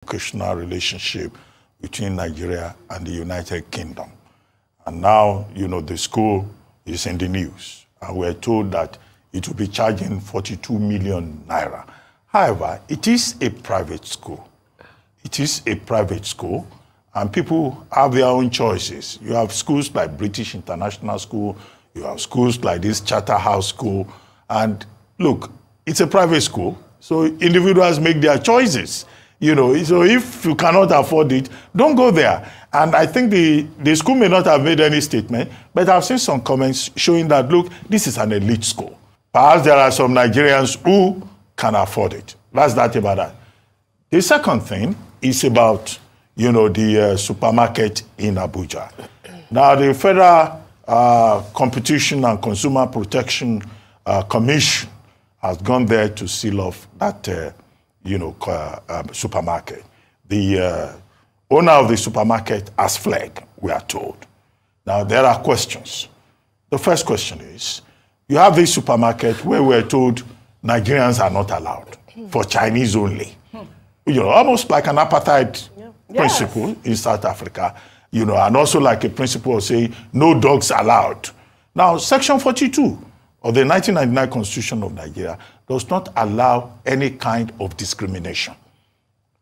educational relationship between Nigeria and the United Kingdom. And now, you know, the school is in the news. And we're told that it will be charging 42 million naira. However, it is a private school. It is a private school, and people have their own choices. You have schools like British International School, you have schools like this Charterhouse School, and look, it's a private school, so individuals make their choices. You know, so if you cannot afford it, don't go there. And I think the school may not have made any statement, but I've seen some comments showing that, look, this is an elite school. Perhaps there are some Nigerians who can afford it. That's that about that. The second thing is about, you know, the supermarket in Abuja. Now, the Federal Competition and Consumer Protection Commission has gone there to seal off that, you know, supermarket. The owner of the supermarket has fled, we are told. Now, there are questions. The first question is, you have this supermarket where we're told Nigerians are not allowed, for Chinese only. You know, almost like an apartheid principle in South Africa, you know, and also like a principle of saying no dogs allowed. Now, Section 42 of the 1999 Constitution of Nigeria does not allow any kind of discrimination,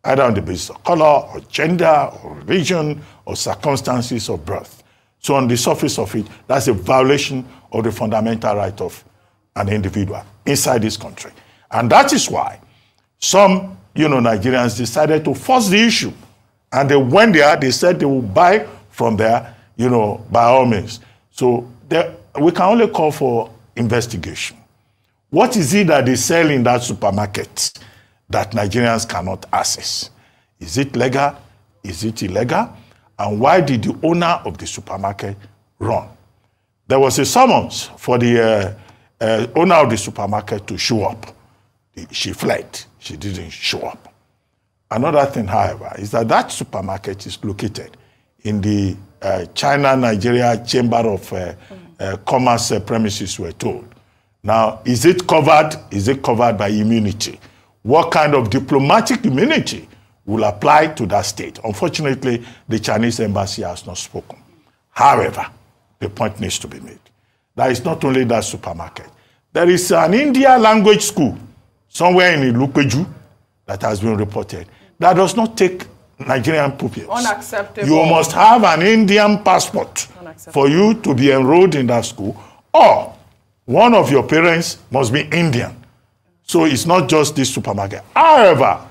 either on the basis of color or gender or religion or circumstances of birth. So on the surface of it, that's a violation of the fundamental right of an individual inside this country. And that is why some, you know, Nigerians decided to force the issue. And they went there, they said they will buy from there, you know, by all means. So we can only call for investigation. What is it that they sell in that supermarket that Nigerians cannot access? Is it legal? Is it illegal? And why did the owner of the supermarket run? There was a summons for the owner of the supermarket to show up. She fled. She didn't show up. Another thing, however, is that that supermarket is located in the China-Nigeria Chamber of Commerce premises, we're told. Now, is it covered? Is it covered by immunity? What kind of diplomatic immunity will apply to that state? Unfortunately, the Chinese embassy has not spoken. However, the point needs to be made. That is not only that supermarket. There is an India language school somewhere in Ilupeju that has been reported that does not take Nigerian pupils. Unacceptable. You must have an Indian passport for you to be enrolled in that school, or one of your parents must be Indian. So it's not just this supermarket. However,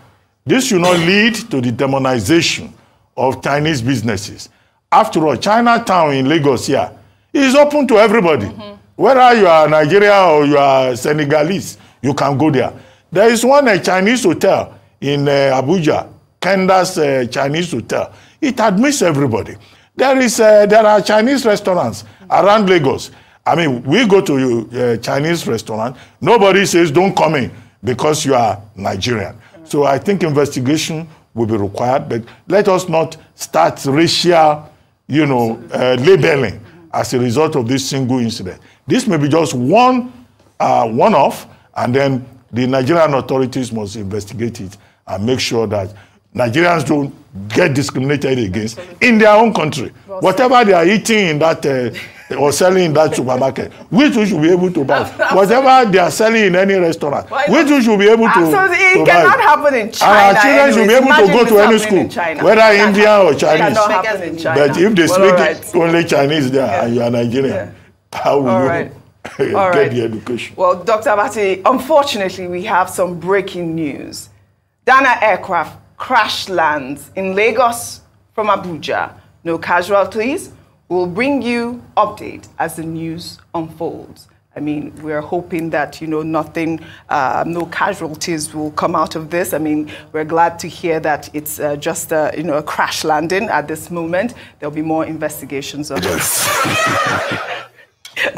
this should not lead to the demonization of Chinese businesses. After all, Chinatown in Lagos here is open to everybody. Whether you are Nigeria or you are Senegalese, you can go there. There is one Chinese hotel in Abuja, Kenda's Chinese hotel. It admits everybody. There are Chinese restaurants around Lagos. I mean, we go to a Chinese restaurant, nobody says don't come in because you are Nigerian. So I think investigation will be required, but let us not start racial, you know, labeling as a result of this single incident. This may be just one-off, and then the Nigerian authorities must investigate it and make sure that Nigerians don't get discriminated against in their own country. Whatever they are eating in that or selling in that supermarket, which we should be able to buy. Whatever they are selling in any restaurant, which we should be able to buy. It cannot happen in China. And our children should be able to go to any school, whether Indian or Chinese. But if they speak only Chinese there and you are Nigerian, how will you get the education? Well, Dr. Abati, unfortunately, we have some breaking news. Dana aircraft crash lands in Lagos from Abuja. No casualties. We'll bring you update as the news unfolds. I mean, we're hoping that, you know, nothing, no casualties will come out of this. I mean, we're glad to hear that it's just, you know, a crash landing at this moment. There'll be more investigations of this.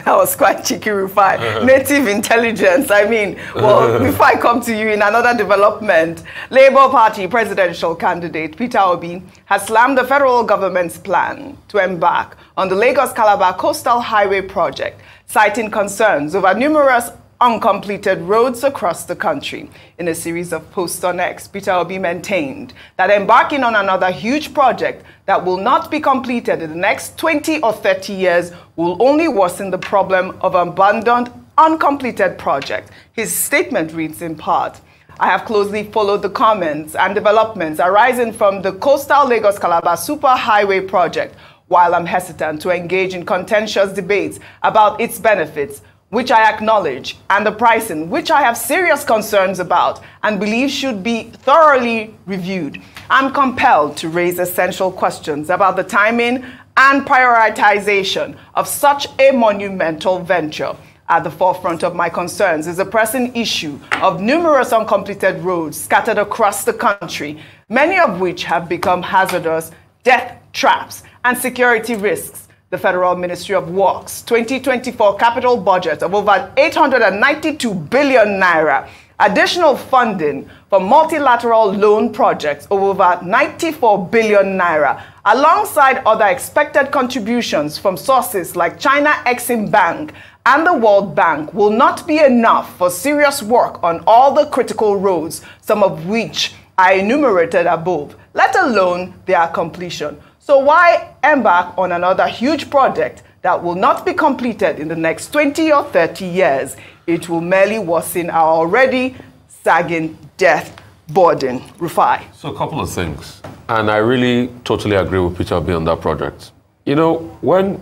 That was quite cheeky, Rufai. Native intelligence. I mean, well, before I come to you in another development, Labour Party presidential candidate Peter Obi has slammed the federal government's plan to embark on the Lagos-Calabar Coastal Highway project, citing concerns over numerous uncompleted roads across the country. In a series of posts on X, Peter Obi maintained that embarking on another huge project that will not be completed in the next 20 or 30 years will only worsen the problem of abandoned, uncompleted projects. His statement reads in part, I have closely followed the comments and developments arising from the coastal Lagos-Calabar Superhighway project, while I'm hesitant to engage in contentious debates about its benefits, which I acknowledge, and the pricing, which I have serious concerns about and believe should be thoroughly reviewed. I'm compelled to raise essential questions about the timing and prioritization of such a monumental venture. At the forefront of my concerns is the pressing issue of numerous uncompleted roads scattered across the country, many of which have become hazardous death traps and security risks. The Federal Ministry of Works 2024 capital budget of over 892 billion naira, additional funding for multilateral loan projects of over 94 billion naira, alongside other expected contributions from sources like China Exim Bank and the World Bank, will not be enough for serious work on all the critical roads, some of which are enumerated above, let alone their completion. So why embark on another huge project that will not be completed in the next 20 or 30 years? It will merely worsen our already sagging death burden. Rufai. So a couple of things. And I really totally agree with Peter Obi on that project. You know, when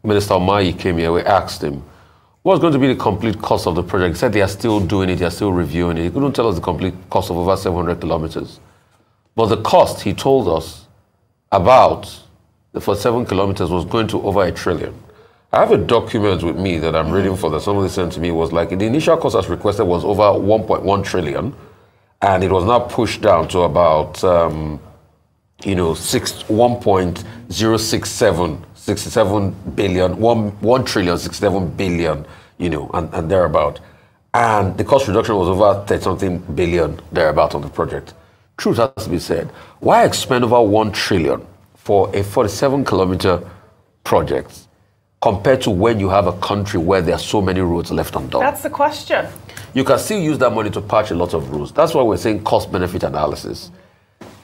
Minister Omayi came here, we asked him, what's going to be the complete cost of the project? He said they are still doing it, they are still reviewing it. He couldn't tell us the complete cost of over 700 kilometers. But the cost, he told us, about for 7 kilometers was going to over $1 trillion. I have a document with me that I'm reading for that somebody sent to me. Was like the initial cost as requested was over 1.1 trillion, and it was now pushed down to about 1.067 billion, 1 trillion 67 billion, and thereabout. And the cost reduction was over 30-something billion thereabout on the project. Truth has to be said. Why expend over 1 trillion for a 47-kilometer project compared to when you have a country where there are so many roads left undone? That's the question. You can still use that money to patch a lot of roads. That's why we're saying cost-benefit analysis.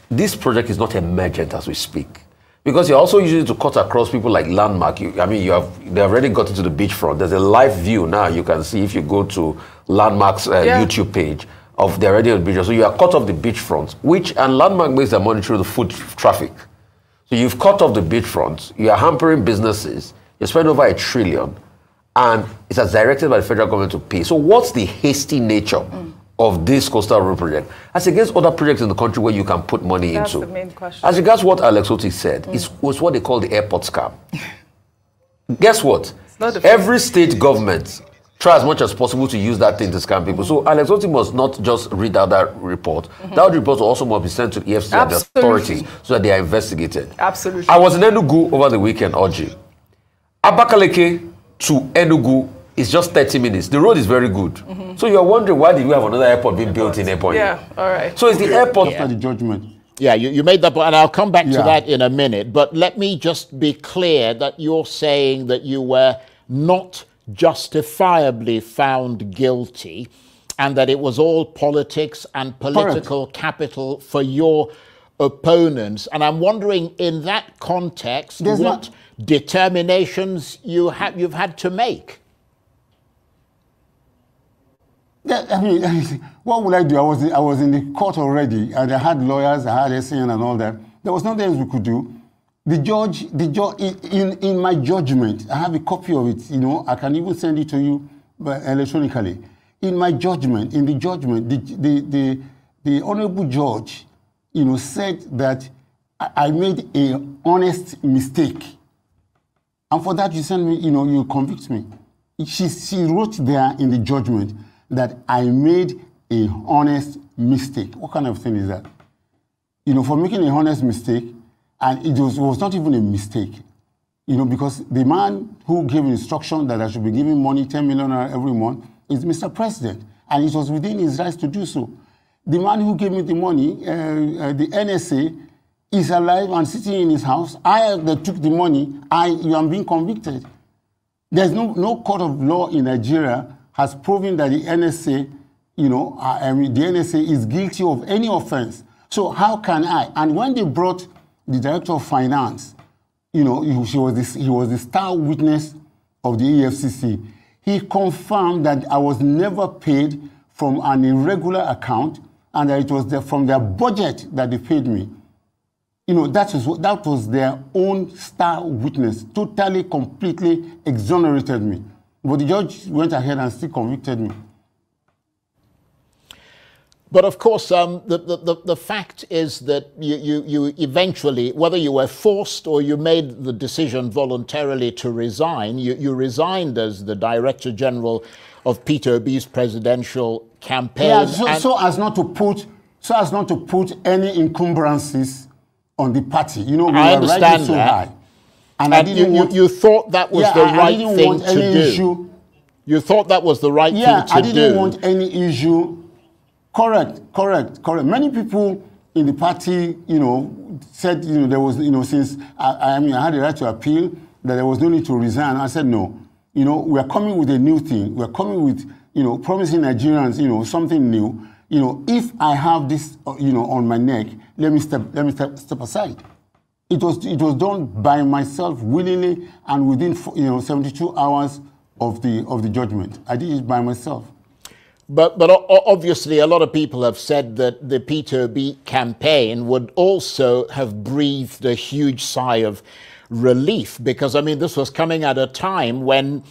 This project is not emergent as we speak, because you're also using it to cut across people like Landmark. They already got into the beachfront. There's a live view now you can see if you go to Landmark's YouTube page of the already on the beach. So you are cut off the beachfront, and Landmark makes their money through the foot traffic. So you've cut off the beachfront, you are hampering businesses, you spend over $1 trillion, and it's as directed by the federal government to pay. So what's the hasty nature of this coastal road project as against other projects in the country where you can put money into? That's the main question. As regards what Alex Oti said, it was what they call the airport scam. Guess what? Every state government try as much as possible to use that thing to scam people. So Alex Oti must not just read out that report. That report also must be sent to the EFCC and the authorities so that they are investigated. Absolutely. I was in Enugu over the weekend, Oji. Abakaleke to Enugu is just 30 minutes. The road is very good. So you're wondering, why did we have another airport being built in Ebonyi? Yeah, all right. So it's the airport. After the judgment. Yeah, you made that point, and I'll come back to that in a minute. But let me just be clear that you're saying that you were not justifiably found guilty and that it was all politics and political capital for your opponents. And I'm wondering, in that context, what determinations you've had to make? Yeah, I mean, what would I do? I was in the court already, and I had lawyers, I had SAN and all that. There was nothing else we could do. The judge, in my judgment, I have a copy of it, I can even send it to you electronically. In my judgment, the honorable judge, said that I made an honest mistake. And for that, you send me, you convict me. She wrote there in the judgment that I made an honest mistake. What kind of thing is that? For making an honest mistake, and it was not even a mistake, because the man who gave instruction that I should be giving money, 10 million every month, is Mr. President, and it was within his rights to do so. The man who gave me the money, the NSA, is alive and sitting in his house. I that took the money. You am being convicted. There's no court of law in Nigeria has proven that the NSA, you know, the NSA is guilty of any offense. So how can I? And when they brought the director of finance, you know, he was the star witness of the EFCC. He confirmed that I was never paid from an irregular account and that it was from their budget that they paid me. You know, that was their own star witness, totally, completely exonerated me. But the judge went ahead and still convicted me. But of course, the fact is that you eventually, whether you were forced or you made the decision voluntarily to resign, you resigned as the Director General of Peter Obi's presidential campaign. Yeah, so as not to put any encumbrances on the party. You know, we I were understand riding so that. high. And you thought that was the right thing to do. Issue. You thought that was the right thing to do. Yeah, I didn't want any issue. Correct. Many people in the party, you know, said, you know, there was, you know, since I had the right to appeal, that there was no need to resign. I said, no. You know, we are coming with a new thing. We are coming with, you know, promising Nigerians, you know, something new. You know, if I have this, you know, on my neck, let me step aside. It was done by myself willingly and within, you know, 72 hours of the judgment. I did it by myself. But obviously a lot of people have said that the Peter Obi campaign would also have breathed a huge sigh of relief, because I mean this was coming at a time when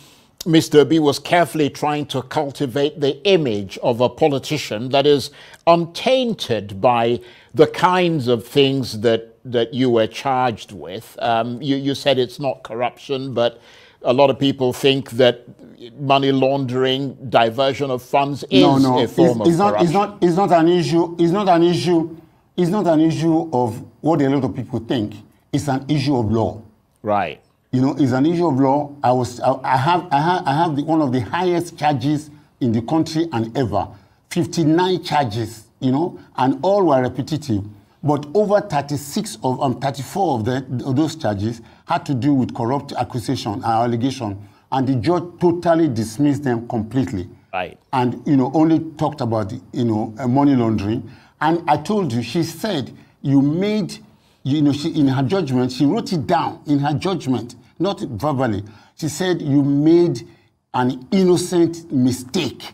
Mr. Obi was carefully trying to cultivate the image of a politician that is untainted by the kinds of things that you were charged with. You said it's not corruption, but a lot of people think that money laundering, diversion of funds is a form of corruption. It's not an issue. It's not an issue of what a lot of people think. It's an issue of law. Right. You know, it's an issue of law. I have one of the highest charges in the country and ever, 59 charges. You know, and all were repetitive. But over 34 of those charges had to do with corrupt accusation and allegation, and the judge totally dismissed them completely. Right. And, you know, only talked about, you know, money laundering. And I told you, she said, you made, you know, in her judgment, she wrote it down in her judgment, not verbally. She said, you made an innocent mistake.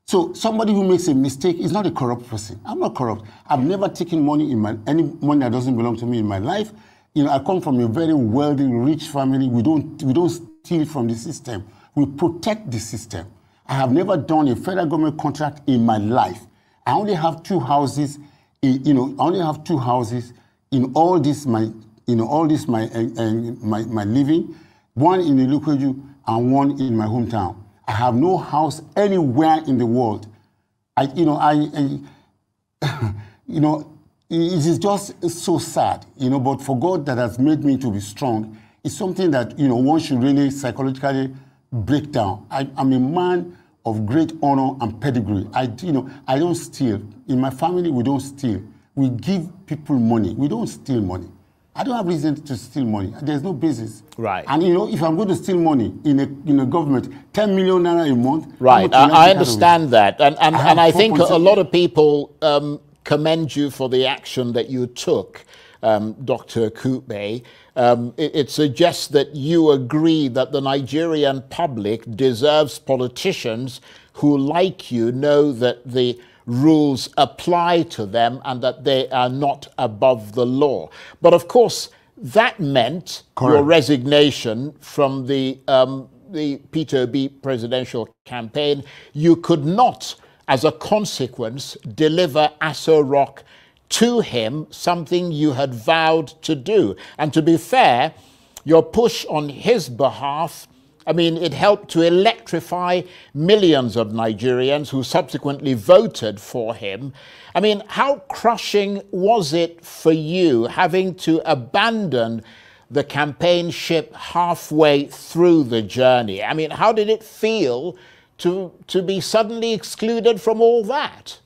So somebody who makes a mistake is not a corrupt person. I'm not corrupt. I've never taken money any money that doesn't belong to me in my life. You know, I come from a very wealthy, rich family. We don't steal from the system. We protect the system. I have never done a federal government contract in my life. I only have two houses. You know, I only have two houses in all this my living. One in Ilupeju and one in my hometown. I have no house anywhere in the world. You know, it is just so sad, you know, but for God that has made me to be strong, it's something that, you know, one should really psychologically break down. I'm a man of great honor and pedigree. I don't steal. In my family, we don't steal. We give people money. We don't steal money. I don't have reason to steal money. There's no basis. Right. And, you know, if I'm going to steal money in a government, 10 million naira a month. Right. I understand that. And I think a lot of people commend you for the action that you took, Dr. Kube. It suggests that you agree that the Nigerian public deserves politicians who, like you, know that the rules apply to them and that they are not above the law. But of course, that meant your resignation from the Peter Obi presidential campaign. You could not, as a consequence, deliver Aso Rock to him, something you had vowed to do. And to be fair, your push on his behalf, I mean, it helped to electrify millions of Nigerians who subsequently voted for him. I mean, how crushing was it for you having to abandon the campaign ship halfway through the journey? I mean, how did it feel to be suddenly excluded from all that?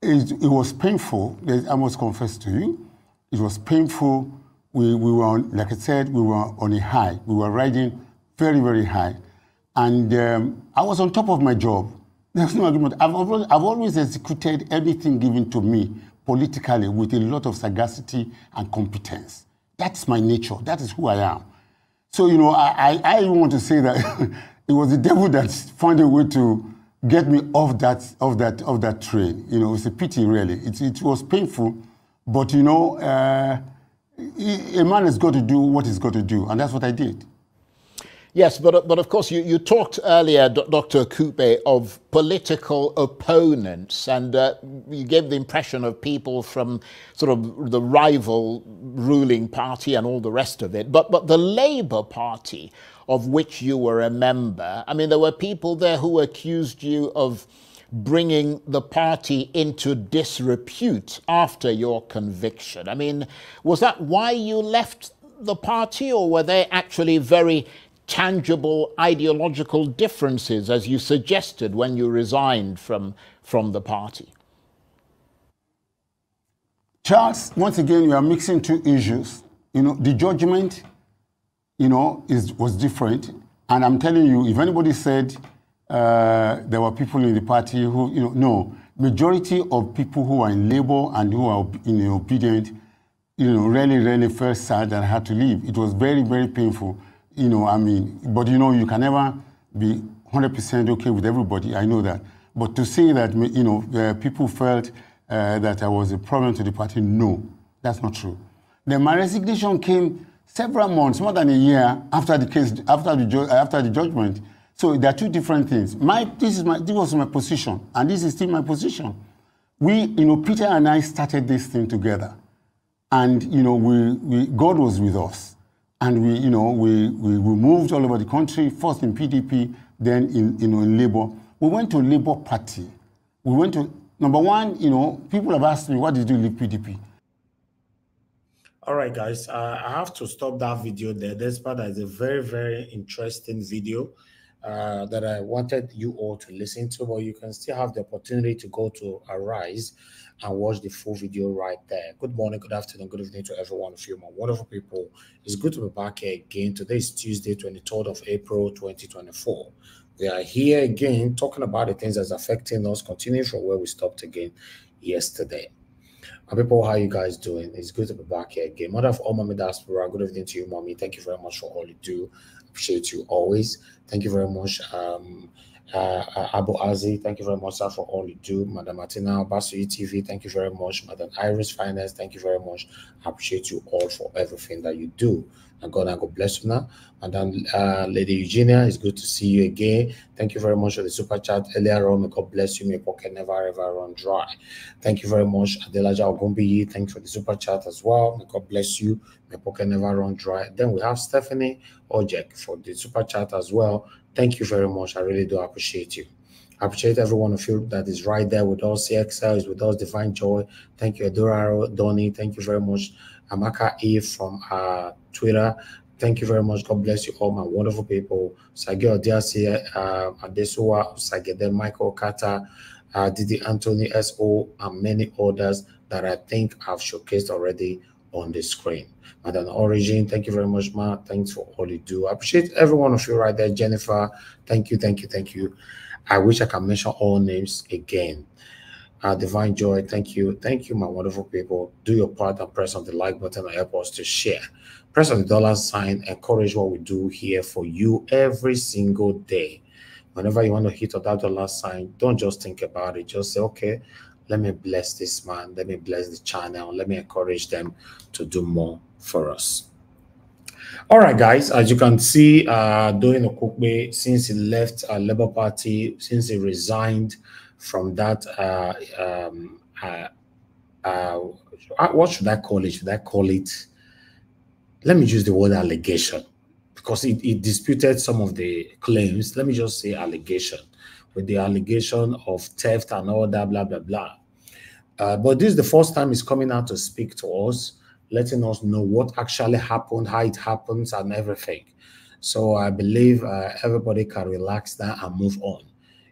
It was painful. I must confess to you. It was painful. We were on, like I said, we were on a high. We were riding very, very high. And I was on top of my job. There's no argument. I've always executed everything given to me politically with a lot of sagacity and competence. That's my nature. That is who I am. So, you know, I want to say that it was the devil that found a way to get me off that train. You know, it's a pity, really. It was painful, but, you know, a man has got to do what he's got to do, and that's what I did. Yes, but of course you talked earlier, Dr. Coupe, of political opponents, and you gave the impression of people from sort of the rival ruling party and all the rest of it. But the Labour Party, of which you were a member, I mean, there were people there who accused you of bringing the party into disrepute after your conviction. I mean, was that why you left the party, or were they actually very tangible ideological differences, as you suggested when you resigned from the party? Charles, once again, you are mixing two issues. You know, the judgment, you know, was different. And I'm telling you, if anybody said there were people in the party who, you know, no, majority of people who are in labor and who are obedient, you know, really felt sad that I had to leave. It was very, very painful. You know, I mean, but you know, you can never be 100% okay with everybody. I know that. But to say that, you know, people felt that I was a problem to the party, no, that's not true. Then my resignation came several months, more than a year after the case, after the judgment. So there are two different things. This was my position, and this is still my position. We, you know, Peter and I started this thing together, and you know, God was with us. And we moved all over the country, first in PDP, then in Labour. We went to Labour Party. We went to, number one, you know, people have asked me, why did you leave PDP? All right, guys, I have to stop that video there. This part is a very, very interesting video that I wanted you all to listen to, but you can still have the opportunity to go to Arise and watch the full video right there. Good morning, good afternoon, good evening to every one of you, my wonderful people. It's good to be back here again. Today is Tuesday, 23rd of April, 2024. We are here again talking about the things that's affecting us, continuing from where we stopped again yesterday. My people, how you guys doing? It's good to be back here again. Mother of all Mommy Diaspora, good evening to you, Mommy. Thank you very much for all you do. Appreciate you always. Thank you very much, Abu Azi. Thank you very much, sir, for all you do. Madam Martina, Basui TV, thank you very much. Madam Iris Finance, thank you very much. I appreciate you all for everything that you do. And God bless you now. Madam Lady Eugenia, it's good to see you again. Thank you very much for the super chat earlier on. May God bless you. May pocket never ever run dry. Thank you very much, Adelaja Ogumbiyi. Thanks for the super chat as well. May God bless you. May pocket never run dry. Then we have Stephanie Ojek for the super chat as well. Thank you very much. I really do appreciate you. I appreciate every one of you that is right there with us. CXL is with us. Divine Joy. Thank you, Adoraro Donny. Thank you very much. Amaka E from Twitter. Thank you very much. God bless you all, my wonderful people. Sagio Diasi, Adesuwa, Sagede, Michael Kata, Didi Anthony SO, and many others that I think I've showcased already on the screen. Madam Origin, thank you very much, Ma. Thanks for all you do. I appreciate every one of you right there. Jennifer, thank you, thank you, thank you. I wish I can mention all names again. Divine Joy, thank you. Thank you, my wonderful people. Do your part and press on the like button and help us to share. Press on the $sign, encourage what we do here for you every single day. Whenever you want to hit on that $sign, don't just think about it. Just say, okay, let me bless this man. Let me bless the channel. Let me encourage them to do more for us. All right, guys, as you can see, Doyin Okokbe, since he left Labour Party, since he resigned from that, what should I call it? Should I call it, let me use the word allegation, because it disputed some of the claims. Let me just say allegation, with the allegation of theft and all that, blah, blah, blah. But this is the first time he's coming out to speak to us, letting us know what actually happened, how it happens, and everything. So I believe everybody can relax now and move on.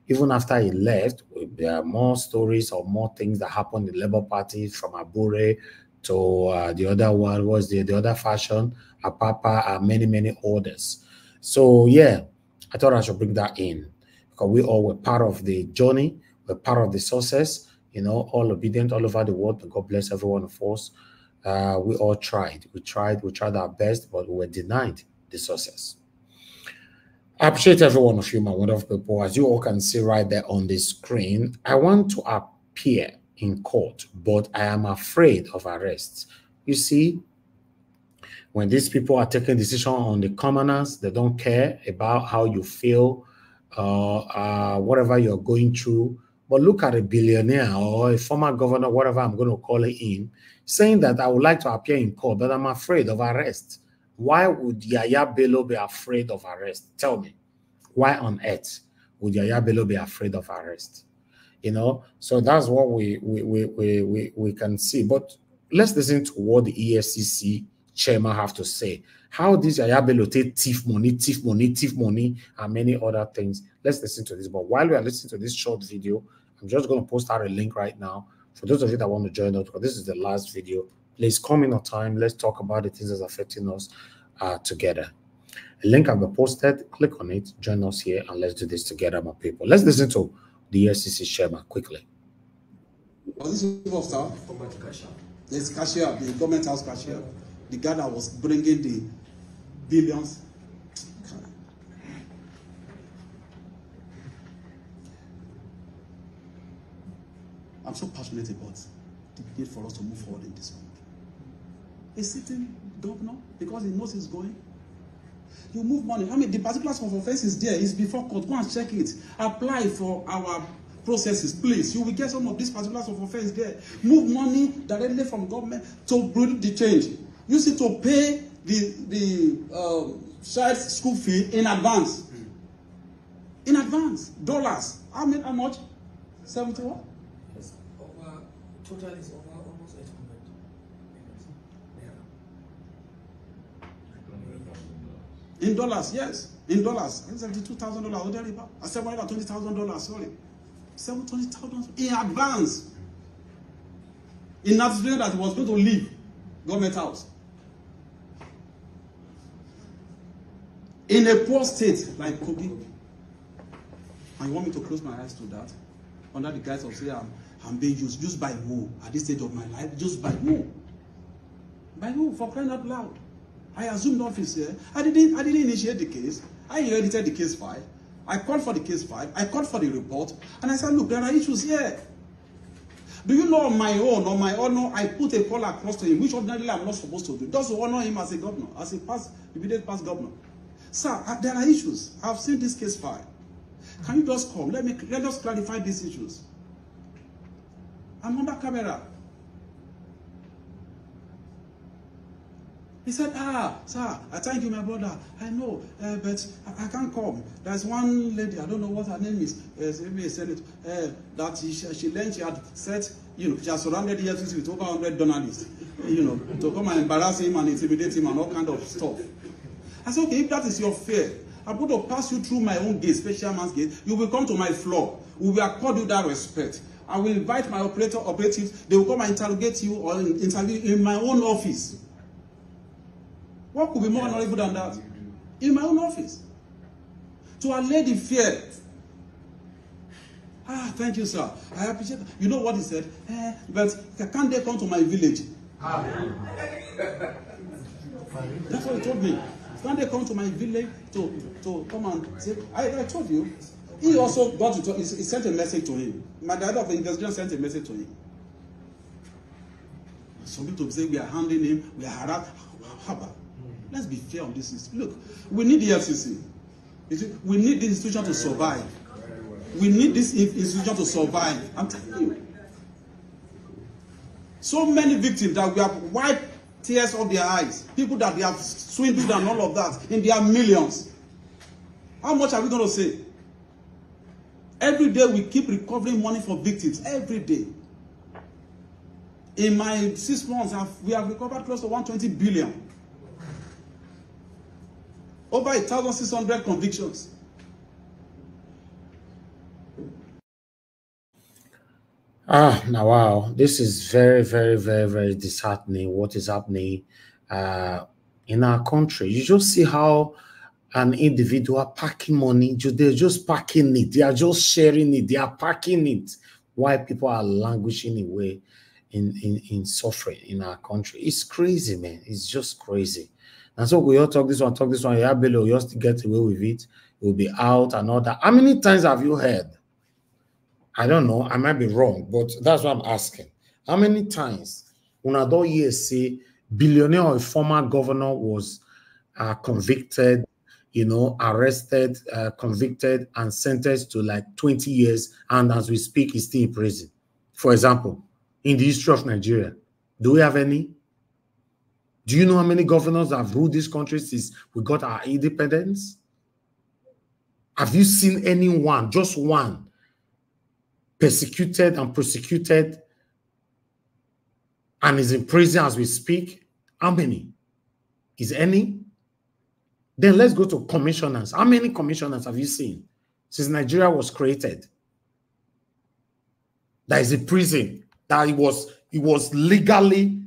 Even after he left, there are more stories or more things that happened in the Labour Party, from Abure to the other one, was the other faction, Apapa, and many, many others. So yeah, I thought I should bring that in because we all were part of the journey, we're part of the success, you know, all obedient all over the world. And God bless every one of us. We all tried. We tried our best, but we were denied the success. I appreciate every one of you, my wonderful people. As you all can see right there on the screen, I want to appear in court, but I am afraid of arrest. You see, when these people are taking decision on the commoners, they don't care about how you feel, whatever you're going through. But look at a billionaire or a former governor, whatever I'm going to call it in, saying that I would like to appear in court, but I'm afraid of arrest. Why would Yaya Bello be afraid of arrest? Tell me. Why on earth would Yaya Bello be afraid of arrest? You know, so that's what we can see. But let's listen to what the EFCC chairman have to say. How this Yaya Bello take thief money, and many other things. Let's listen to this. But while we are listening to this short video, I'm just going to post out a link right now for those of you that want to join us, because this is the last video. Please come in on time. Let's talk about the things that's affecting us together. A link has been posted. Click on it. Join us here, and let's do this together, my people. Let's listen to the EFCC chairman quickly. Was this officer? There's cashier, the government house cashier, the guy that was bringing the billions. I'm so passionate about the need for us to move forward in this country. A sitting governor, because he knows he's going, you move money. I mean, the particulars of offense is there. It's before court. Go and check it. Apply for our processes, please. You will get some of these particulars of offense there. Move money directly from government to bring the change. Use it to pay the child's school fee in advance. In advance. Dollars. How much? 71? Yes. Total is over almost 800. In dollars, yes. In dollars. $72,000. $720,000, sorry. $720,000 in advance. In Nigeria that was going to leave government house. In a poor state like Kogi. And you want me to close my eyes to that? Under the guise of saying I'm being used by who? At this stage of my life, used by who? By who? For crying out loud. I assumed office here. I didn't initiate the case. I inherited the case file. I called for the case file. I called for the report. And I said, look, there are issues here. Do you know on my honor, I put a call across to him, which ordinarily I'm not supposed to do. Just to honor him as a governor, as a immediate past governor. Sir, there are issues. I've seen this case file. Can you just come? Let us clarify these issues. I'm under camera. He said, sir, I thank you, my brother. I know, but I can't come. There's one lady, I don't know what her name is, that she learned she had set, she has surrounded the EFCC with over 100 journalists, to come and embarrass him and intimidate him and all kind of stuff. I said, okay, if that is your fear, I'm going to pass you through my own gate, special man's gate. You will come to my floor. We will accord you that respect. I will invite my operatives. They will come and interrogate you or interview in my own office. What could be more honorable than that? In my own office. To allay the fear. Thank you, sir. I appreciate it. You know what he said? But can't they come to my village? That's what he told me. Can't they come to my village to come and say, I told you. He also got to, he sent a message to him. My director of the investigation sent a message to him. Some people say we are handling him, we are harassed. How about? Let's be fair on this. Look, we need the FCC. We need this institution to survive. We need this institution to survive. I'm telling you. So many victims that we have wiped tears off their eyes. People that they have swindled and all of that in their millions. How much are we going to say? Every day we keep recovering money for victims. Every day. In my 6 months, we have recovered close to 120 billion. Over 1,600 convictions. Now, wow, this is very, very, very, very disheartening. What is happening in our country? You just see how an individual packing money. They're just packing it. They are just sharing it. They are packing it. Why people are languishing away in suffering in our country. It's crazy, man. It's just crazy. And so we all talk this one, yeah, Bello, you just get away with it. It will be out and all that. How many times have you heard? I don't know. I might be wrong, but that's what I'm asking. How many times when I don't hear say billionaire or a former governor was convicted, you know, arrested, convicted, and sentenced to like 20 years, and as we speak, is still in prison? For example, in the history of Nigeria, do we have any? Do you know how many governors have ruled this country since we got our independence? Have you seen anyone, just one, persecuted and prosecuted and is in prison as we speak? How many? Is any? Then let's go to commissioners. How many commissioners have you seen since Nigeria was created? That is in prison, that it was legally,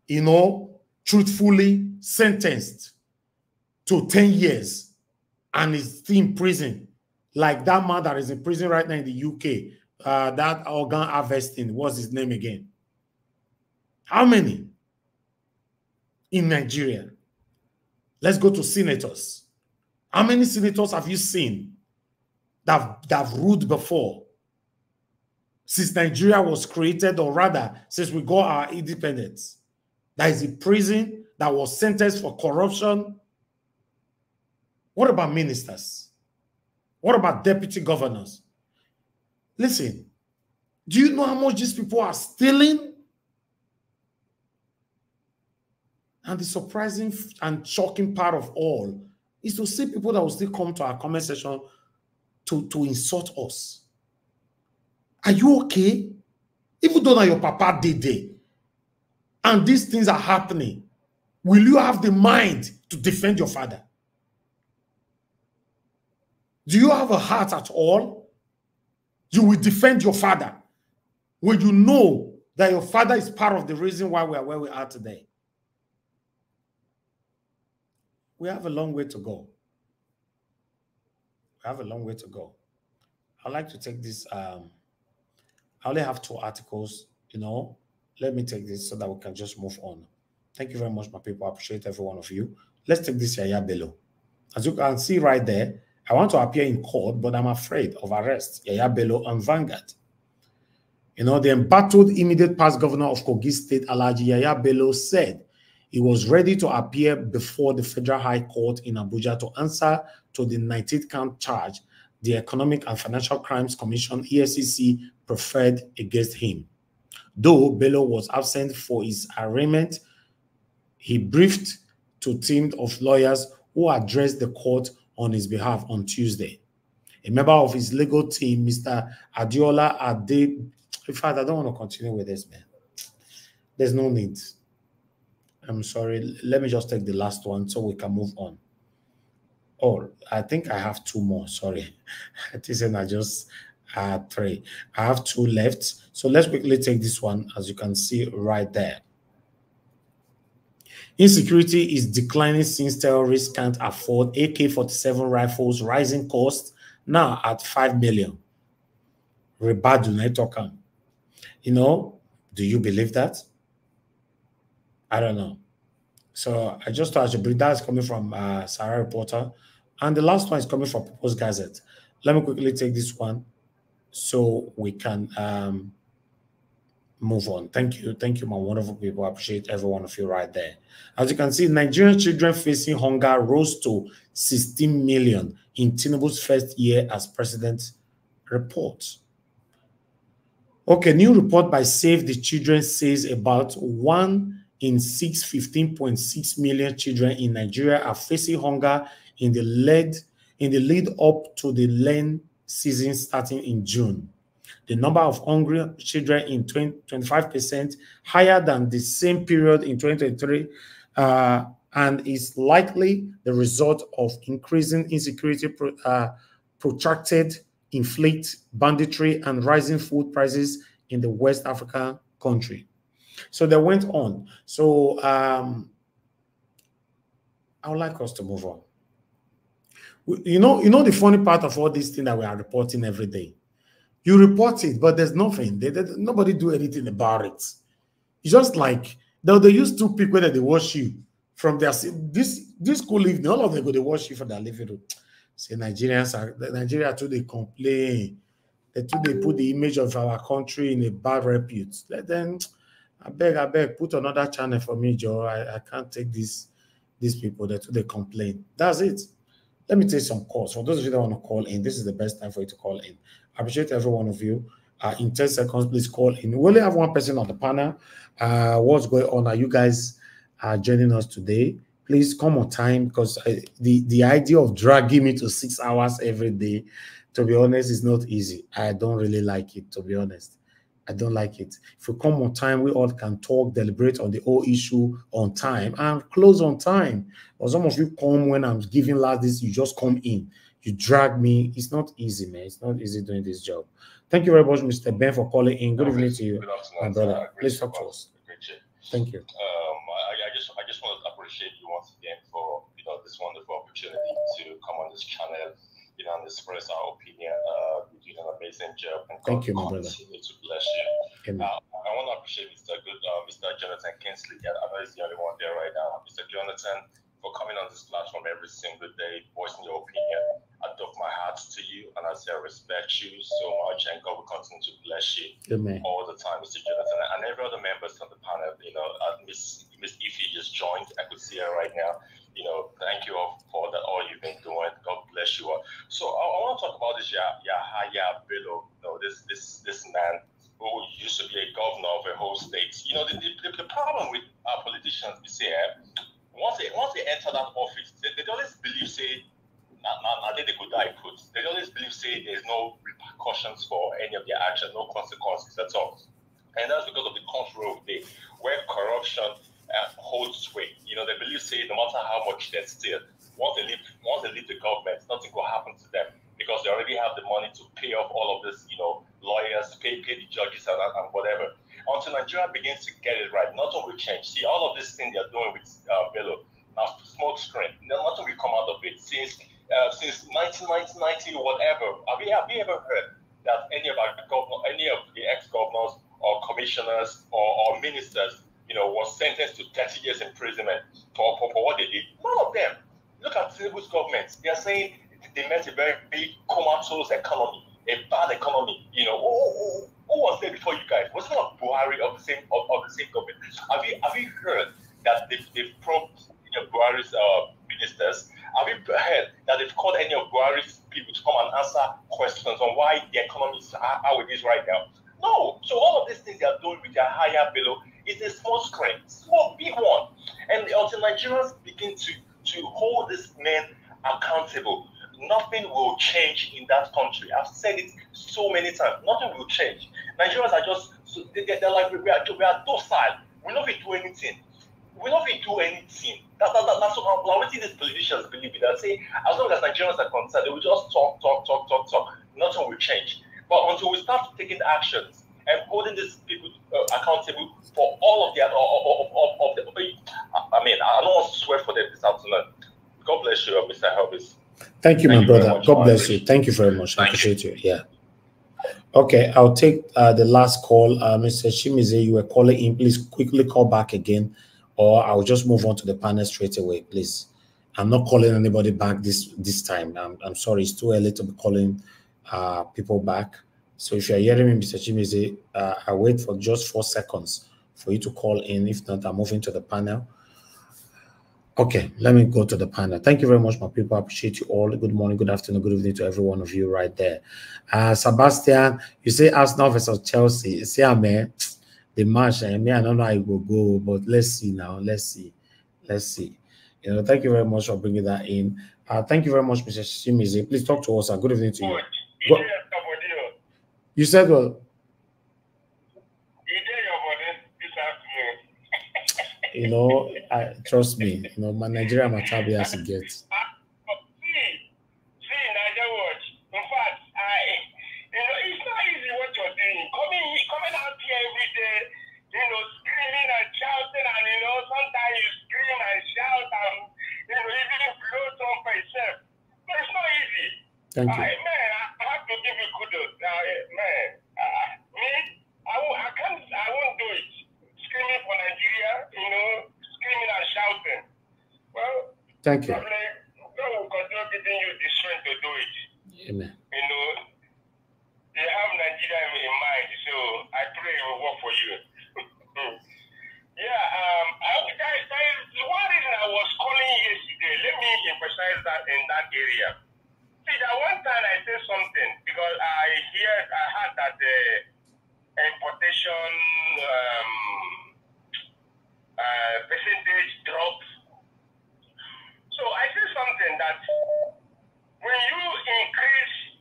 you know, truthfully sentenced to 10 years and is still in prison. Like that man that is in prison right now in the UK, that organ harvesting, what's his name again? How many in Nigeria? Let's go to senators. How many senators have you seen that have ruled before? Since Nigeria was created, or rather, since we got our independence, that is in prison, that was sentenced for corruption. What about ministers? What about deputy governors? Listen, do you know how much these people are stealing? And the surprising and shocking part of all is to see people that will still come to our comment section to insult us. Are you okay? Even though your papa did it, and these things are happening, will you have the mind to defend your father? Do you have a heart at all? You will defend your father when you know that your father is part of the reason why we are where we are today. We have a long way to go. We have a long way to go. I'd like to take this. I only have 2 articles, you know. Let me take this so that we can just move on. Thank you very much, my people. I appreciate every one of you. Let's take this Yaya Bello. As you can see right there, I want to appear in court, but I'm afraid of arrest. Yaya Bello and Vanguard. You know, the embattled immediate past governor of Kogi State, Alhaji Yaya Bello, said he was ready to appear before the Federal High Court in Abuja to answer to the 19th count charge the Economic and Financial Crimes Commission, EFCC, preferred against him. Though Bello was absent for his arraignment, he briefed to a team of lawyers who addressed the court on his behalf on Tuesday. A member of his legal team, Mr. Adiola Ade, in fact, I don't want to continue with this, man. There's no need. I'm sorry. Let me just take the last one so we can move on. Oh, I think I have 2 more. Sorry. I think I just 3. I have 2 left. So let's quickly take this one, as you can see right there. Insecurity is declining since terrorists can't afford AK-47 rifles, rising costs now at 5 million. Ribadu Naitokan. You know, do you believe that? I don't know. So I just thought I should bring that. Is coming from Sarah Reporter. And the last one is coming from People's Gazette. Let me quickly take this one so we can move on. Thank you. Thank you, my wonderful people. I appreciate every one of you right there. As you can see, Nigerian children facing hunger rose to 16 million in Tinubu's first year as president, reports. Okay, new report by Save the Children says about 1 in 6, 15.6 million children in Nigeria are facing hunger in the lead up to the rain season starting in June. The number of hungry children in 25% higher than the same period in 2023, and is likely the result of increasing insecurity, protracted conflict, banditry, and rising food prices in the West African country. So they went on. So I would like us to move on. You know the funny part of all these things that we are reporting every day. You report it, but there's nothing. Nobody do anything about it. It's just like they use two people that they watch you from their this cool evening. All of them go they watch you for their living room. Say Nigeria too they complain. They put the image of our country in a bad repute. Let them. I beg, put another channel for me, Joe. I can't take these people. They complain. That's it. Let me take some calls. For those of you that want to call in, this is the best time for you to call in. I appreciate every one of you. In 10 seconds, please call in. We only have one person on the panel. What's going on? Are you guys joining us today? Please come on time, because the idea of dragging me to 6 hours every day, to be honest, is not easy. I don't really like it, to be honest. I don't like it. If we come on time, we all can talk, deliberate on the whole issue on time, and close on time. Or some of you come when I'm giving last this, you just come in. You drag me. It's not easy, man. It's not easy doing this job. Thank you very much, Mr. Ben, for calling in. Good evening to you, my brother. Please talk to us. Thank you. I just want to appreciate you once again for this wonderful opportunity to come on this channel, and express our opinion. You did an amazing job, and thank you, my brother. Continue to bless you. I want to appreciate Mr. Jonathan Kinsley. I know he's the only one there right now. Mr. Jonathan, for coming on this platform every single day, voicing your opinion. I doff my hat to you, and I say I respect you so much, and God will continue to bless you all the time, Mr. Jonathan, and every other members on the panel. Miss Ify just joined. I could see her right now. Thank you all for all you've been doing. God bless you all. So I want to talk about this Yahaya Bello. This man who used to be a governor of a whole state. The problem with our politicians is here. Once they enter that office, they always believe, say, I think they could die put. They always believe, say, there's no repercussions for any of their actions, no consequences at all. And that's because of the country of the where corruption holds sway. They believe, say, no matter how much they steal, once they leave the government, nothing will happen to them, because they already have the money to pay off all of this, lawyers, pay the judges and whatever. Until Nigeria begins to get it right, nothing will change. See, all of this thing they're doing with Bello, now smoke screen, nothing will come out of it. Since 1990, whatever, have you ever heard that any of the ex-governors or commissioners or ministers, was sentenced to 30 years imprisonment for what they did? None of them. Look at Tinubu's government. They are saying they met a very big comatose economy, a bad economy. Who was there before you guys? Was it not Buhari of the same government? Have you heard that they've probed Buhari's ministers? Have you heard that they've called any of Buhari's people to come and answer questions on why the economy is how it is right now? No. So all of these things they are doing with their higher below is a small screen, small big one. And until Nigerians begin to hold these men accountable, nothing will change in that country. I've said it so many times. Nothing will change. Nigerians are just they're like we are docile. We don't do anything. That's what these politicians believe in. They say as long as Nigerians are concerned, they will just talk. Nothing will change. But until we start taking actions and holding these people accountable for all of their I don't want to swear for them this afternoon. God bless you, Mr. Helvis. Thank you, my brother. God bless you. Thank you very much. I appreciate you. Yeah. Okay, I'll take the last call. Mr. Shimize, you were calling in. Please quickly call back again, or I'll just move on to the panel straight away, please. I'm not calling anybody back this time. I'm sorry, it's too early to be calling people back. So if you're hearing me, Mr. Shimize, I wait for just 4 seconds for you to call in. If not, I'm moving to the panel. Okay, let me go to the panel. Thank you very much, my people. I appreciate you all. Good morning, good afternoon, good evening to every one of you right there. Sebastian, you say Arsenal versus Chelsea. See, man, the match, I don't know how it will go, but let's see now. Let's see. Thank you very much for bringing that in. Thank you very much, Mr. Shimizi. Please talk to us. Good evening to you. You said what? Trust me, my Nigeria Matabi has to get. See, Nigeria watch. In fact, it's not easy what you're doing. Coming out here every day, screaming and shouting, and sometimes you scream and shout and even blow some for yourself. But it's not Thank you. Man, I have to give you kudos. Man, I won't do it. Screaming for Nigeria, screaming and shouting. Well, thank you. Probably God will continue giving you the strength to do it. Amen. You have Nigeria in mind, so I pray it will work for you. There is one reason I was calling yesterday. Let me emphasize that in that area. See, that one time I said something because I heard that the importation percentage dropped. So I said something that when you increase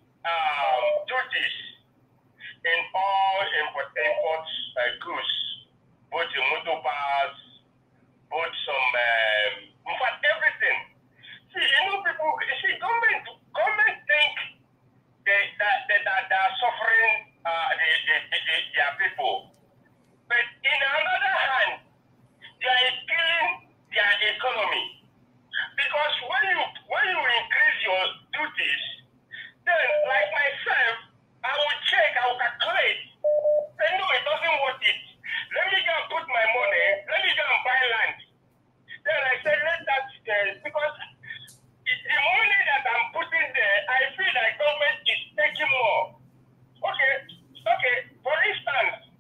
duties in all import goods, both the motor parts, both some, in fact, everything. See, government think that are suffering their people. But in another hand, they are killing their economy. Because when you increase your duties, then like myself, I will check, I will calculate. Say, no, it doesn't worth it. Let me go and put my money, let me go and buy land. Then I said, let that, because the money that I'm putting there, I feel like government is taking more. Okay. For instance,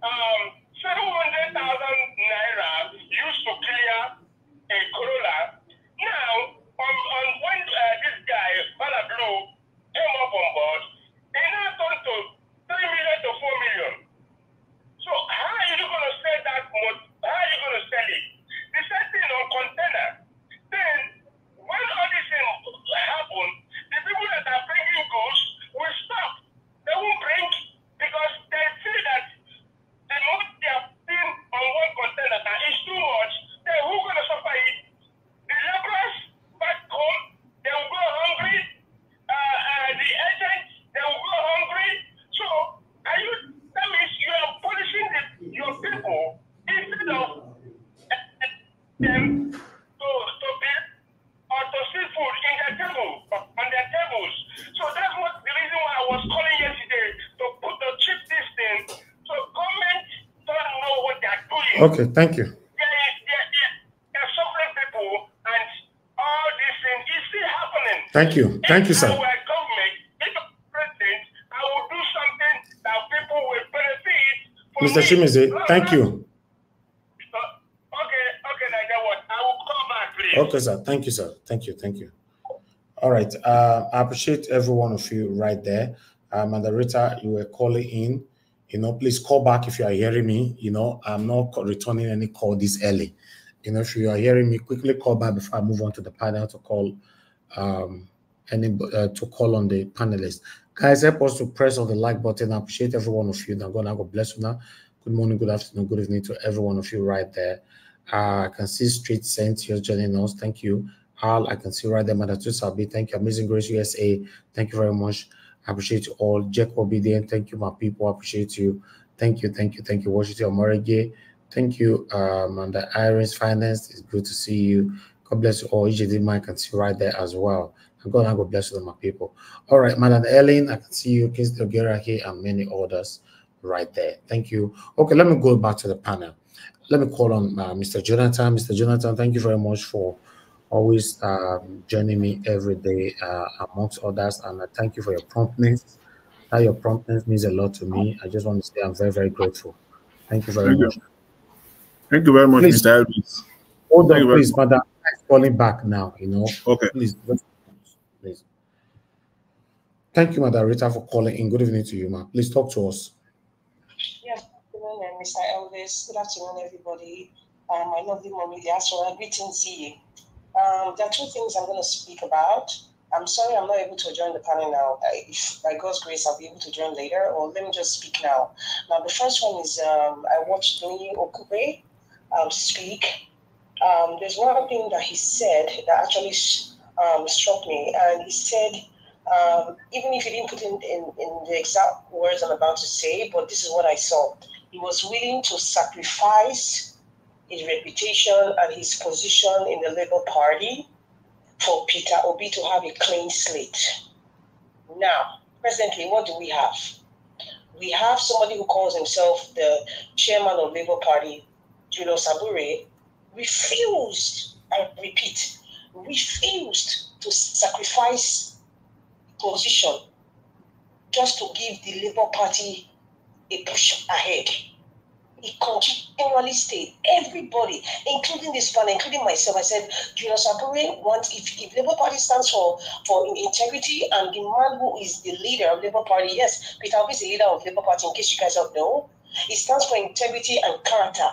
700,000 naira used to clear a Corolla. Now, on when this guy, Balablu, came up on board, they now turned to 3 million to 4 million. So how are you going to sell that much? How are you going to sell it? The same thing on container. Then, when all this thing happen, the people that are bringing goods will stop. They won't bring because they feel that the money they have seen on one container is too much. Then who's going to suffer it? The laborers back home, they will go hungry. The agents, they will go hungry. So, that means you are punishing your people instead of them to build or to see food in their table, on their tables. So that's what the reason why I was calling yesterday to chip this thing. So government don't know what they are doing. Okay, thank you. They're suffering people and all these things is still happening. Thank you, sir. If I were government, if I'm president, I would do something that people will benefit from. Mr. Chimize, thank you. Okay, like that one. I will call back, please. Okay, sir. Thank you, sir. Thank you. All right. I appreciate every one of you right there. Rita, you were calling in. Please call back if you are hearing me. I'm not returning any call this early. If you are hearing me, quickly call back before I move on to the panel to call on the panelists. Guys, help us to press on the like button. I appreciate every one of you. Now, God bless you now. Good morning, good afternoon, good evening to every one of you right there. I can see Street Saints here joining us. Thank you. Al, I can see right there. Madatu Sabi, thank you. Amazing Grace USA, thank you very much. I appreciate you all. Jack Obedient, thank you, my people. I appreciate you. Thank you. Washington Omorige, thank you. And the Iris Finance, it's good to see you. God bless you all. EJD Mike, I can see right there as well. And God bless you, my people. All right, Madam Ellen, I can see you. Kingston Geraki and many others right there. Thank you. Okay, let me go back to the panel. Let me call on Mr. Jonathan. Mr. Jonathan, thank you very much for always joining me every day amongst others. And I thank you for your promptness. Your promptness means a lot to me. I just want to say I'm very, very grateful. Thank you very much. Thank you very much, please, Mr. Elvis. Hold on, please, madam. I'm calling back now, Okay. Please. Thank you, Madam Rita, for calling in. Good evening to you, ma'am. Please talk to us. Yes, good evening, Mr. Elvis. Good afternoon, everybody. My lovely mommy, Yasura, greetings to you. There are two things I'm going to speak about. I'm sorry I'm not able to join the panel now. If by God's grace, I'll be able to join later, or let me just speak now. Now, the first one is I watched Doni Okupe speak. There's one thing that he said that actually struck me, and he said, even if he didn't put in the exact words I'm about to say, but this is what I saw. He was willing to sacrifice his reputation and his position in the Labour Party for Peter Obi to have a clean slate. Now, presently, what do we have? We have somebody who calls himself the chairman of Labour Party, Julius Abure, refused, I repeat, refused to sacrifice position just to give the Labour Party a push ahead. He continually stayed. Everybody, including this man, including myself, I said, Julius Abure wants, if Labour Party stands for integrity, and the man who is the leader of Labour Party, yes, Peter Obi is the leader of Labour Party, in case you guys don't know, it stands for integrity and character.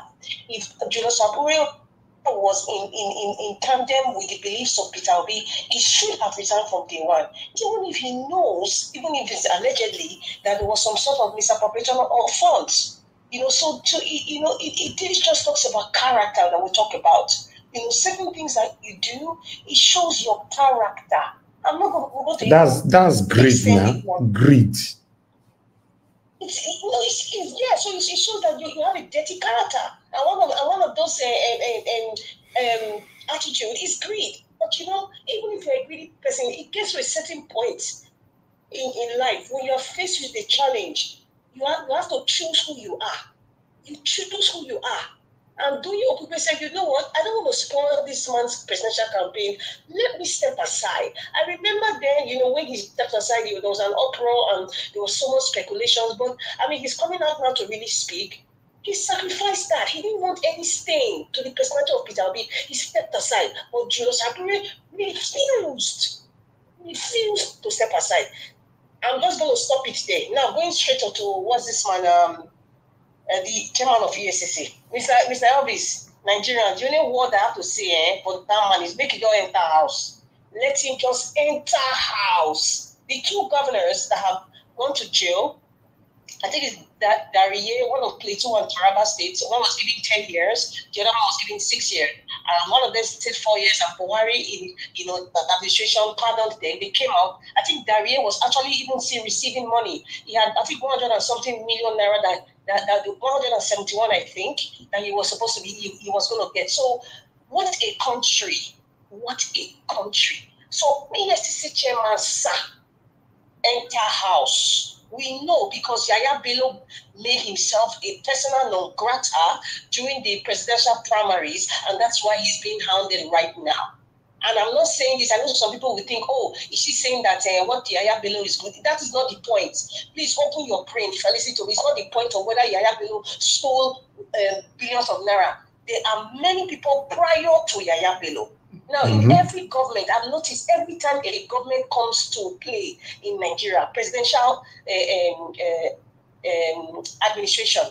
If Julius Abure was in tandem with the beliefs of Peter Obi, he should have resigned from day one. Even if he knows, even if it's allegedly, that there was some sort of misappropriation of funds. It just talks about character that we talk about. Certain things that you do, it shows your character. I'm not going to go to That's greed now. Greed. So it shows that you have a dirty character. And one of those attitude is greed. But even if you're a greedy person, it gets to a certain point in life when you're faced with a challenge. You have to choose who you are. You choose who you are. And do you say, you know what? I don't want to spoil this man's presidential campaign. Let me step aside. I remember then, when he stepped aside, there was an uproar and there was so much speculations. But he's coming out now to really speak. He sacrificed that. He didn't want any stain to the personality of Peter Obi. He stepped aside. But Julius Abure refused to step aside. I'm just going to stop it there. Now, going straight to what's this man, the chairman of ESCC, Mr. Elvis, Nigerian. The only word I have to say for that man is make it all enter house. Let him just enter house. The two governors that have gone to jail, I think it's that Darie, one of Plateau and Taraba states. One was given 10 years, the other one was given 6 years. One of them stayed 4 years, and Buhari in the administration pardoned them. They came out. I think Darie was actually even still receiving money. He had, I think, 100 and something million naira that 171, I think, that he was supposed to be, he was going to get. So, what a country! What a country! So, ESCC chairman, sir, enter house. We know because Yaya Bello made himself a persona non grata during the presidential primaries, and that's why he's being hounded right now. And I'm not saying this. I know some people will think, oh, is she saying that what Yaya Bello is good? That is not the point. Please open your brain. If you listen to me, it's not the point of whether Yaya Bello stole billions of naira. There are many people prior to Yaya Bello. Now, in every government, I've noticed every time a government comes to play in Nigeria, presidential administration,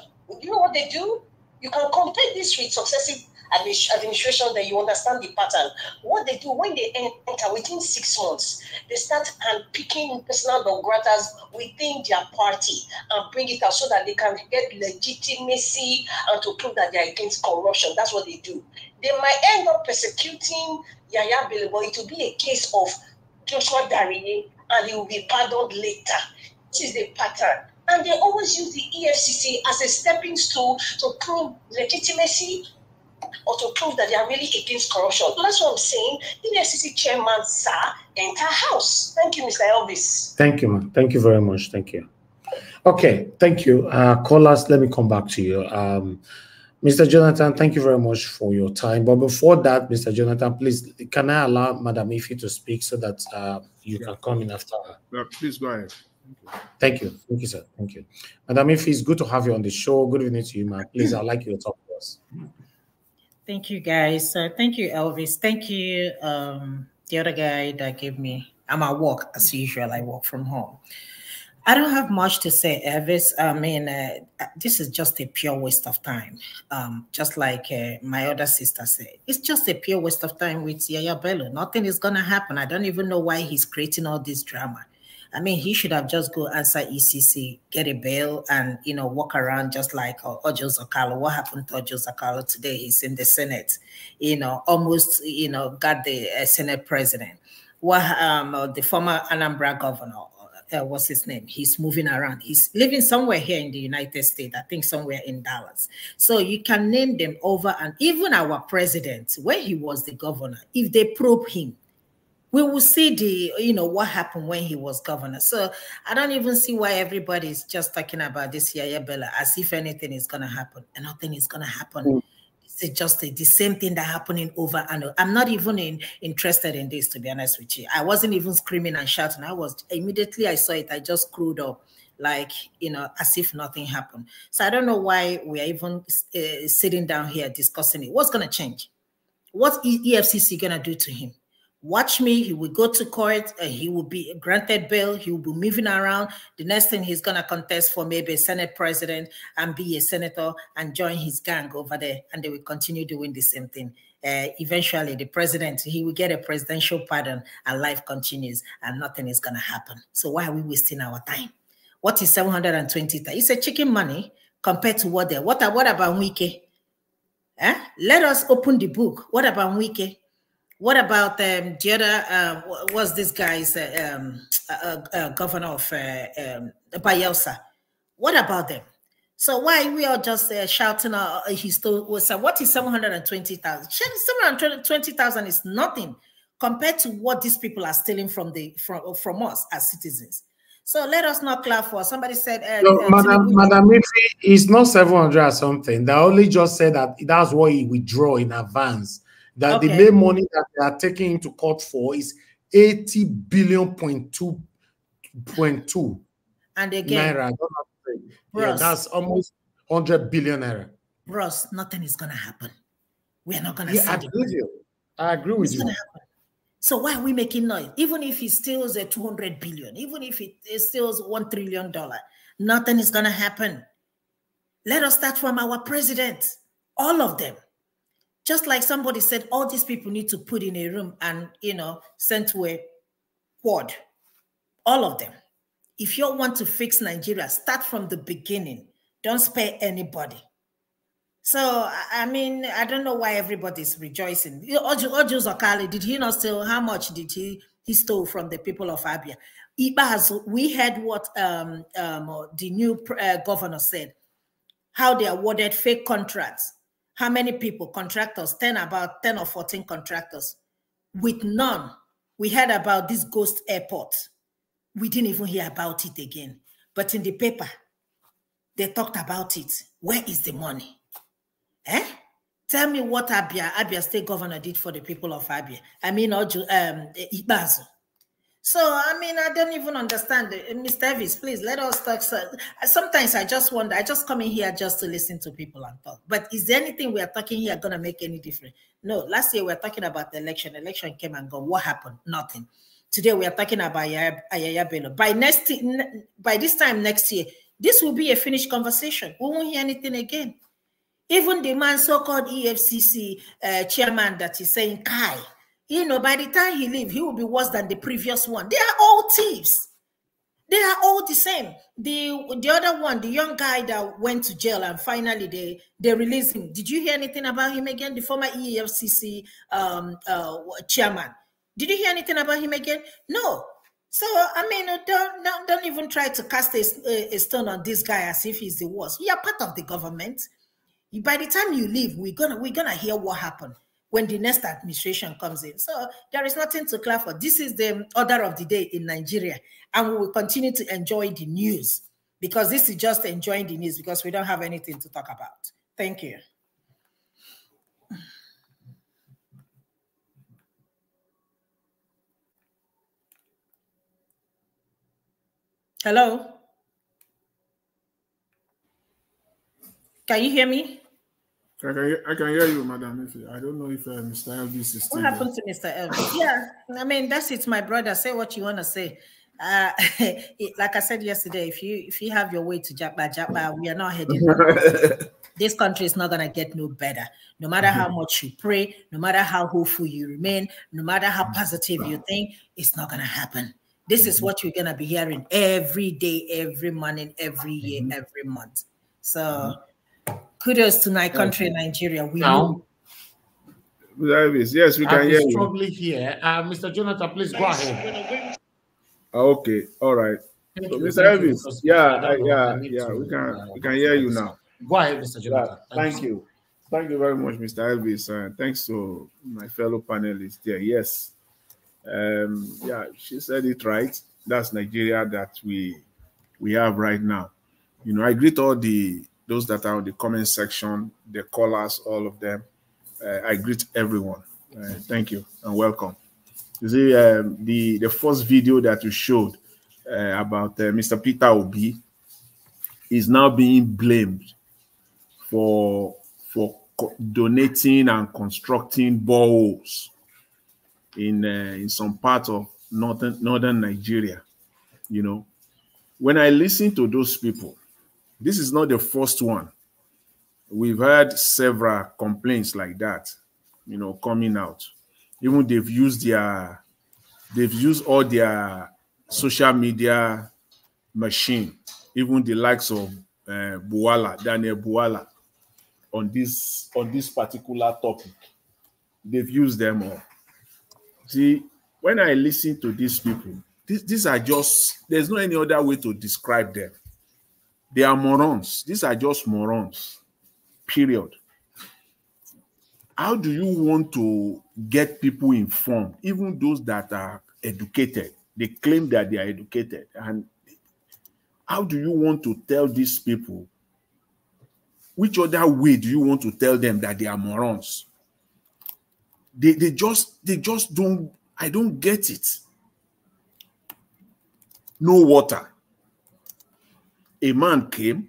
you know what they do? You can compare this with successive administration, that you understand the pattern. What they do when they enter within 6 months, they start handpicking personal non gratas within their party and bring it out so that they can get legitimacy and to prove that they are against corruption. That's what they do. They might end up persecuting Yaya Bello, but it will be a case of Joshua Darie, and he will be pardoned later. This is the pattern. And they always use the EFCC as a stepping stone to prove legitimacy or to prove that they are really against corruption. So that's what I'm saying. The EFCC chairman, sir, enter house. Thank you, Mr. Elvis. Thank you, man. Thank you very much. Thank you. Okay, thank you. Callers, let me come back to you. Mr. Jonathan, thank you very much for your time. But before that, Mr. Jonathan, please, can I allow Madam Ife to speak so that you can come in after her? Yeah, please go ahead. Thank you. Thank you, sir. Thank you. Madam Ife, it's good to have you on the show. Good evening to you, ma'am. Please, I'd like you to talk to us. Thank you, guys. Thank you, Elvis. Thank you, the other guy that gave me. I'm at work, as usual. I work from home. I don't have much to say, Elvis. I mean, this is just a pure waste of time. Just like my other sister said, it's just a pure waste of time with Yaya Bello. Nothing is going to happen. I don't even know why he's creating all this drama. I mean, he should have just go answer ECC, get a bail, and, walk around just like Ojo Zakalo. What happened to Ojo Zakalo today? He's in the Senate, almost, got the Senate president. The former Anambra governor, what's his name? He's moving around. He's living somewhere here in the United States, I think somewhere in Dallas. So you can name them over, and even our president, when he was the governor, if they probe him, We will see what happened when he was governor. So I don't even see why everybody's just talking about this Yaya Bella as if anything is going to happen, and nothing is going to happen. It's just the same thing that happening over and over. I'm not even interested in this, to be honest with you. I wasn't even screaming and shouting. Immediately I saw it, I just screwed up, like, as if nothing happened. So I don't know why we are even sitting down here discussing it. What's going to change? What's EFCC going to do to him? Watch me, he will go to court, he will be granted bail, he will be moving around. The next thing he's going to contest for maybe a Senate president and be a senator and join his gang over there, and they will continue doing the same thing. Eventually, the president, he will get a presidential pardon and life continues and nothing is going to happen. So why are we wasting our time? What is 720? It's a chicken money compared to what there. What about Wike? Let us open the book. What about Wike? What about the other, what's this guy's governor of Bayelsa? What about them? So why we are just shouting, he stole, so what is 720,000? 720,000 is nothing compared to what these people are stealing from us as citizens. So let us not clap for. Somebody said, Madam Mitri, it's not 700 or something. They only just said that that's what he withdraw in advance. That the main money that they are taking into court for is 80 billion point two. And again, naira. Yeah, that's almost 100 billion naira. Bros, nothing is gonna happen. We are not gonna see I agree with you. So why are we making noise? Even if he steals a 200 billion, even if it steals $1 trillion, nothing is gonna happen. Let us start from our president, all of them. Just like somebody said, all these people need to put in a room and, send to a quad. All of them. If you want to fix Nigeria, start from the beginning. Don't spare anybody. So, I mean, I don't know why everybody's rejoicing. Ojo Zokali, did he not steal? How much did he stole from the people of Abia? We heard what the new governor said, how they awarded fake contracts. How many people, contractors, about 10 or 14 contractors, with none. We heard about this ghost airport. We didn't even hear about it again. But in the paper, they talked about it. Where is the money? Tell me what Abia State Governor did for the people of Abia. I mean, Ibazu. So, I mean, I don't even understand. Mr. Elvis, please, let us talk. Sometimes I just wonder, I just come in here just to listen to people and talk. But is there anything we are talking here going to make any difference? No, last year we were talking about the election. Election came and gone. What happened? Nothing. Today we are talking about Yaya Bello. By this time next year, this will be a finished conversation. We won't hear anything again. Even the man so-called EFCC chairman that is saying, Kai, by the time he leaves, he will be worse than the previous one. They are all thieves. They are all the same. The other one, the young guy that went to jail and finally they released him. Did you hear anything about him again? The former EFCC chairman. Did you hear anything about him again? No. So, I mean, don't even try to cast a stone on this guy as if he's the worst. You are part of the government. By the time you leave, we're gonna hear what happened when the next administration comes in. So there is nothing to clap for. This is the order of the day in Nigeria, and we will continue to enjoy the news because this is just enjoying the news because we don't have anything to talk about. Thank you. Hello? Can you hear me? I can hear you, Madam. I don't know if Mr. Elvis is still What happened to Mr. Elvis? Yeah, I mean, that's it, my brother. Say what you want to say. Like I said yesterday, if you have your way to Jabba, we are not heading. This country is not going to get no better. No matter how much you pray, no matter how hopeful you remain, no matter how positive you think, it's not going to happen. This is what you're going to be hearing every day, every morning, every year, every month. So kudos to my country, Nigeria. We know. Yes, we can hear you. Strongly here. Mr. Jonathan, please go ahead. Okay, all right. So, Mr. Elvis, we can hear you now. Go ahead, Mr. Jonathan. Thank you. Thank you very much, Mr. Elvis. Thanks to my fellow panelists there. Yes, Yeah, she said it right. That's Nigeria that we have right now. You know, I greet all those that are on the comment section, the callers, all of them. I greet everyone. Thank you and welcome. You see, the first video that you showed about Mr. Peter Obi is now being blamed for donating and constructing boreholes in some part of northern Nigeria. You know, when I listen to those people, this is not the first one. We've heard several complaints like that, you know, coming out. Even they've used all their social media machine, even the likes of Daniel Buala, on this particular topic. They've used them all. See, when I listen to these people, these are just, there's no any other way to describe them. They are morons. These are just morons, period. How do you want to get people informed, even those that are educated? They claim that they are educated. And how do you want to tell these people? Which other way do you want to tell them that they are morons? They just don't, I don't get it. No water. A man came,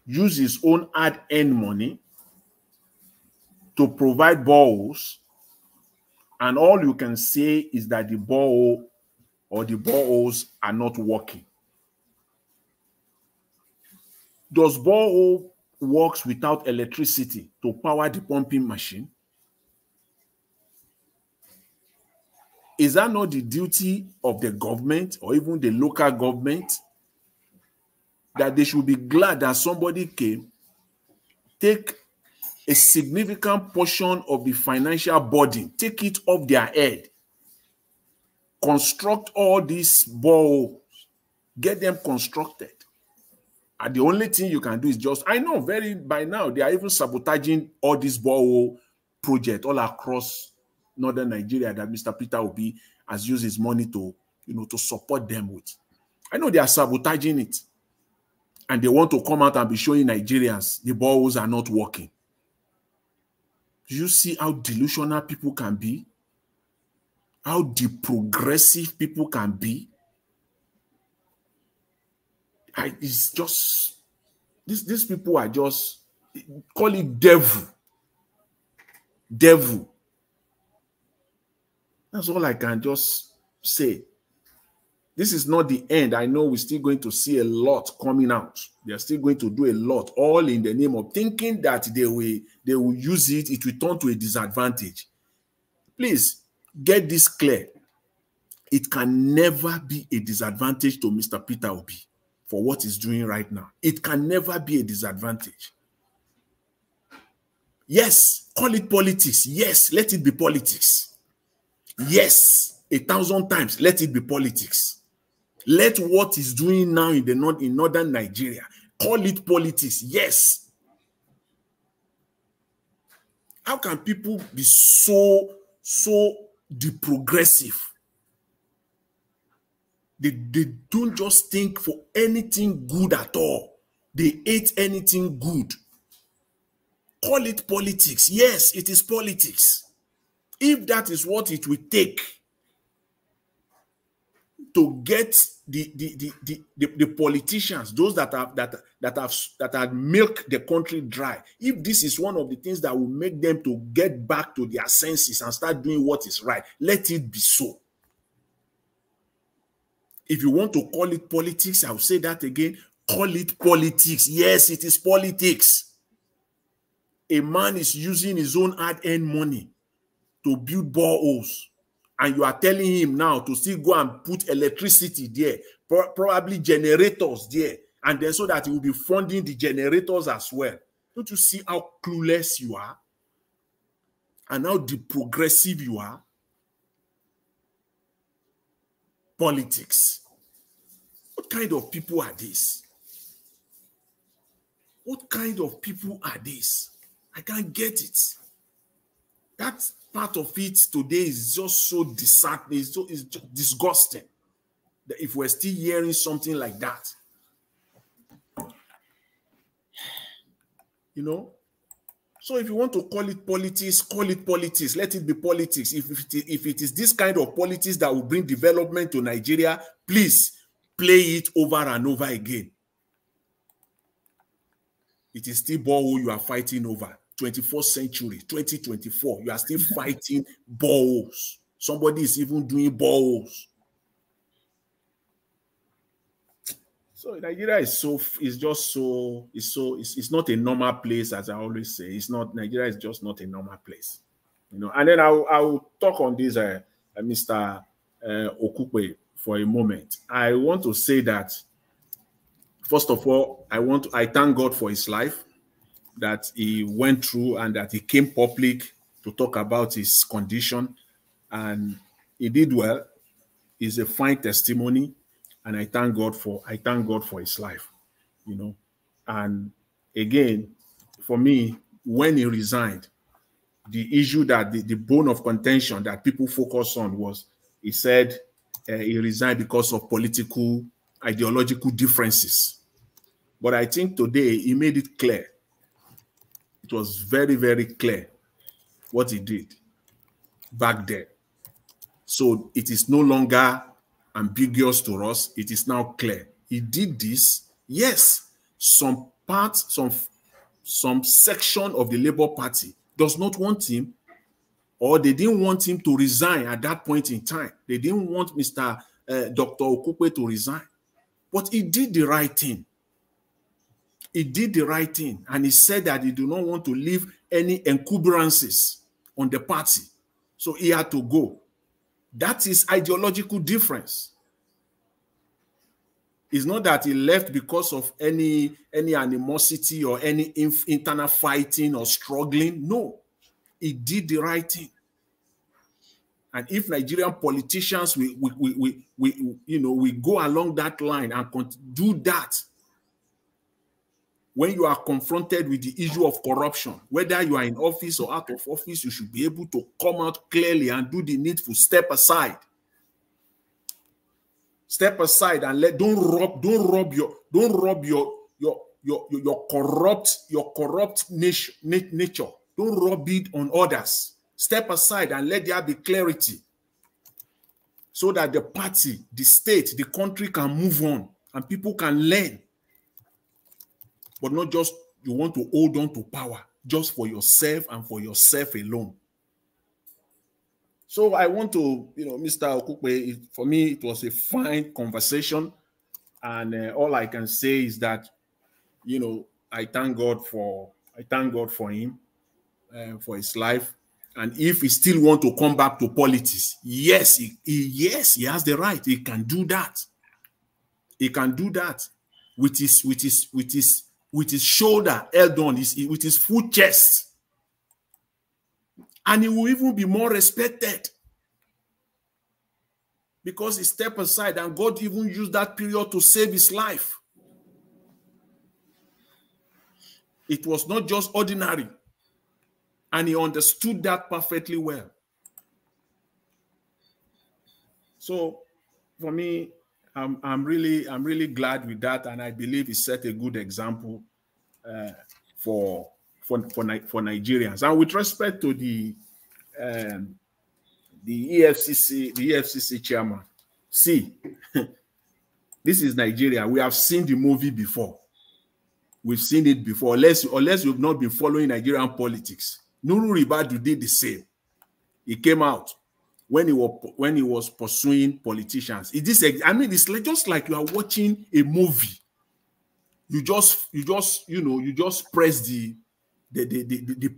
used his own hard-earned money to provide boreholes, and all you can say is that the borehole or the boreholes are not working. Does borehole works without electricity to power the pumping machine? Is that not the duty of the government or even the local government, that they should be glad that somebody came, take a significant portion of the financial burden, take it off their head, construct all these boreholes, get them constructed? And the only thing you can do is just, I know by now, they are even sabotaging all these borehole projects all across northern Nigeria that Mr. Peter Obi has used his money to, you know, to support them with. I know they are sabotaging it. And they want to come out and be showing Nigerians the boreholes are not working. Do you see how delusional people can be? How deprogressive people can be? It's just, these people are just, call it devil. Devil. That's all I can just say. This is not the end. I know we're still going to see a lot coming out. They're still going to do a lot, all in the name of thinking that they will use it, it will turn to a disadvantage. Please get this clear. It can never be a disadvantage to Mr. Peter Obi for what he's doing right now. It can never be a disadvantage. Yes, call it politics. Yes, let it be politics. Yes, 1,000 times, let it be politics. Let what he's doing now in northern Nigeria, call it politics. Yes. How can people be so deprogressive? They don't just think for anything good at all. They hate anything good. Call it politics. Yes, it is politics. If that is what it will take to get the politicians, those that have milked the country dry, if this is one of the things that will make them to get back to their senses and start doing what is right, let it be so. If you want to call it politics, I'll say that again, call it politics. Yes, it is politics. A man is using his own hard-earned money to build boreholes, and you are telling him now to still go and put electricity there, probably generators there, and then so that he will be funding the generators as well. Don't you see how clueless you are and how deprogressive you are? Politics. What kind of people are these? What kind of people are these? I can't get it. part of it today is just so disheartening, it's just disgusting that if we're still hearing something like that. You know? So if you want to call it politics, call it politics. Let it be politics. If it is this kind of politics that will bring development to Nigeria, please play it over and over again. It is still borehole you are fighting over. 21st century, 2024, you are still fighting boreholes. Somebody is even doing boreholes. So Nigeria is it's not a normal place, as I always say. It's not, Nigeria is just not a normal place, you know. And then I will talk on this, Mr. Okupe, for a moment. I want to say that, first of all, I thank God for his life, that he went through and that he came public to talk about his condition, and he did well. It's a fine testimony. And I thank God for his life, you know. And again, for me, when he resigned, the issue that the bone of contention that people focus on was, he said he resigned because of political, ideological differences. But I think today he made it clear. It was very, very clear what he did back then. So it is no longer ambiguous to us. It is now clear. He did this. Yes, some section of the Labour Party does not want him, or they didn't want him to resign at that point in time. They didn't want Mr. Dr. Okupe to resign. But he did the right thing. He did the right thing. And he said that he do not want to leave any encumbrances on the party. So he had to go. That is ideological difference. It's not that he left because of any animosity or any internal fighting or struggling. No, he did the right thing. And if Nigerian politicians we go along that line and do that, when you are confronted with the issue of corruption, whether you are in office or out of office, you should be able to come out clearly and do the needful. Step aside. Step aside and don't rob your corrupt nature. Don't rub it on others. Step aside and let there be clarity, so that the party, the state, the country can move on and people can learn. But not just you want to hold on to power just for yourself and for yourself alone. So I want to, Mr. Okupe, for me, it was a fine conversation. And all I can say is that, I thank God for him, for his life. And if he still want to come back to politics, yes, he has the right. He can do that. He can do that with his shoulder held on, with his full chest. And he will even be more respected, because he stepped aside and God even used that period to save his life. It was not just ordinary. And he understood that perfectly well. So for me, I'm really glad with that, and I believe he set a good example for Nigerians. And with respect to the EFCC chairman, see, this is Nigeria. We have seen the movie before. We've seen it before, unless you've not been following Nigerian politics. Nuru Ribadu did the same. He came out when he was pursuing politicians. It's just like you are watching a movie. You just press the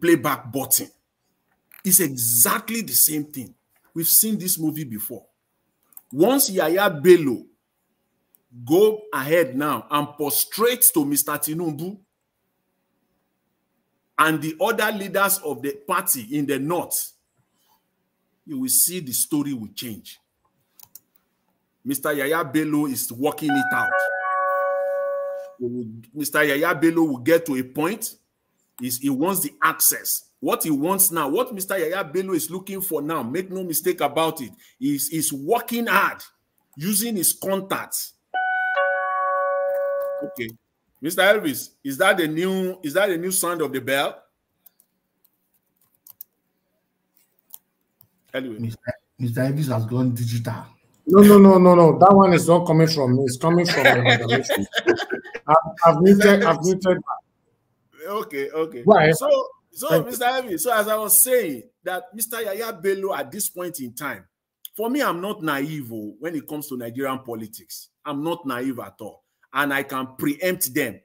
playback button. It's exactly the same thing. We've seen this movie before. Once Yaya Bello go ahead now and prostrate to Mr. Tinubu and the other leaders of the party in the north, you will see the story will change. Mr. Yaya Bello is working it out. Mr. Yaya Bello will get to a point, he wants the access. What he wants now, what Mr. Yaya Bello is looking for now, make no mistake about it, is working hard, using his contacts. Okay. Mr. Elvis, is that the new sound of the bell? Anyway. Mr. Elvis has gone digital. No. That one is not coming from me. It's coming from my moderation. I've muted. Okay. Right. So Mr. Elvis, so as I was saying, that Mr. Yaya Bello at this point in time, for me, I'm not naive when it comes to Nigerian politics. I'm not naive at all. And I can preempt them.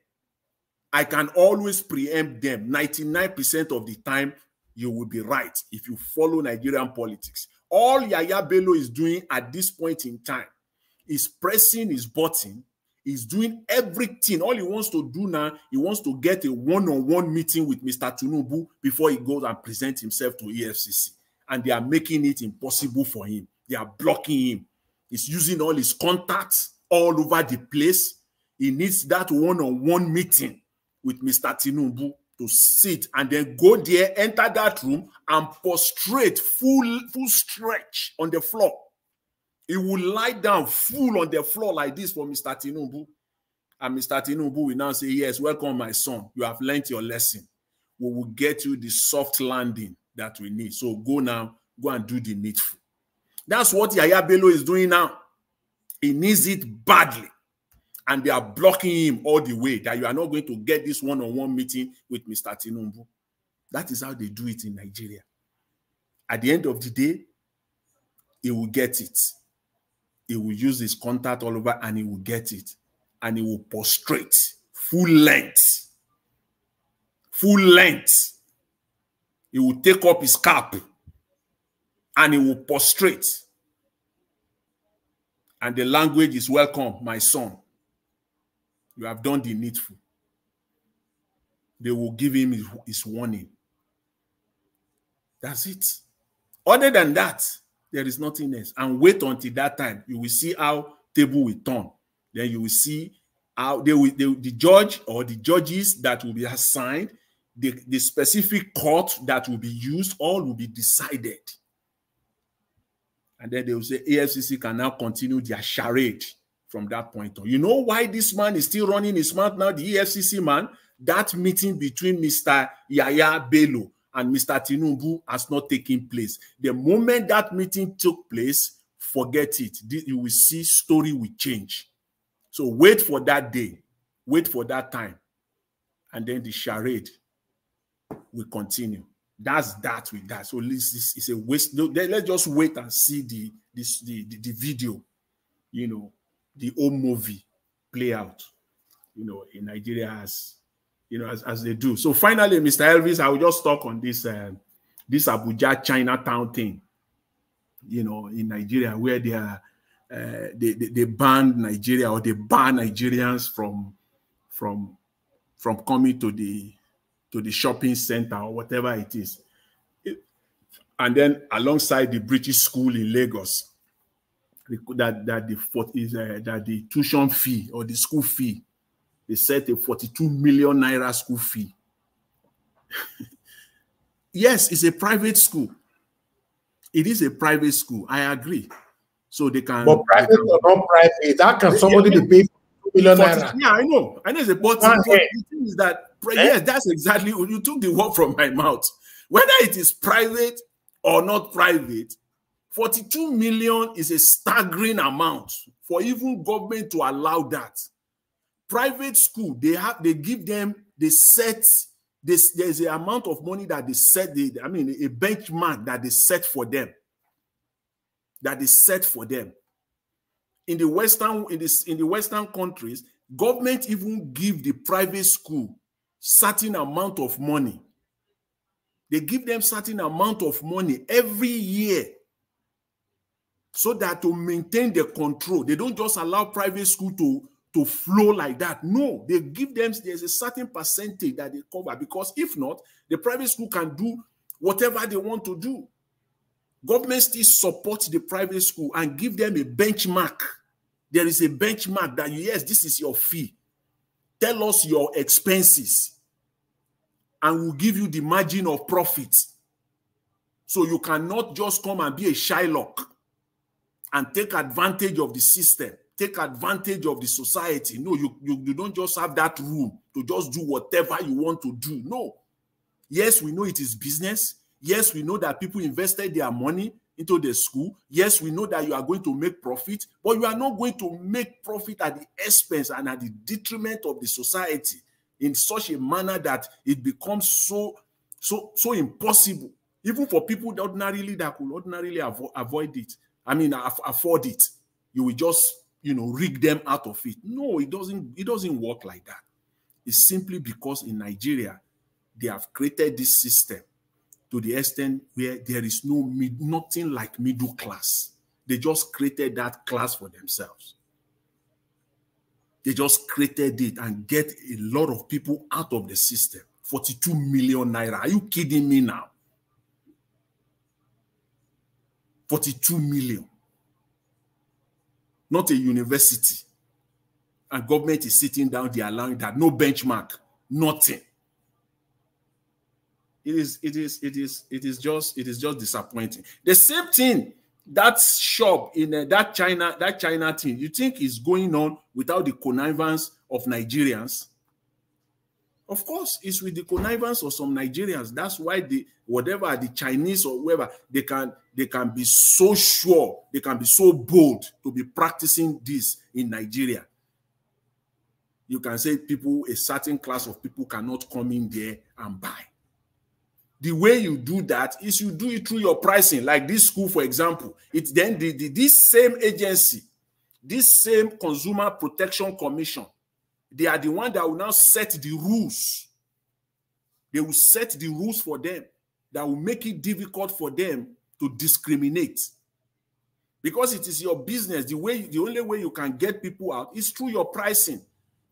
I can always preempt them. 99% of the time, you will be right if you follow Nigerian politics. All Yaya Bello is doing at this point in time is pressing his button. He's doing everything. All he wants to do now, he wants to get a one-on-one meeting with Mr. Tinubu before he goes and presents himself to EFCC. And they are making it impossible for him. They are blocking him. He's using all his contacts all over the place. He needs that one-on-one meeting with Mr. Tinubu to sit and then go there, enter that room, and prostrate full stretch on the floor. He will lie down full on the floor like this for Mr. Tinubu. And Mr. Tinubu will now say, yes, welcome, my son. You have learned your lesson. We will get you the soft landing that we need. So go now, go and do the needful. That's what Yaya Bello is doing now. He needs it badly. And they are blocking him all the way, that you are not going to get this one-on-one meeting with Mr. Tinubu. That is how they do it in Nigeria. At the end of the day, he will get it. He will use his contact all over and he will get it. And he will prostrate full length. Full length. He will take up his cap and he will prostrate. And the language is, welcome, my son. You have done the needful. They will give him his warning. That's it. Other than that, there is nothing else. And wait until that time. You will see how table will turn. Then you will see how the judge or the judges that will be assigned, the specific court that will be used, all will be decided. And then they will say AFCC can now continue their charade from that point on. You know why this man is still running his mouth now, the EFCC man? That meeting between Mr. Yaya Bello and Mr. Tinubu has not taken place. The moment that meeting took place, forget it. You will see story will change. So wait for that day. Wait for that time. And then the charade will continue. That's that with that. So it's a waste. Let's just wait and see the video, you know, the old movie play out, you know, in Nigeria as, you know, as they do. So finally, Mr. Elvis, I will just talk on this this Abuja Chinatown thing, you know, in Nigeria, where they are they banned Nigeria, or they ban Nigerians from coming to the shopping center or whatever it is. And then alongside the British school in Lagos, that the tuition fee or the school fee, they set a 42 million naira school fee. Yes, it's a private school. It is a private school. I agree. So they can. But private or not private, how can somebody be paid 2 million naira? Yeah, I know. I know it's a but the thing is that yes, that's exactly, you took the word from my mouth. Whether it is private or not private, 42 million is a staggering amount for even government to allow that. Private school, there's an amount of money that they set, a benchmark that they set for them. In the Western countries, government even give the private school certain amount of money. They give them certain amount of money every year, so that to maintain the control. They don't just allow private school to flow like that. No, they give them, there's a certain percentage that they cover, because if not, the private school can do whatever they want to do. Government still supports the private school and give them a benchmark. There is a benchmark that, yes, this is your fee. Tell us your expenses. and will give you the margin of profit. So you cannot just come and be a Shylock and take advantage of the system, take advantage of the society. No, you don't just have that room to just do whatever you want to do. No. Yes, we know it is business. Yes, we know that people invested their money into the school. Yes, we know that you are going to make profit, but you are not going to make profit at the expense and at the detriment of the society in such a manner that it becomes so impossible, even for people that could ordinarily avoid it. I mean, afford it. You will just, rig them out of it. No, it doesn't work like that. It's simply because in Nigeria, they have created this system to the extent where there is nothing like middle class. They just created that class for themselves. They just created it and get a lot of people out of the system. 42 million naira. Are you kidding me now? 42 million. Not a university. And government is sitting down there allowing that. No benchmark. Nothing. It is just disappointing. The same thing, that shop in that China thing, you think is going on without the connivance of Nigerians? Of course, it's with the connivance of some Nigerians. That's why whatever the Chinese or whoever, they can be so sure, they can be so bold to be practicing this in Nigeria. You can say a certain class of people cannot come in there and buy. The way you do that is you do it through your pricing, like this school, for example. It's then this same agency, this same Consumer Protection Commission, they are the one that will now set the rules. They will set the rules for them that will make it difficult for them to discriminate. Because it is your business, the only way you can get people out is through your pricing.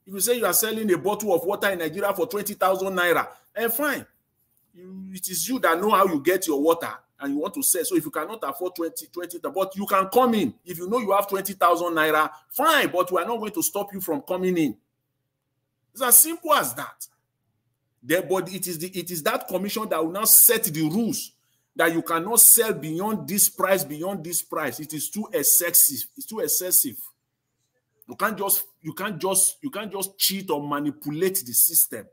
If you say you are selling a bottle of water in Nigeria for 20,000 naira, fine. It is you that know how you get your water and you want to sell. So if you cannot afford 20, but you can come in. If you know you have 20,000 naira, fine, but we are not going to stop you from coming in. It's as simple as that. But it is that commission that will now set the rules that you cannot sell beyond this price, It is too excessive. It's too excessive. You can't just cheat or manipulate the system.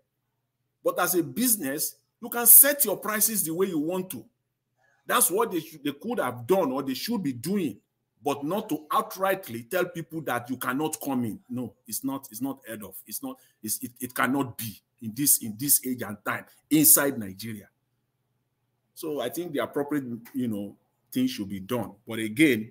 But as a business, you can set your prices the way you want to. That's what they could have done or they should be doing, but not to outrightly tell people that you cannot come in. No, it's not heard of. It cannot be in this age and time inside Nigeria. So I think the appropriate thing should be done. But again,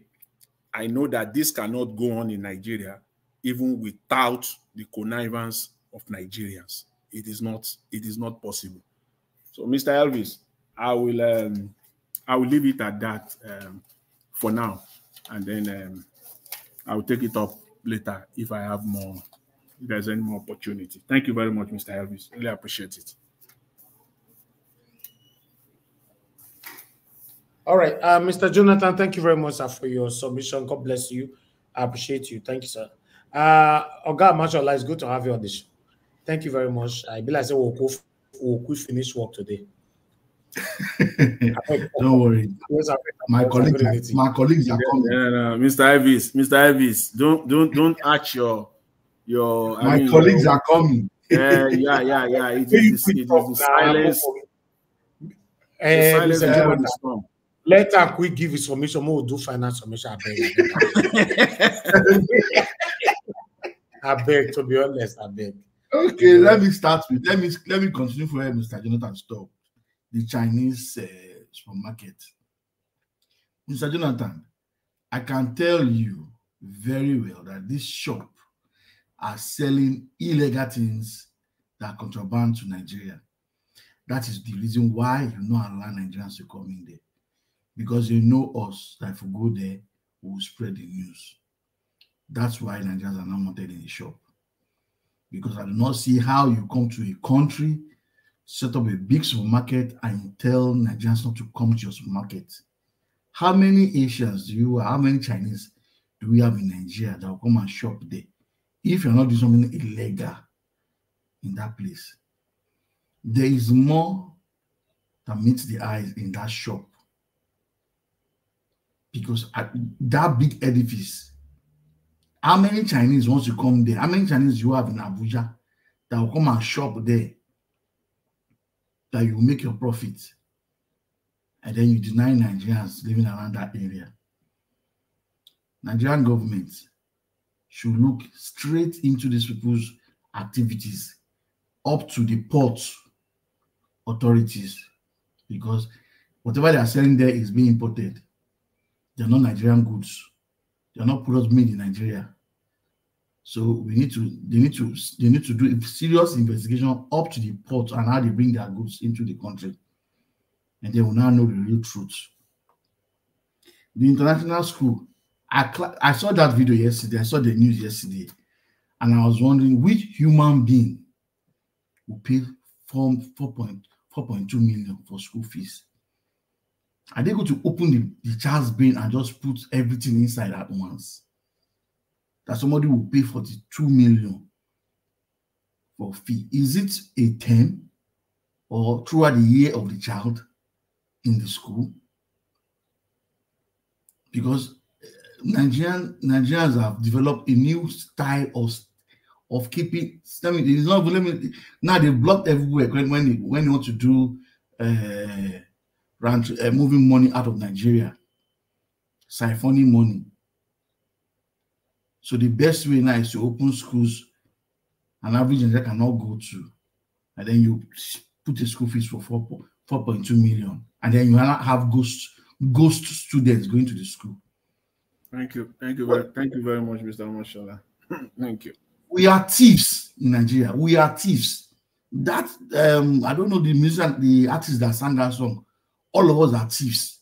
I know that this cannot go on in Nigeria even without the connivance of Nigerians. It is not possible. So, Mr. Elvis, I will leave it at that for now, and then I will take it up later if there's any more opportunity. Thank you very much, Mr. Elvis. Really appreciate it. All right, Mr. Jonathan, thank you very much, sir, for your submission. God bless you. I appreciate you. Thank you, sir. Oga Mashallah, it's good to have you on the show. Thank you very much. I believe I said we'll finish work today. Don't worry. My colleagues are coming. No, Mr. Elvis, don't arch your my colleagues are coming. Yeah. It is the silence. The silence is strong. Let her quick give his submission. We'll do final submission. I beg, to be honest, I beg. Okay, let me start with let me continue from where Mr. Jonathan stopped. The Chinese supermarket. Mr. Jonathan, I can tell you very well that this shop are selling illegal things that are contraband to Nigeria. That is the reason why you not allow Nigerians to come in there. Because they know us, that if we go there, we will spread the news. That's why Nigerians are not wanted in the shop. Because I do not see how you come to a country, set up a big supermarket, and tell Nigerians not to come to your supermarket. How many Asians how many Chinese do we have in Nigeria that will come and shop there if you're not doing something illegal in that place? there is more that meets the eyes in that shop. Because at that big edifice, how many Chinese wants to come there? How many Chinese you have in Abuja that will come and shop there, that you make your profit, and then you deny Nigerians living around that area? Nigerian government should look straight into these people's activities up to the port authorities, because whatever they are selling there is being imported. They are not Nigerian goods. They are not products made in Nigeria. So they need to do a serious investigation up to the port and how they bring their goods into the country, and they will now know the real truth. The international school, I saw that video yesterday. I saw the news yesterday, and I was wondering which human being will pay 4.2 million for school fees. Are they going to open the child's brain and just put everything inside at once? That somebody will pay 42 million for fee. Is it a term or throughout the year of the child in the school? Because Nigerians have developed a new style of keeping. Now they've blocked everywhere when they want to do moving money out of Nigeria, siphoning money. So the best way now is to open schools an average Nigeria cannot go to, and then you put a school fees for 4.2 million, and then you have ghost students going to the school. Thank you very much, Mr. Mashallah. Thank you. We are thieves in Nigeria. We are thieves. That I don't know the artist that sang that song. All of us are thieves.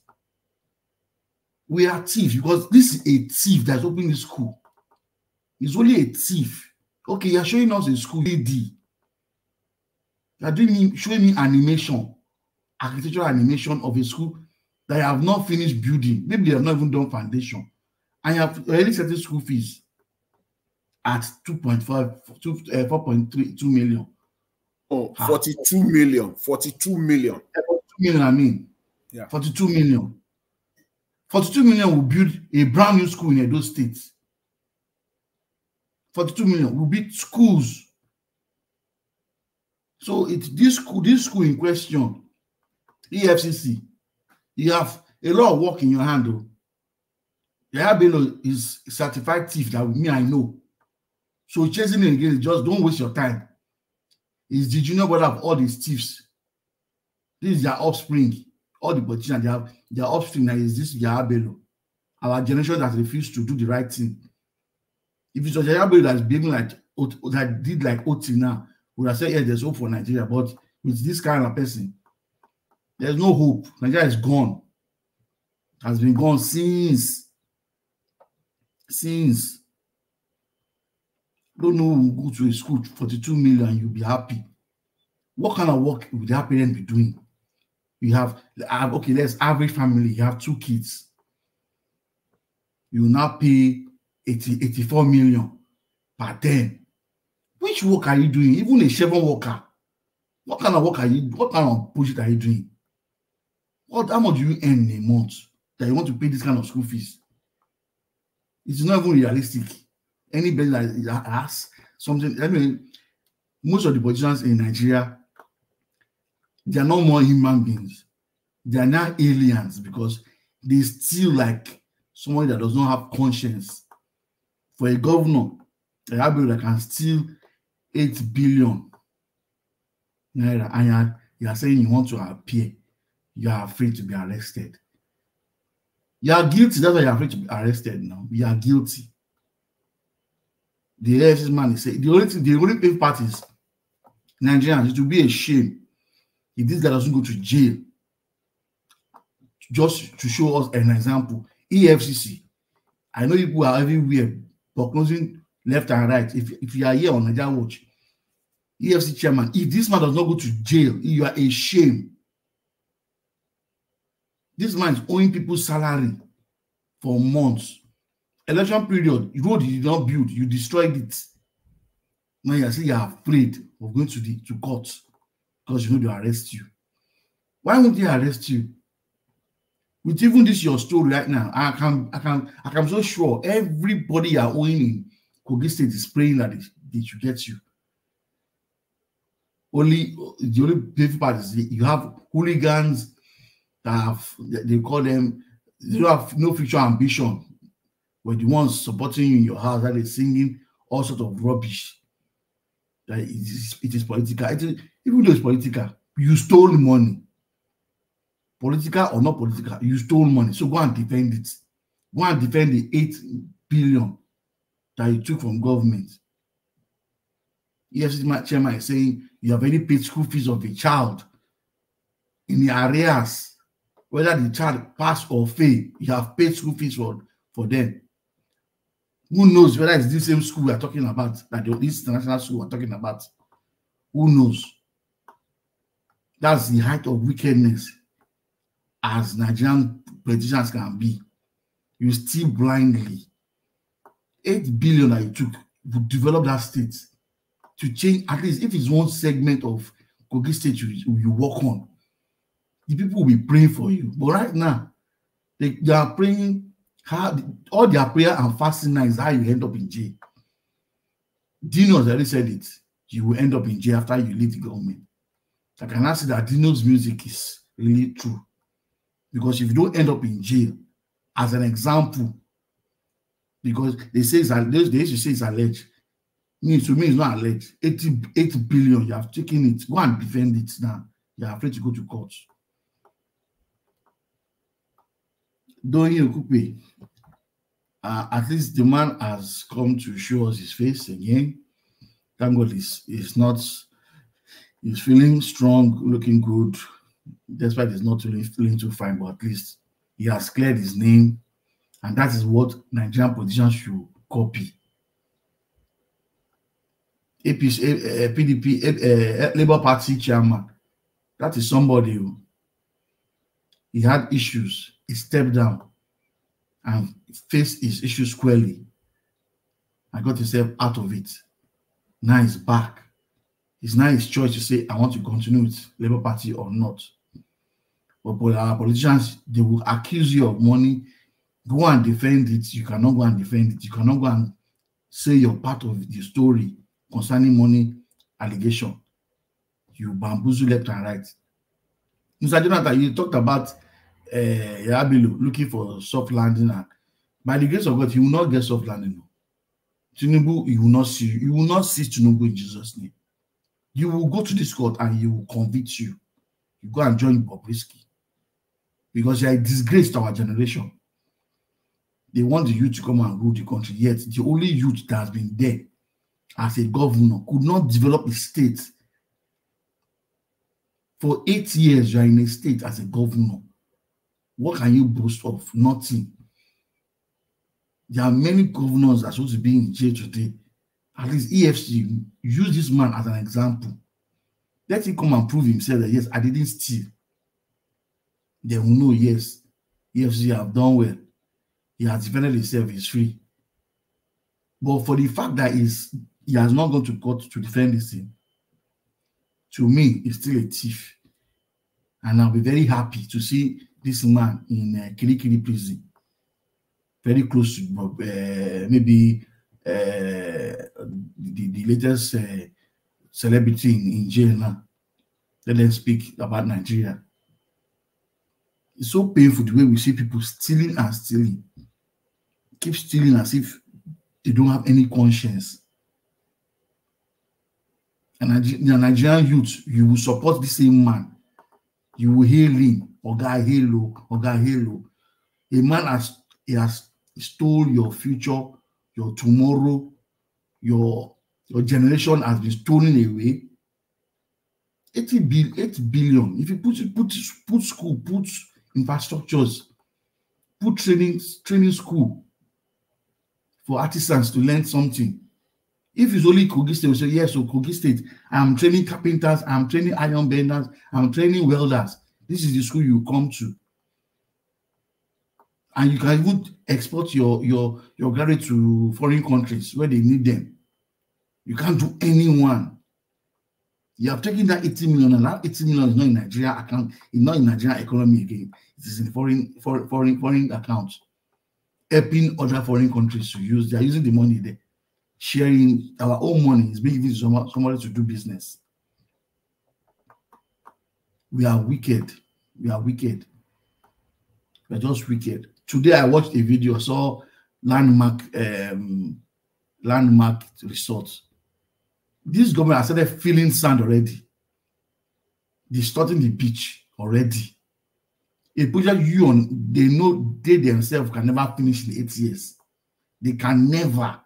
We are thieves because this is a thief that's opening the school. It's only a thief. Okay, you're showing us a school AD. You're showing me animation, architectural animation of a school that you have not finished building. Maybe they have not even done foundation. And you have already set the school fees at 4.32 million. Oh, 42 million. 42 million. 42 million, I mean. Yeah. 42 million. 42 million will build a brand new school in Edo State. 42 million will build schools. So it's this school in question, EFCC. You have a lot of work in your hand, though. Yahya Bello is a certified thief that with me I know. So chasing it again, just don't waste your time. He's the junior brother of all these thieves. This is their offspring. All the politicians, they have their offspring that is this Yahya Bello. Our generation that refused to do the right thing. If it's Yahya Bello that's behaving that did like OT now, we would have said, yeah, there's hope for Nigeria. But with this kind of person, there's no hope. Nigeria is gone. Has been gone since. Don't know who will go to a school 42 million, you'll be happy. What kind of work would that parent be doing? You have, okay, let's average family, you have 2 kids. You will now pay 84 million per term. Which work are you doing? Even a 7 worker. What kind of work are you, what kind of bullshit are you doing? How much do you earn in a month that you want to pay this kind of school fees? It's not even realistic. Anybody that has something, I mean, most of the politicians in Nigeria, they are not more human beings. They are now aliens because they steal like somebody that does not have conscience. For a governor, that can steal 8 billion naira, and you are saying you want to appear, you are afraid to be arrested. You are guilty. That's why you are afraid to be arrested now. You are guilty. The AFC man is saying the only big part is Nigerians. It will be a shame if this guy doesn't go to jail. Just to show us an example, EFCC. I know people are everywhere, but closing left and right. If you are here on Nigeria Watch, EFCC chairman, if this man does not go to jail, you are a shame. This man is owing people salary for months. Election period, road you did not build, you destroyed it. Now you are saying you are afraid of going to court. because you know they'll arrest you. Why won't they arrest you? With even this your story right now, I'm so sure everybody you are owing in Kogi State is praying that they should get you. The only painful part is you have hooligans that have, they call them, they don't have no future ambition. Were the ones supporting you in your house, that is singing all sorts of rubbish. That it is political. Even though it's political, you stole money. Political or not political, you stole money. So go and defend it. Go and defend the 8 billion that you took from government. EFCC chairman is saying you have already paid school fees of a child in the arrears, whether the child pass or fail, you have paid school fees for them. Who knows whether it's the same school we are talking about, that this international school we're talking about? Who knows? That's the height of wickedness as Nigerian politicians can be. You steal blindly. 8 billion that you took to develop that state, to change, at least if it's one segment of Kogi State you work on, the people will be praying for you. But right now, they are praying. All their prayer and fasting now is how you end up in jail. Dino has already said it. You will end up in jail after you leave the government. I can now say that Dino's music is really true. Because if you don't end up in jail, as an example, because they say they used to say it's alleged. To me, it's not alleged. 8 billion, you have taken it. Go and defend it now. You're afraid to go to court. At least the man has come to show us his face again. Thank God he's feeling strong, looking good, despite he's not feeling too fine, but at least he has cleared his name, and that is what Nigerian politicians should copy. PDP, Labour Party chairman, that is somebody who he had issues, he stepped down and faced his issues squarely and got himself out of it. Now he's back. It's now his choice to say, I want to continue with Labour Party or not. But our politicians, they will accuse you of money. Go and defend it. You cannot go and defend it. You cannot go and say you're part of the story concerning money allegation. You bamboozle left and right. Mr. Jonathan, you talked about Yabilo looking for soft landing. And by the grace of God, he will not get soft landing. Tinubu, you will not see Tinubu in Jesus' name. You will go to this court and he will convict you. You go and join Bobrisky. Because you are a disgrace to our generation. They want the youth to come and rule the country. Yet the only youth that has been there as a governor could not develop a state. For 8 years, you are in a state as a governor. What can you boast of? Nothing. There are many governors that are supposed to be in jail today. At least EFC, use this man as an example. Let him come and prove himself that, yes, I didn't steal. They will know, yes, EFC have done well. He has defended himself, he's free. But for the fact that he has not gone to court to defend this thing, to me, he's still a thief. And I'll be very happy to see this man in Kirikiri prison, very close to maybe the latest celebrity in jail now. Let them speak about Nigeria. It's so painful the way we see people stealing and stealing. Keep stealing as if they don't have any conscience. And the Nigerian youth, you will support the same man. You will hail him, Oga Halo, Oga Halo. A man has stole your future, your tomorrow, your generation has been stolen away. 8 billion. If you put school, put infrastructures, put training school for artisans to learn something. If it's only Kogi State, we say, yes, so Kogi State, I'm training carpenters, I'm training iron benders, I'm training welders. This is the school you come to. And you can even export your graduates to foreign countries where they need them. You can't do anyone. You have taken that 80 million, and that 80 million is not in Nigeria account, it's not in Nigerian economy again. It is in foreign accounts, helping other foreign countries to use. They are using the money there, sharing our own money is being given to somebody to do business. We are wicked. We are wicked. We are just wicked. Today I watched a video. I saw landmark resorts. This government has started filling sand already, distorting the beach already. A project they know they themselves can never finish in 8 years. They can never.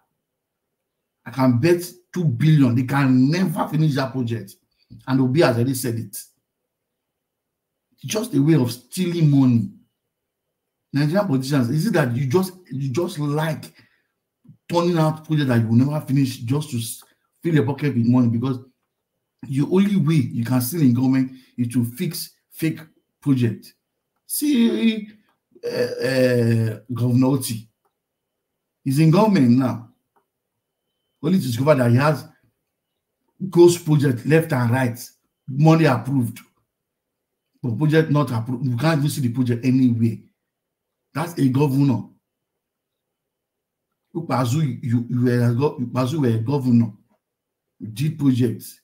I can bet 2 billion. They can never finish that project. And Obi has already said it. It's just a way of stealing money. Nigerian politicians, is it that you just like turning out projects that you will never finish just to fill your pocket with money? Because the only way you can steal in government is to fix fake projects. See, Governor Oti, he's in government now, only to discover that he has ghost project left and right, money approved, but project not approved. You can't even see the project anywhere. That's a governor. You were a governor. You did projects,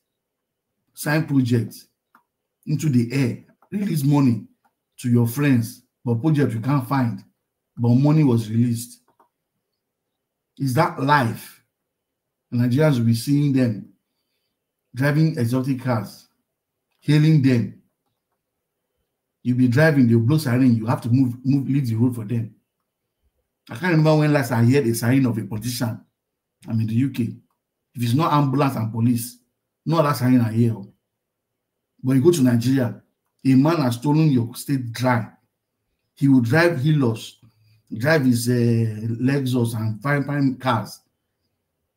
signed projects into the air, release money to your friends, but project you can't find, but money was released. Is that life? Nigerians will be seeing them driving exotic cars, hailing them. You'll be driving, they'll blow siren, you have to leave the road for them. I can't remember when last I heard a siren of a politician. I'm in the UK. If it's not ambulance and police, no other siren I hear. But you go to Nigeria, a man has stolen your state dry. He will drive Hilos, drive his Lexus and find cars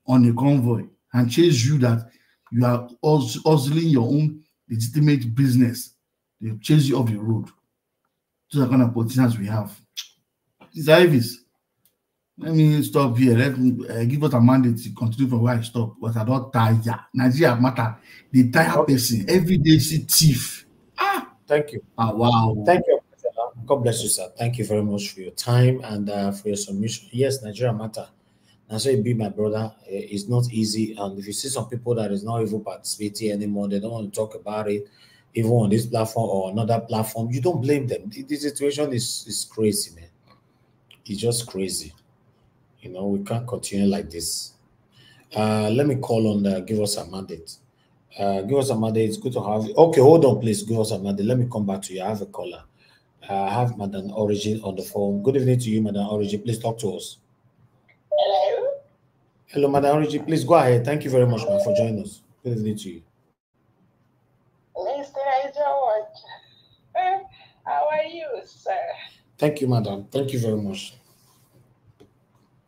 on a convoy and chase you that you are hustling your own legitimate business. They chase you off the road. Those are the kind of politicians we have. It's Ivis. Let me stop here. Let me give us a mandate to continue from where I stop. But I don't tire. Nigeria matter. The tire person every day see thief. Thank you. Wow. Thank you. God bless you, sir. Thank you very much for your time and for your submission. Yes, Nigeria matter. And so it be my brother. It's not easy. And if you see some people that is not even participating anymore, they don't want to talk about it, even on this platform or another platform, you don't blame them. The situation is crazy, man. It's just crazy. You know, we can't continue like this. Let me call on give us a mandate. Give us a mandate. It's good to have you. Okay, hold on, please. Give us a mandate. Let me come back to you. I have a caller. I have Madam Origin on the phone. Good evening to you, Madam Origin. Please talk to us. Hello. Hello, Madam Origin. Please go ahead. Thank you very much, ma'am, for joining us. Good evening to you. Mr. George, how are you, sir? Thank you, madam. Thank you very much.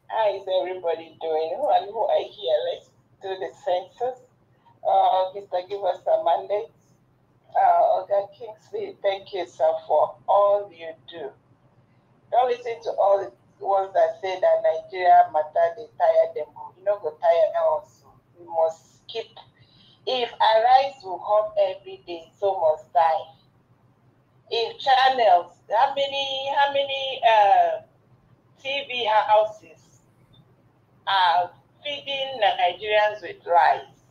How is everybody doing? Who are here? Let's do the census. Mr. Give us a mandate. Oga Kingsley, thank you, sir, for all you do. Don't listen to all the ones that say that Nigeria matter, they tire them. You know, go tire us. We must keep. If Arise will come every day, so must die. If channels, how many TV houses are feeding Nigerians with rice,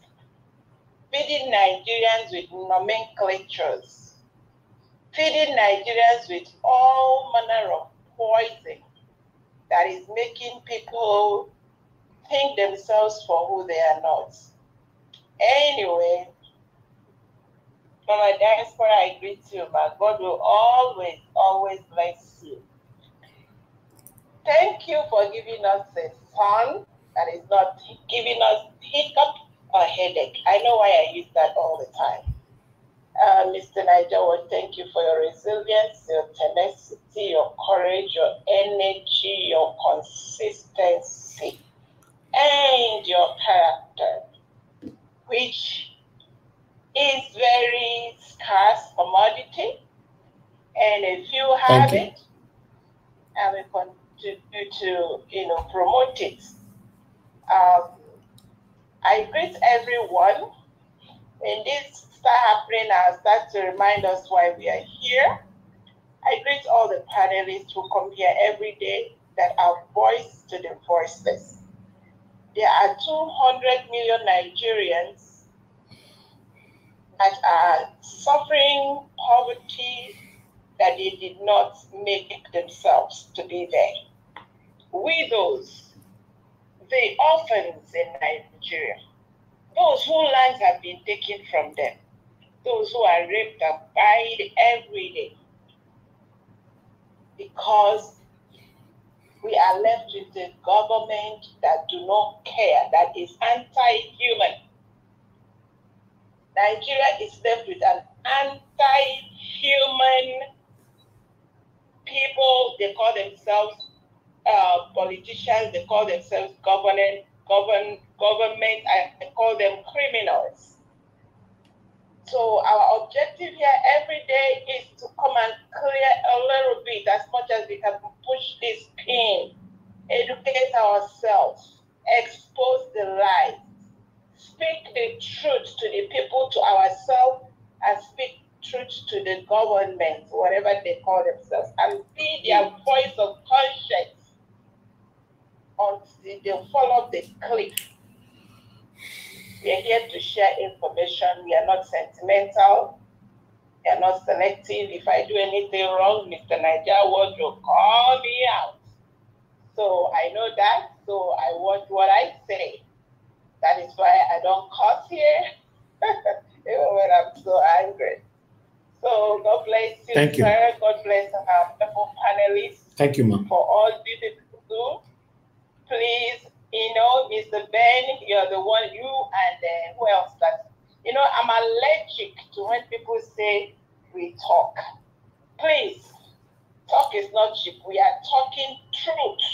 feeding Nigerians with nomenclatures, feeding Nigerians with all manner of poison that is making people think themselves for who they are not. Anyway, from my diaspora, I greet you, my God will always, always bless you. Thank you for giving us a son that is not giving us hiccup or headache. I know why I use that all the time. Mr. Niger, thank you for your resilience, your tenacity, your courage, your energy, your consistency, and your character, which is very scarce commodity, and if you have it, I will continue to promote it. I greet everyone When this start happening, I'll start to remind us why we are here. I greet all the panelists who come here every day that are voice to the voiceless. There are 200 million Nigerians that are suffering poverty that they did not make themselves to be there. Widows, the orphans in Nigeria, those whose lands have been taken from them, those who are raped and buried every day, because we are left with a government that do not care, that is anti-human. Nigeria is left with an anti-human people. They call themselves politicians, they call themselves government, and they call them criminals. So our objective here every day is to come and clear a little bit, as much as we can push this pain, educate ourselves, expose the lies, speak the truth to the people, to ourselves, and speak truth to the government, whatever they call themselves, and be their voice of conscience until they fall off the cliff. We are here to share information. We are not sentimental. We are not selective. If I do anything wrong, Mr. Niger will call me out. So I know that. So I watch what I say. That is why I don't cuss here, even when I'm so angry. So God bless you, Thank you. sir. God bless our panelists. Thank you, ma'am. For all beautiful do. Please, Mr. Ben, you're the one, you and who else? I'm allergic to when people say we talk. Please, talk is not cheap. We are talking truth.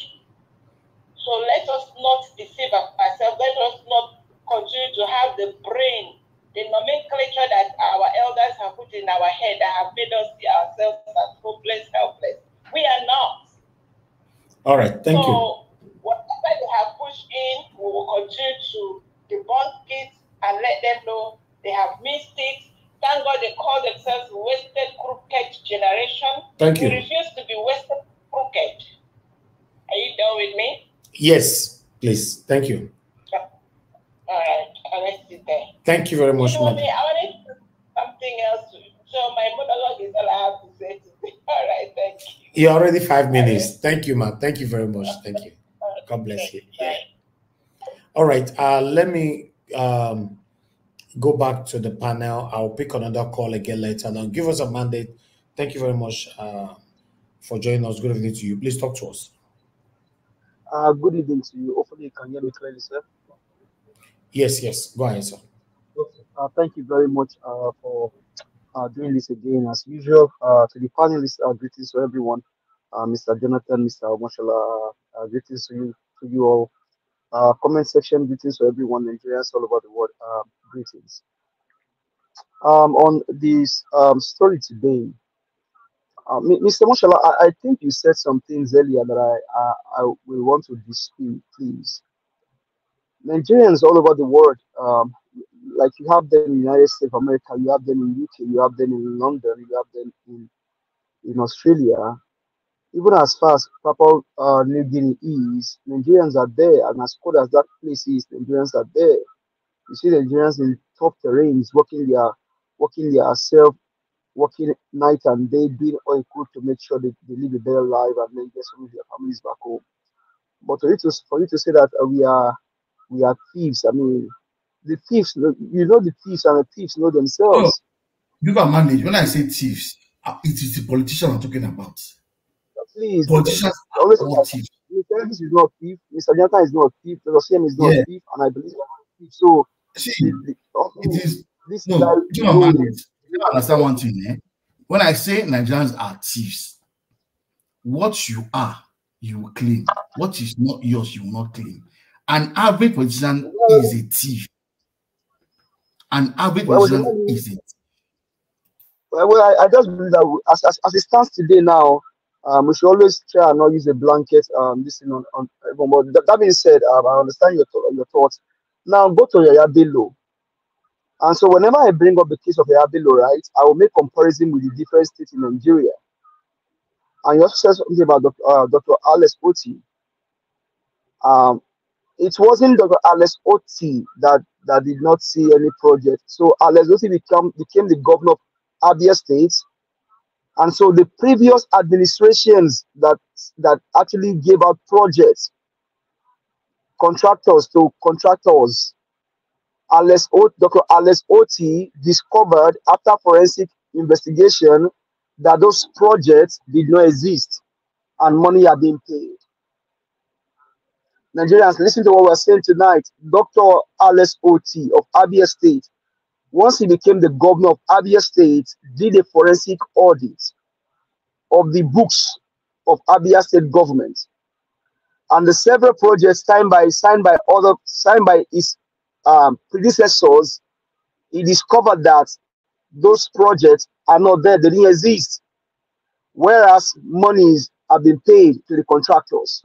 So let us not deceive ourselves. Let us not continue to have the brain, the nomenclature that our elders have put in our head that have made us see ourselves as hopeless, helpless. We are not. All right, thank you. Whatever they have pushed in, we will continue to debunk it and let them know they have missed it. Thank God they call themselves wasted, crooked generation. Thank you. We refuse to be wasted, crooked. Are you done with me? Yes, please. Thank you. All right, I'll sit there. Thank you very much, I madam. wanted to do something else. So my monologue is all I have to say today. All right, thank you. You're already 5 minutes. Thank you, ma'am. Thank you very much. Thank you. God bless you. Yeah. All right. Let me go back to the panel. I'll pick another call again later on. Give us a mandate. Thank you very much for joining us. Good evening to you. Please talk to us. Good evening to you. Hopefully you can hear me clearly, sir. Yes. Go ahead, sir. Thank you very much for doing this again. As usual, to the panelists, greetings to everyone. Mr. Jonathan, Mr. Mashallah, greetings to you all. Comment section, greetings to everyone, Nigerians all over the world, greetings. On this story today, Mr. Mashallah, I think you said some things earlier that I will want to dispute, please. Nigerians all over the world, like you have them in the United States of America, you have them in UK, you have them in London, you have them in Australia, even as far as Papua New Guinea is, Nigerians are there, and as cold as that place is, Nigerians are there. You see Nigerians in tough terrains, working night and day, doing all it could to make sure they live a better life and then get some of their families back home. But for you to say that we are thieves, I mean, the thieves, the thieves, and the thieves know themselves. You can manage. When I say thieves, it is the politician I'm talking about. Please, politicians always are thieves. Mr. Elvis is not a thief, Mr. Jonathan is not a thief, Mr. CM is not a thief, and I believe I'm a thief. So, it is this no, guy. you don't manage. You don't understand one thing, eh? When I say Nigerians are thieves, what you are, you will claim. What is not yours, you will not claim. An average politician is a thief. An average politician is a thief. Well, I just believe that as it stands today now, we should always try and not use a blanket this thing on everyone. But that being said, I understand your thoughts. Now go to Yaya Bello. And so whenever I bring up the case of Yabelo, right, I will make comparison with the different states in Nigeria. And you also said something about Dr. Alex Oti. It wasn't Dr. Alex Oti that did not see any project. So Alex Oti became the governor of Abia State. And so the previous administrations that actually gave out projects, contractors to contractors, Dr. Alex Oti discovered after forensic investigation that those projects did not exist and money had been paid. Nigerians, listen to what we're saying tonight. Dr. Alex Oti of Abia State, once he became the governor of Abia State, did a forensic audit of the books of Abia State government, and the several projects signed by his predecessors. He discovered that those projects are not there; they didn't exist, whereas monies have been paid to the contractors.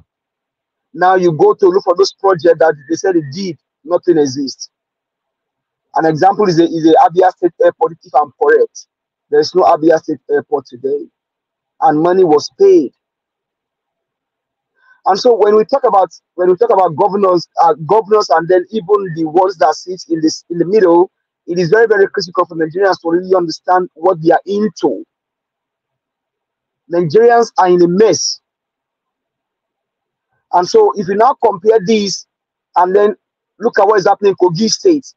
Now you go to look for those projects that they said it did, nothing exists. An example is the Abia State Airport. If I'm correct, there is no Abia State Airport today, and money was paid. And so when we talk about governors, and then even the ones that sit in the middle, it is very, very critical for Nigerians to really understand what they are into. Nigerians are in a mess. And so if you now compare this and then look at what is happening in Kogi State,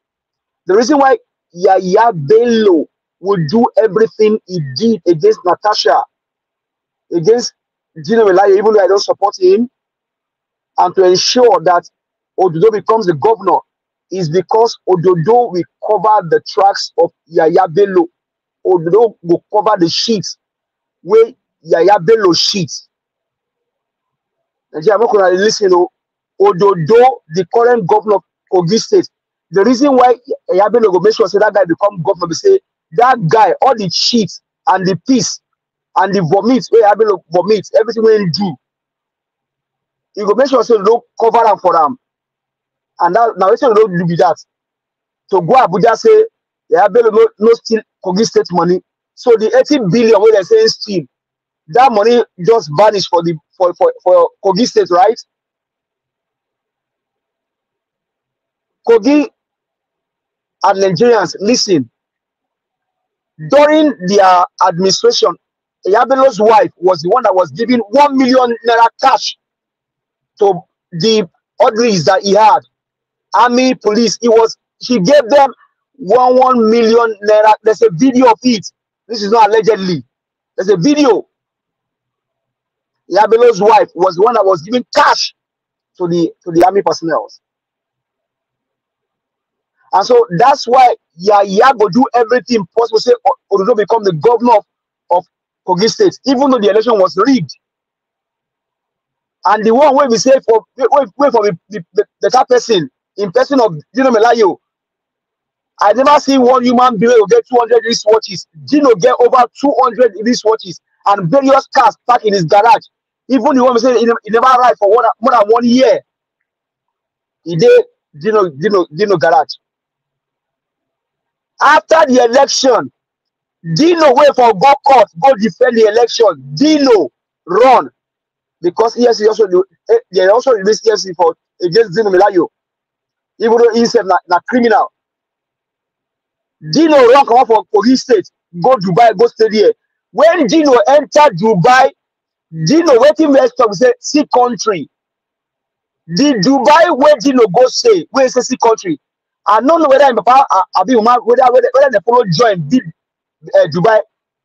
the reason why Yaya Bello would do everything he did against Natasha, against Gino Melaya, even though I don't support him, and to ensure that Ododo becomes the governor, is because Ododo will cover the tracks of Yaya Bello. Ododo will cover the sheets where Yaya Bello sheets. I'm not going to listen to Ododo, the current governor of Kogi State. The reason why Yaya Bello will make sure that guy become governor, they say that guy, all the sheets and the piece and the vomit, where Yaya Bello vomits, everything we do, he will make sure they don't cover them for them. And now it's don't do with that. To go Abuja say Yaya Bello no steal Kogi State money. So the 80 billion where they're saying steal, that money just vanished for Kogi State, right? Kogi and Nigerians, listen. During their administration, Yaya Bello's wife was the one that was giving 1 million naira cash to the orderlies that he had, army, police. She gave them 1 million naira. There's a video of it. This is not allegedly. There's a video. Yaya Bello's wife was the one that was giving cash to the army personnel. And so that's why Yaya go do everything possible. Say Ododo become the governor of Kogi State, even though the election was rigged. And the one where we say wait for the third person, in person of Gino Melayo. I never seen one human being who get 200 wristwatches. Gino get over 200 wristwatches and various cars parked in his garage. Even the one we say he never arrived for more than 1 year. He did Gino garage. After the election, Dino wait for go court, go defend the election. Dino run because EFC also released EFC for against Dino Melayo, even though he said na criminal. Dino run come out from Kogi State, go Dubai, go stay there. When Dino enter Dubai, Dino waiting there to say see country. The Dubai where Dino go say where say see country. I don't know whether I'm whether they follow join Dubai.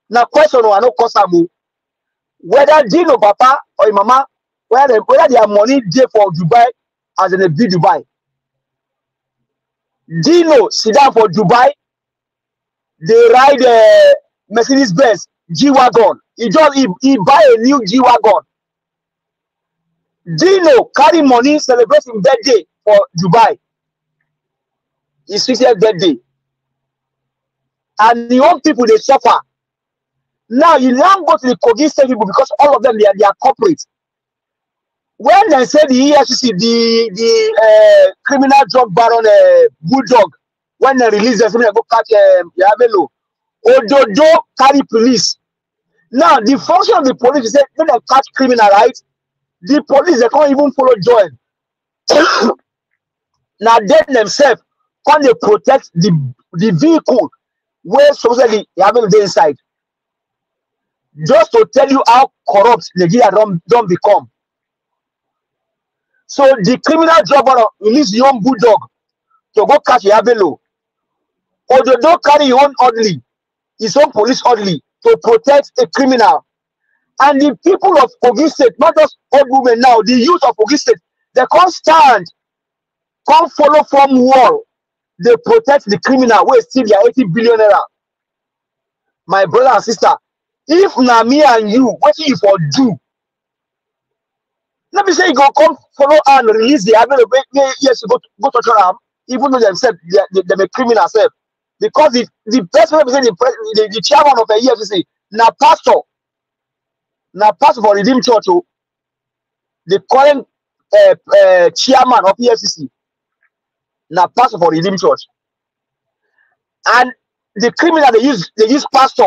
Now question I no cost am whether Dino Papa or your mama whether their money there for Dubai as in a big Dubai. Dino sit down for Dubai. They ride Mercedes Benz G-Wagon. He buy a new G-Wagon. Dino carry money celebrating birthday for Dubai. His 60th birthday. And the young people they suffer. Now you now go to the Kogi State people because all of them they are corporate. When they say the EFCC, the criminal drug baron Bulldog, when they release them, they go catch Yabelo. Ododo carry police. Now, the function of the police is that when they catch criminal, right? The police, they can't even follow join. Now, they themselves, can they protect the vehicle where supposedly Yabelo is inside? Just to tell you how corrupt Nigeria don't become. So the criminal driver release your own bulldog to go catch Yabelo. Or they don't carry your own orderly, his own police orderly, to protect a criminal. And the people of Ogun State, not just old women now, the youth of Ogun State, they can't stand, can't follow from wall. They protect the criminal who is still their 80 billion naira. My brother and sister, if na me and you, what you for do? Let me say you go come follow and release the Yabelo. Yes, you go to trial, even though themselves they're a criminal self. Because the person representing the chairman of the EFCC, na pastor for Redeemed Church, the current chairman of EFCC, na pastor for Redeemed Church. And the criminal they use pastor,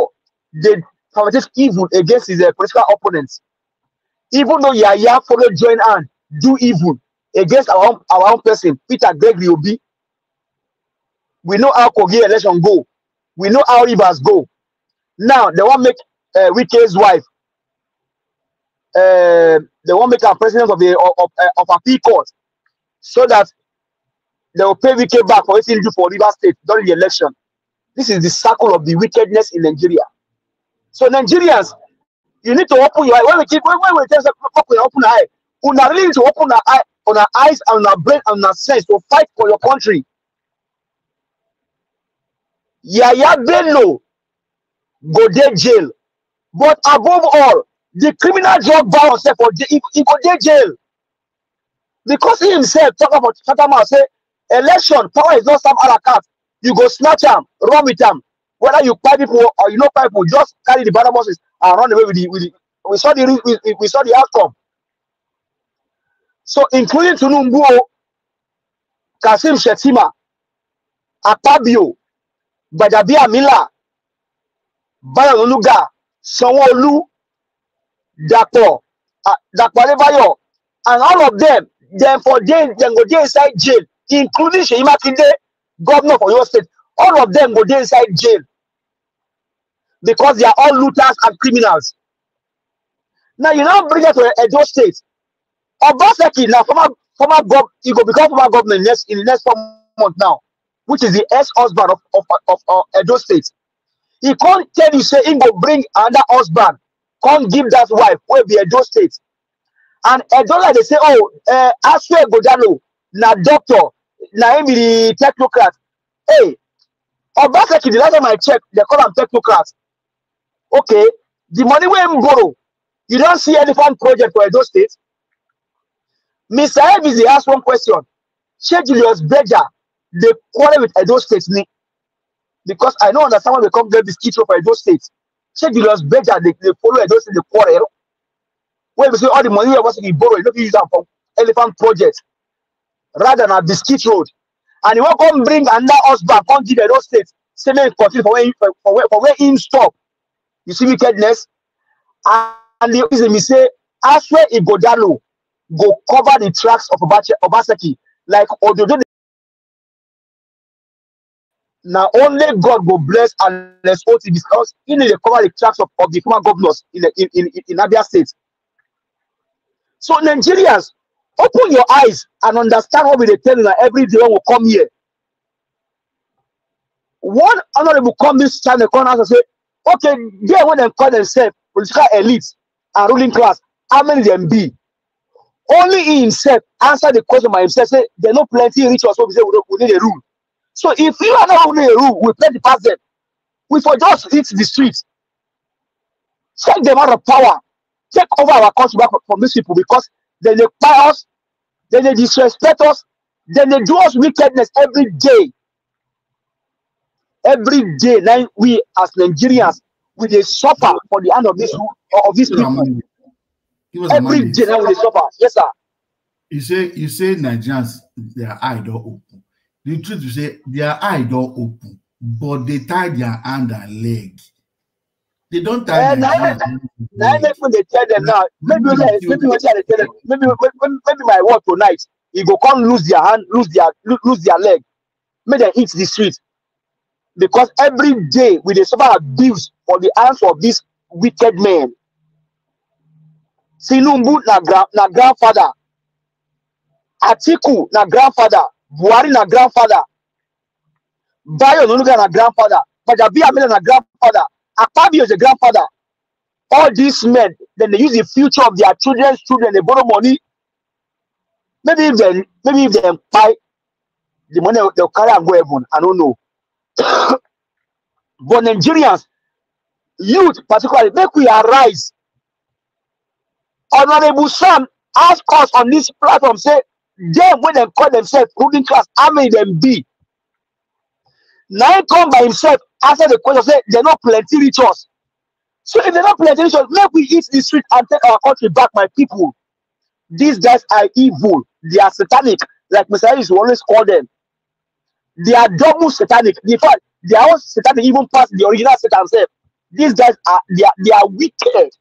they perpetrate evil against his political opponents. Even though Yaya follow join hand, do evil against our own person, Peter Gregory Obi. We know how Kogi election go. We know how Rivers go. Now they want to make Wike's wife. They want to make her president of appeal court, so that they will pay Wike back for what he do for Rivers State during the election. This is the circle of the wickedness in Nigeria. So Nigerians, you need to open your eye. When we tell you open your eye, you really need to open our eyes and our brain and our sense to fight for your country. Yaya Bello go to jail, but above all, the criminal drug baron himself he go to jail because he himself talk about Fatama say election power is not some other card. You go snatch them, run with them. Whether you buy people or you know people, just carry the banner buses and run away with the. We saw the outcome. So including Tunumbu, Kasim Shetima, Akpabio, Badabia Mila, Bayoluga, Sanwo-Olu, Dapo Adebayo, and all of them, then go there inside jail, including Seyi Makinde, governor for your state. All of them go there inside jail because they are all looters and criminals. Now you now bring it to Edo State. Obaseki now he will become former governor in the next 4 months now, which is the ex-husband of Edo State. He can't tell you say he will bring another husband, can't give that wife will be Edo State. And Edo like they say, oh, Aswe Godalo, na doctor, na him be the technocrat. Hey, Obaseki, the last time I checked, they call him technocrat. Okay, the money we borrow, you don't see any fund project for Edo State. Mr. Evans asked one question. Sheikh Julius Berger, they quarrel with Edo State me. Because I don't understand why they come get this key for Edo State. Sheikh Julius Berger, they follow Edo State, they quarrel. When we say all the money we was borrow, you don't use them for elephant project rather than biscuit road. And you won't come bring another husband, come give Edo State, say me continue for where him stop. You see wickedness? And the reason me say, Aswe Igodalo go cover the tracks of Obaseki. Like Ododo. Now only God will bless and let's OT because he need to cover the tracks of the former governors in Abia State. So Nigerians, open your eyes and understand what we tell you every day when we come here. One honorable come this channel corner and say, okay, they when they call themselves political elites and ruling class, how many them be? Only he himself answer the question by himself, say there are no plenty rich or so we say we need a rule. So if you are not only a rule, we plenty pass them. We for just hit the streets. Check them out of power. Take over our country back from these people because then they buy us, then they disrespect us, then they do us wickedness every day. Every day, now we as Nigerians, we they suffer for the hand of these people. Every day now we they suffer. Yes, sir. You say Nigerians, their eye don't open. The truth is say their eye don't open, but they tie their hand and leg. They don't tie their hand and leg. When they tell them now, maybe what I tell them, maybe my word tonight, you go come lose their hand, lose their leg, make them eat the street. Because every day we dey suffer abuse for the hands of these wicked men. Sinumbu na grandfather, Atiku na grandfather, Buhari na grandfather, Bayo Onanuga na grandfather, Gbajabiamila na grandfather, Akpabio is a grandfather. All these men, then they use the future of their children's children, they borrow money. Maybe if they buy the money, they'll carry and go heaven. I don't know. But Nigerians, youth particularly, make we arise. Honorable Sam ask us on this platform, say, them when they call themselves ruling class, how many them be? Now he come by himself, answer the question, say, they're not plenty rituals. So if they're not plenty rituals, make we hit the street and take our country back, my people. These guys are evil. They are satanic, like Mr. Ellis will always call them. They are double satanic. In fact, they are all satanic, even past the original Satan themselves. These guys are they are wicked.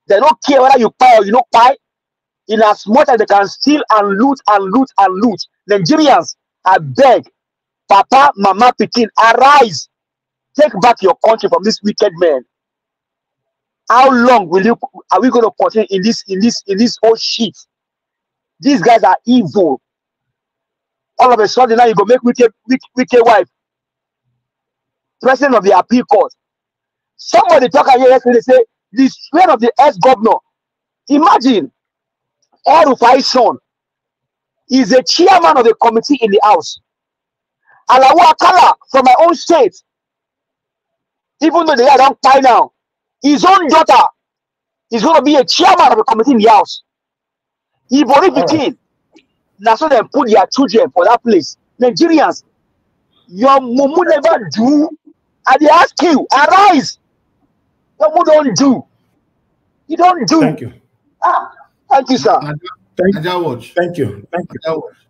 They don't care whether you buy or you don't buy. In as much as they can steal and loot and loot and loot. Nigerians, I beg, Papa, Mama, Pikin, arise. Take back your country from this wicked man. How long are we going to continue in this whole shit? These guys are evil. All of a sudden now you go make wicked wife president of the appeal court. Somebody talk here yesterday, say the strain of the ex-governor. Imagine El-Rufai's son is a chairman of the committee in the house. Alawu Akala from my own state, even though they are don't pay now, his own daughter is going to be a chairman of the committee in the house. He already became. That's why they put their children for that place. Nigerians, your mumu never do, and they ask you, arise. Your mumu don't do. You don't do. Thank you. Thank you, sir. Thank you.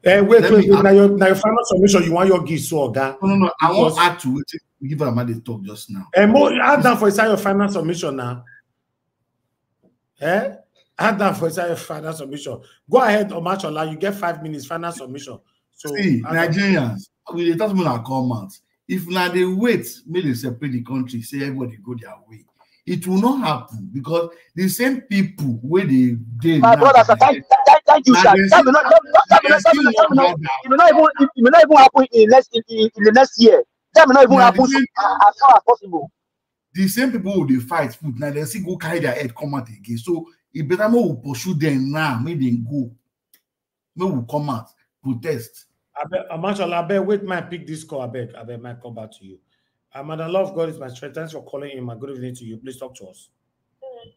Wait. Now your final submission, you want your gifts, so No. I want to add to it. Give her the talk just now. Add down for your final submission now. Add that for your final submission. Go ahead, Omachola. You get 5 minutes final submission. So see, Nigerians, we talk about comment. If now they wait, may they separate the country, say everybody go their way. It will not happen because the same people where they my brother, thank you, sir. It may not even happen in the next year. That may not even happen as far as possible. The same people who they fight food now they see go carry their head come out again. So it better more will pursue them now, make them go. No will come out, protest. I bet wait, my pick this call. I bet might come back to you. Madam Love God is my strength. Thanks for calling in. My good evening to you. Please talk to us. Can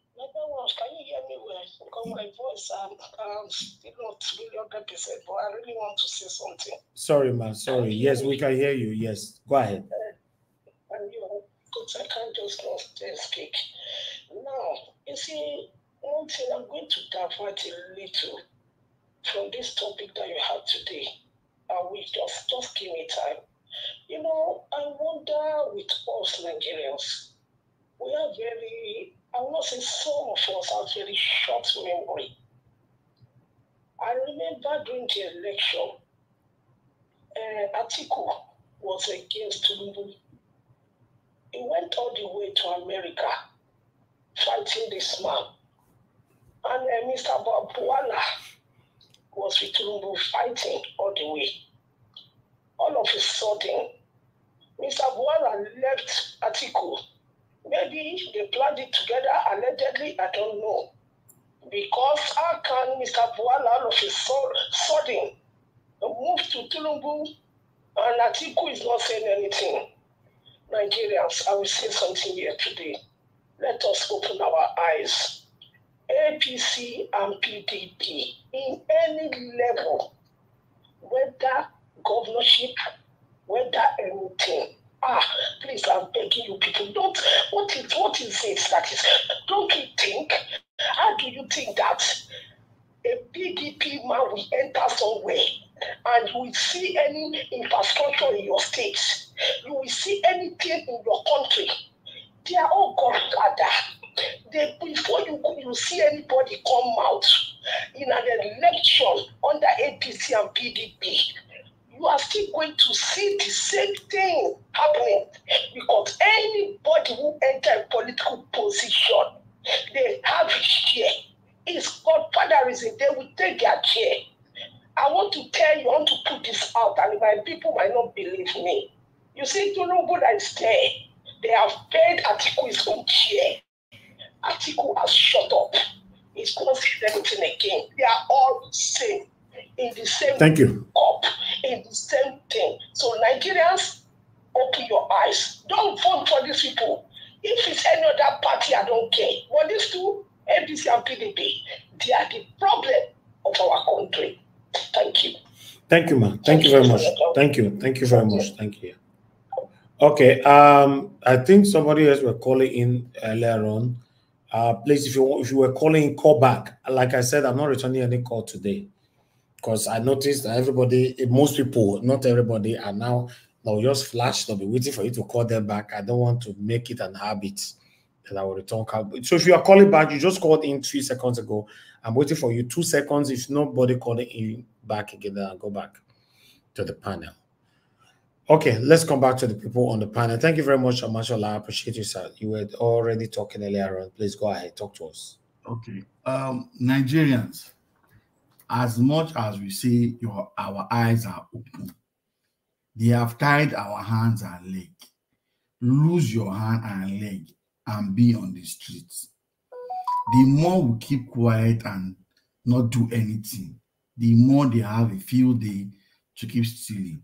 you hear me well? Because my voice still not really 100%, but I really want to say something. Sorry, man. Sorry. Yes, we can hear you. Yes, go ahead. Because I can't just not speak. Now, you see, one thing I'm going to divert a little from this topic that you have today. We just give me time. You know, I wonder with us Nigerians, we are I will not say some of us have very short memory. I remember during the election, Atiku was against Tinubu. He went all the way to America fighting this man. And Mr. Buwala was with Tinubu fighting all the way. All of a sudden, Mr. Buwala left Atiku. Maybe they planned it together allegedly, I don't know. Because how can Mr. Buwala all of a sudden move to Tinubu and Atiku is not saying anything? Nigerians, I will say something here today. Let us open our eyes. APC and PDP in any level, whether governorship, whether anything. Please, I'm begging you people, what is it that is, don't you think, how do you think that a PDP man will enter somewhere and you will see any infrastructure in your state, you will see anything in your country, they are all God gathered. Before you see anybody come out in an election under APC and PDP, you are still going to see the same thing happening, because anybody who enter a political position, they have a share. His godfather is in there, will take their chair. I want to tell you, I want to put this out, and my people might not believe me. You see, Tinubu that is there, they have paid Atiku his own chair. Atiku has shut up. He's going to say everything again. They are all the same, in the same Thank you. cup, in the same thing. So Nigerians, open your eyes. Don't vote for these people. If it's any other party, I don't care. But these two, APC and PDP, they are the problem of our country. Thank you. Thank you, man. Thank you very much. Thank you. Thank you very much. Thank you. Okay. I think somebody else were calling in earlier on. Please, if you were calling, call back. Like I said, I'm not returning any call today, because I noticed that everybody, most people, not everybody, are now they'll just flash. They'll be waiting for you to call them back. I don't want to make it an habit that I will return call. So if you are calling back, you just called in 3 seconds ago. I'm waiting for you 2 seconds. If nobody calling in back again, then I'll go back to the panel. Okay, let's come back to the people on the panel. Thank you very much, Mashallah. I appreciate you, sir. You were already talking earlier on. Please go ahead, talk to us. Okay. Nigerians, as much as we say our eyes are open, they have tied our hands and leg. Lose your hand and leg and be on the streets. The more we keep quiet and not do anything, the more they have a field day to keep stealing.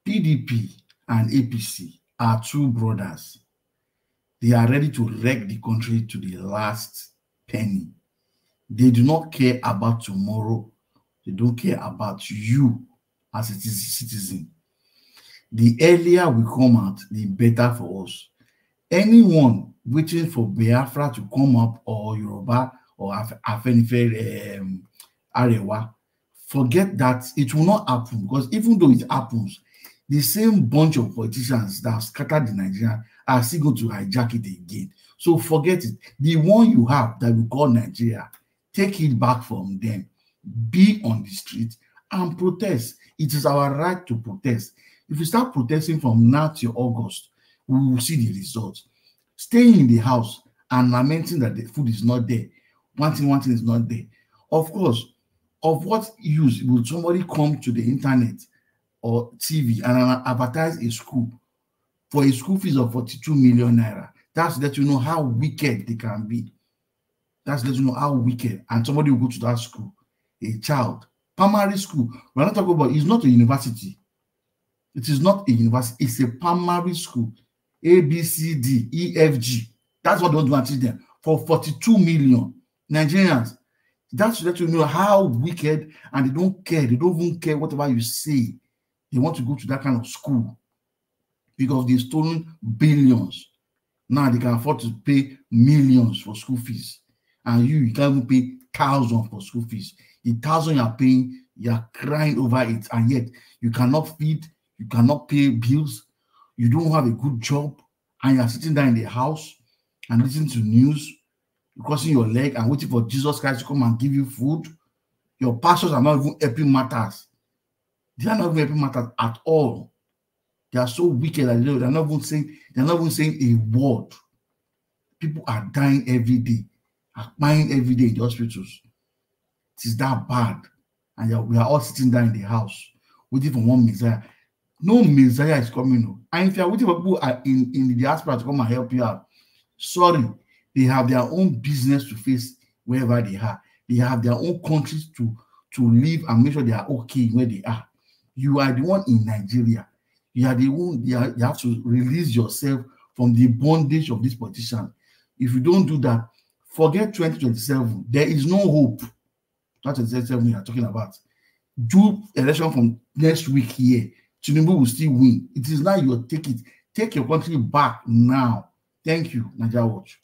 PDP and APC are two brothers. They are ready to wreck the country to the last penny. They do not care about tomorrow. They don't care about you as a citizen. The earlier we come out, the better for us. Anyone waiting for Biafra to come up, or Yoruba, or Afenifere Arewa, forget that. It will not happen, because even though it happens, the same bunch of politicians that have scattered the Nigeria are still going to hijack it again. So forget it. The one you have that we call Nigeria, take it back from them. Be on the street and protest. It is our right to protest. If we start protesting from now till August, we will see the results. Staying in the house and lamenting that the food is not there, one thing is not there. Of course, of what use will somebody come to the internet or TV and advertise a school for a school fees of 42 million naira? That's let you know how wicked they can be. That's let you know how wicked. And somebody will go to that school, a child, primary school. We're not talking about, it's not a university. It is not a university, it's a primary school. A, B, C, D, E, F, G. That's what they want to teach them for 42 million Nigerians. That's to let you know how wicked, and they don't care. They don't even care whatever you say. They want to go to that kind of school because they've stolen billions. Now they can afford to pay millions for school fees. And you can't even pay thousands for school fees. The 1,000 you're paying, you're crying over it, and yet you cannot feed, you cannot pay bills, you don't have a good job, and you're sitting there in the house and listening to news, crossing your leg and waiting for Jesus Christ to come and give you food. Your pastors are not even helping matters. They are not even helping matters at all. They are so wicked that they're not even saying a word. People are dying every day, are dying every day in the hospitals. It is that bad. And we are all sitting there in the house waiting for one Messiah. No Messiah is coming. And if you are waiting for people in the diaspora to come and help you out, sorry, they have their own business to face wherever they are. They have their own countries to live and make sure they are okay where they are. You are the one in Nigeria. You are the one, you have to release yourself from the bondage of this politician. If you don't do that, forget 2027. There is no hope. That's 2027 we are talking about. Do election from next week here. Tinubu will still win. It is now you take it. Take your country back now. Thank you, Nigeria Watch.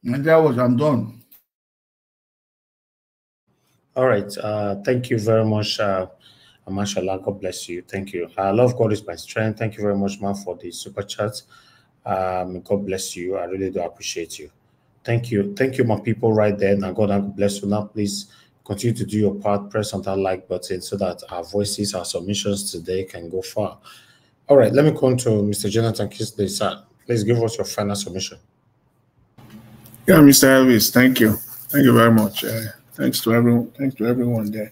Nigeria Watch, I'm done. All right. Thank you very much, mashallah. God bless you. Thank you. Love God is my strength. Thank you very much, man, for the super chat. God bless you. I really do appreciate you. Thank you. Thank you, my people right there. Now, God bless you. Now, please continue to do your part. Press on that like button so that our voices, our submissions today can go far. All right. Let me come to Mr. Jonathan Kisley, sir. Please give us your final submission. Yeah, Mr. Elvis, thank you. Thank you very much. Thanks to everyone. Thanks to everyone there.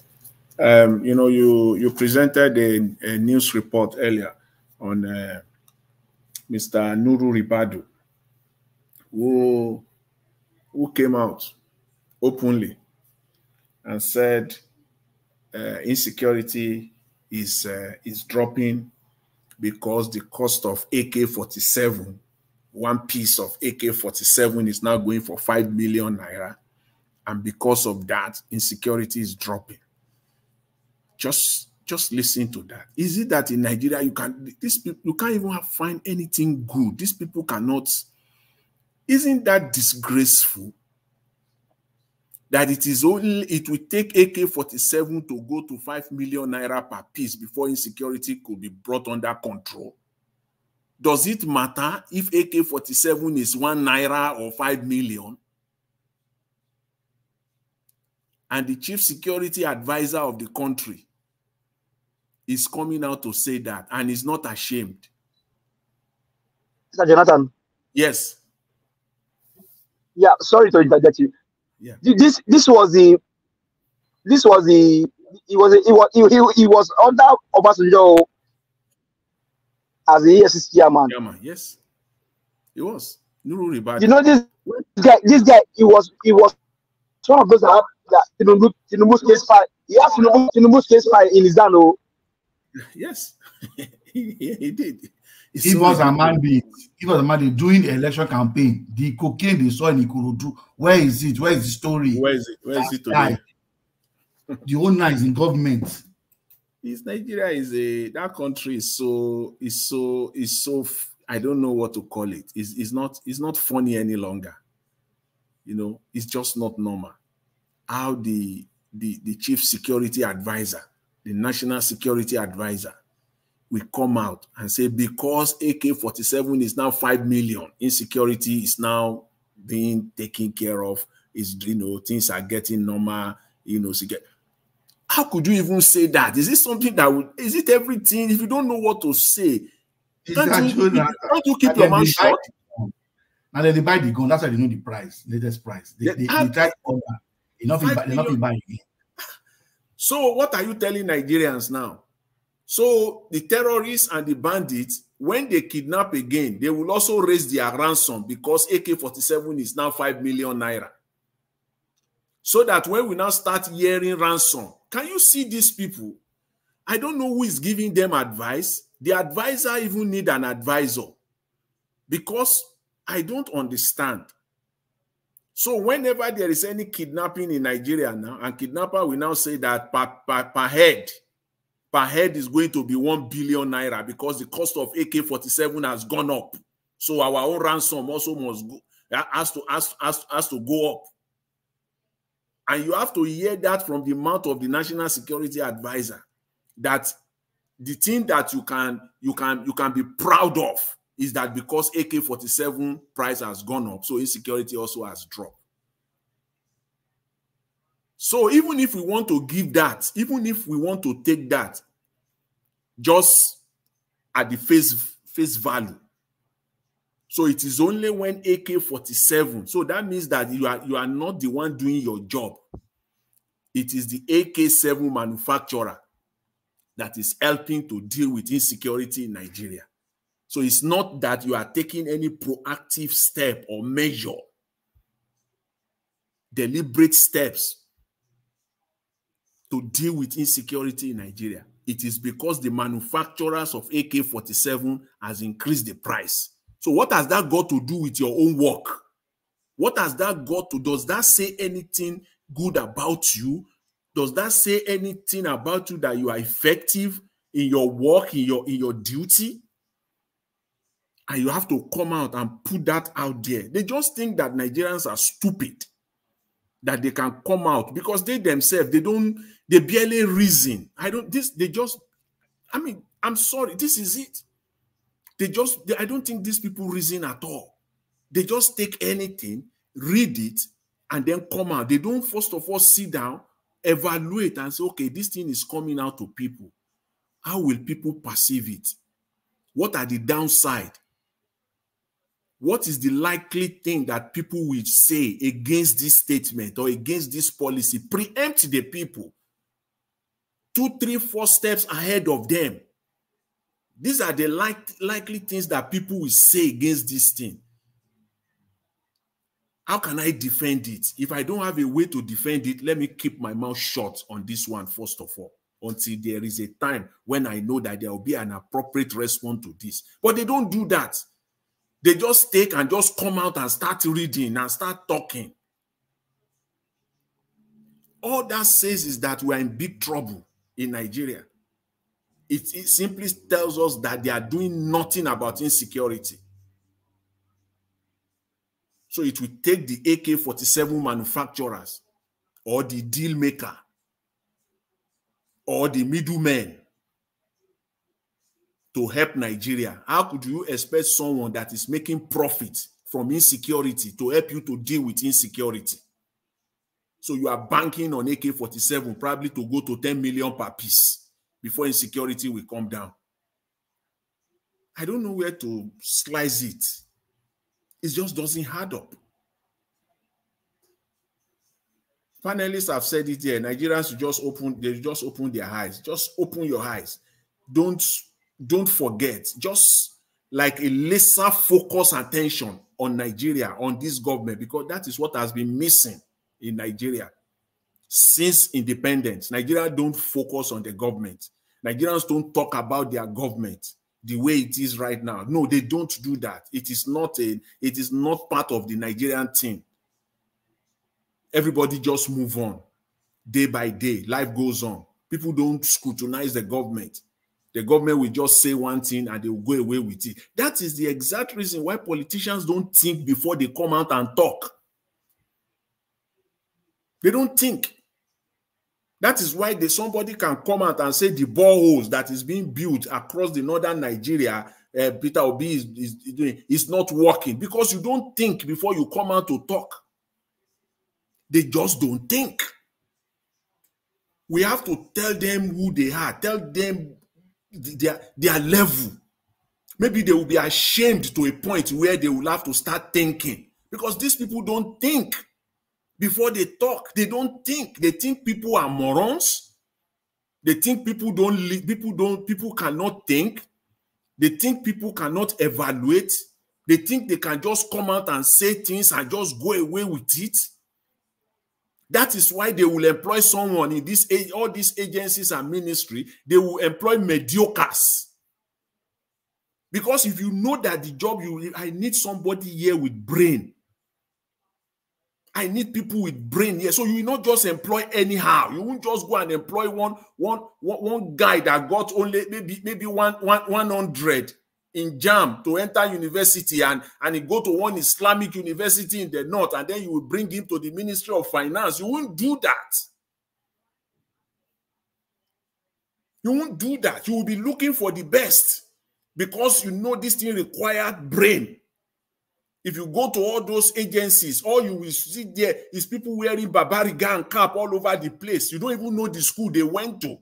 You know, you presented a news report earlier on Mr. Nuru Ribadu, who came out openly and said insecurity is dropping because the cost of AK-47, one piece of AK-47 is now going for 5 million naira, and because of that, insecurity is dropping. Just listen to that. Is it that in Nigeria you can't even find anything good? These people cannot. Isn't that disgraceful? That it will take AK-47 to go to 5 million naira per piece before insecurity could be brought under control. Does it matter if AK-47 is 1 naira or 5 million? And the chief security advisor of the country is coming out to say that, and is not ashamed. Mr. Jonathan. Yes. Yeah, sorry to interrupt you. Yeah. This was he was under Obasanjo as the EFCC chairman. Yes, he was. Nuru Ribadu. You know this guy. He was one of those that Tinubu's case file. He has Tinubu's case file in his hand. Yes, he did. He was a mandate. He was a mandate doing election campaign. The cocaine they saw in Ikorodu. Where is it? Where is the story? Where is it? Where is it today? The owner is in government. Nigeria that country is so I don't know what to call it. It's not funny any longer. You know, it's just not normal. How the chief security advisor, the national security advisor, will come out and say because AK-47 is now 5 million, insecurity is now being taken care of. Things are getting normal. How could you even say that? Is it something that is it everything? If you don't know what to say, can't you keep your mouth shut? And then they buy the gun. That's why they know the price, latest price. They try to order. They're not buying it. So what are you telling Nigerians now? So the terrorists and the bandits, when they kidnap again, they will also raise their ransom because AK-47 is now 5 million naira. So that when we now start hearing ransom, can you see these people? I don't know who is giving them advice. The advisor even need an advisor because I don't understand. So whenever there is any kidnapping in Nigeria now, and kidnapper will now say that per head is going to be 1 billion naira because the cost of AK-47 has gone up. So our own ransom also must go, has to go up. And you have to hear that from the mouth of the national security advisor, that the thing that you can be proud of is that because AK-47 price has gone up, so insecurity also has dropped. So even if we want to give that, even if we want to take that just at the face value, so it is only when AK-47, so that means that you are not the one doing your job. It is the AK-7 manufacturer that is helping to deal with insecurity in Nigeria. So it's not that you are taking any proactive step or measure, deliberate steps to deal with insecurity in Nigeria. It is because the manufacturers of AK-47 has increased the price. So what has that got to do with your own work? What has that got to, does that say anything good about you? Does that say anything about you that you are effective in your work, in your duty? And you have to come out and put that out there. They just think that Nigerians are stupid, that they can come out because they themselves, they barely reason. I mean, I'm sorry, this is it. I don't think these people reason at all. They just take anything, read it, and then come out. They don't first of all sit down, evaluate and say, okay, this thing is coming out to people. How will people perceive it? What are the downside? What is the likely thing that people will say against this statement or against this policy? Preempt the people. 2, 3, 4 steps ahead of them. These are the likely things that people will say against this thing. How can I defend it? If I don't have a way to defend it, let me keep my mouth shut on this one first of all, until there is a time when I know that there will be an appropriate response to this. But they don't do that. They just take and just come out and start reading and start talking. All that says is that we are in big trouble in Nigeria. It simply tells us that they are doing nothing about insecurity. So it will take the AK-47 manufacturers or the deal maker or the middlemen to help Nigeria. How could you expect someone that is making profit from insecurity to help you to deal with insecurity? So you are banking on AK-47 probably to go to 10 million per piece before insecurity will come down. I don't know where to slice it. It just doesn't add up. Panelists have said it here. Nigerians should just open their eyes. Just open your eyes. Don't forget. Just like a laser focus attention on Nigeria, on this government, because that is what has been missing in Nigeria since independence. Nigerians don't focus on the government. Nigerians don't talk about their government the way it is right now. No, they don't do that. It is not part of the Nigerian team. Everybody just move on day by day. Life goes on. People don't scrutinize the government. The government will just say one thing and they will go away with it. That is the exact reason why politicians don't think before they come out and talk. They don't think. That is why somebody can come out and say the boreholes that is being built across the northern Nigeria, Peter Obi is doing, is not working, because you don't think before you come out to talk. They just don't think. We have to tell them who they are, tell them their level. Maybe they will be ashamed to a point where they will have to start thinking, because these people don't think before they talk. They don't think. They think people are morons. They think people cannot think. They think people cannot evaluate. They think they can just come out and say things and just go away with it. That is why they will employ someone in all these agencies and ministry. They will employ mediocres. Because if you know that the job I need somebody here with brain. I need people with brain here. So you will not just employ anyhow. You won't just go and employ one guy that got only maybe 100 in JAM to enter university and he go to one Islamic university in the north, and then you will bring him to the Ministry of Finance. You won't do that. You won't do that. You will be looking for the best, because you know this thing requires brain. If you go to all those agencies, all you will see there is people wearing Barbariga and cap all over the place. You don't even know the school they went to.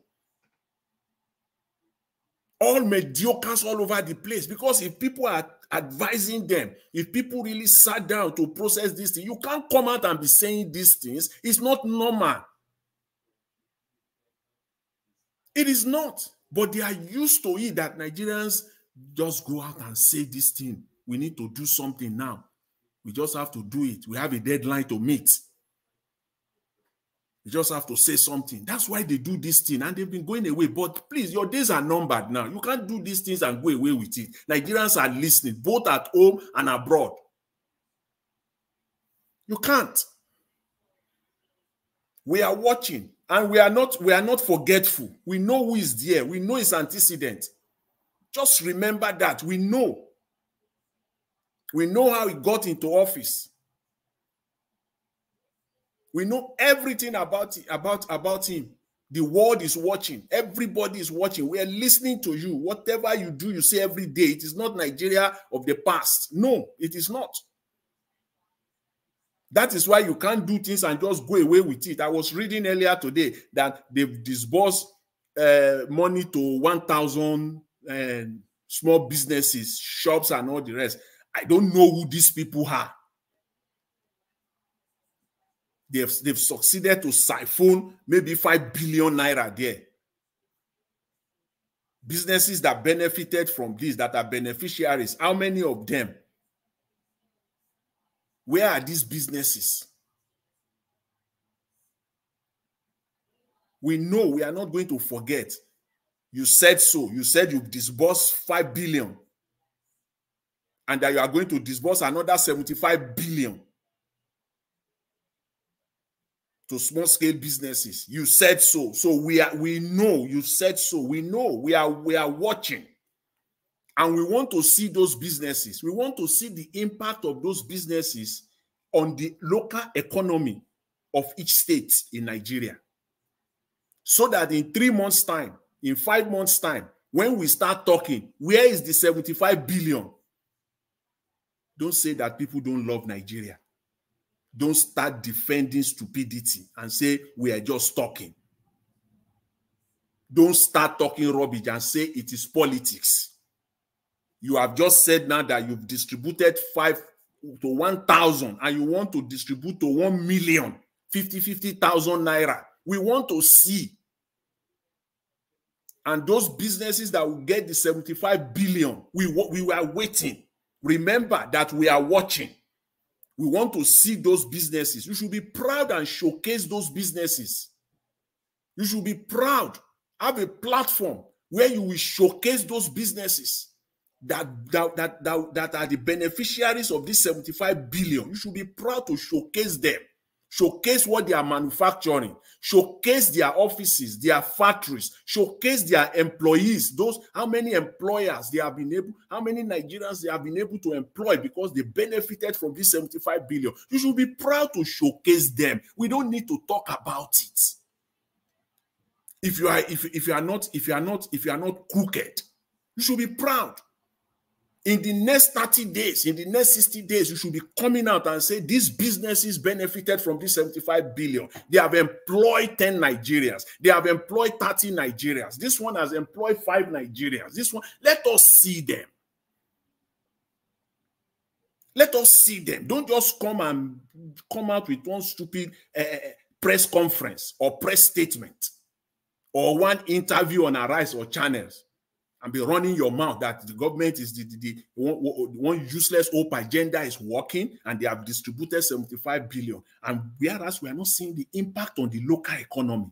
All mediocres all over the place. Because if people are advising them, if people really sat down to process this thing, you can't come out and be saying these things. It's not normal. It is not. But they are used to it, that Nigerians just go out and say this thing. We need to do something now. We just have to do it. We have a deadline to meet. You just have to say something. That's why they do this thing, and they've been going away. But please, your days are numbered now. You can't do these things and go away with it. Nigerians are listening, both at home and abroad. You can't. We are watching, and we are not forgetful. We know who is there. We know his antecedent. Just remember that. We know. We know how he got into office. We know everything about him. The world is watching. Everybody is watching. We are listening to you. Whatever you do, you say every day. It is not Nigeria of the past. No, it is not. That is why you can't do things and just go away with it. I was reading earlier today that they've disbursed money to 1,000 small businesses, shops, and all the rest. I don't know who these people are. They've succeeded to siphon maybe 5 billion naira there. Businesses that benefited from this, that are beneficiaries, how many of them? Where are these businesses? We know, we are not going to forget. You said so. You said you've disbursed 5 billion and that you are going to disburse another 75 billion to small-scale businesses. You said so. So we know you said so. We know we are watching. And we want to see those businesses. We want to see the impact of those businesses on the local economy of each state in Nigeria. So that in 3 months' time, in 5 months' time, when we start talking, where is the 75 billion? Don't say that people don't love Nigeria. Don't start defending stupidity and say we are just talking. Don't start talking rubbish and say it is politics. You have just said now that you've distributed 5 to 1,000 and you want to distribute to 1 million, 50,000 naira. We want to see. And those businesses that will get the 75 billion, we were waiting. Remember that we are watching. We want to see those businesses. You should be proud and showcase those businesses. You should be proud. Have a platform where you will showcase those businesses that are the beneficiaries of this 75 billion. You should be proud to showcase them. Showcase what they are manufacturing. Showcase their offices, their factories. Showcase their employees. Those, how many employers they have been able, how many Nigerians they have been able to employ because they benefited from this 75 billion. You should be proud to showcase them. We don't need to talk about it. If you are not crooked, you should be proud. In the next 30 days, in the next 60 days, you should be coming out and say these businesses benefited from this 75 billion. They have employed 10 Nigerians. They have employed 30 Nigerians. This one has employed 5 Nigerians. This one, let us see them. Let us see them. Don't just come out with one stupid press conference or press statement or one interview on Arise or channels and be running your mouth that the government is the one useless hope agenda is working and they have distributed 75 billion. And whereas we are not seeing the impact on the local economy.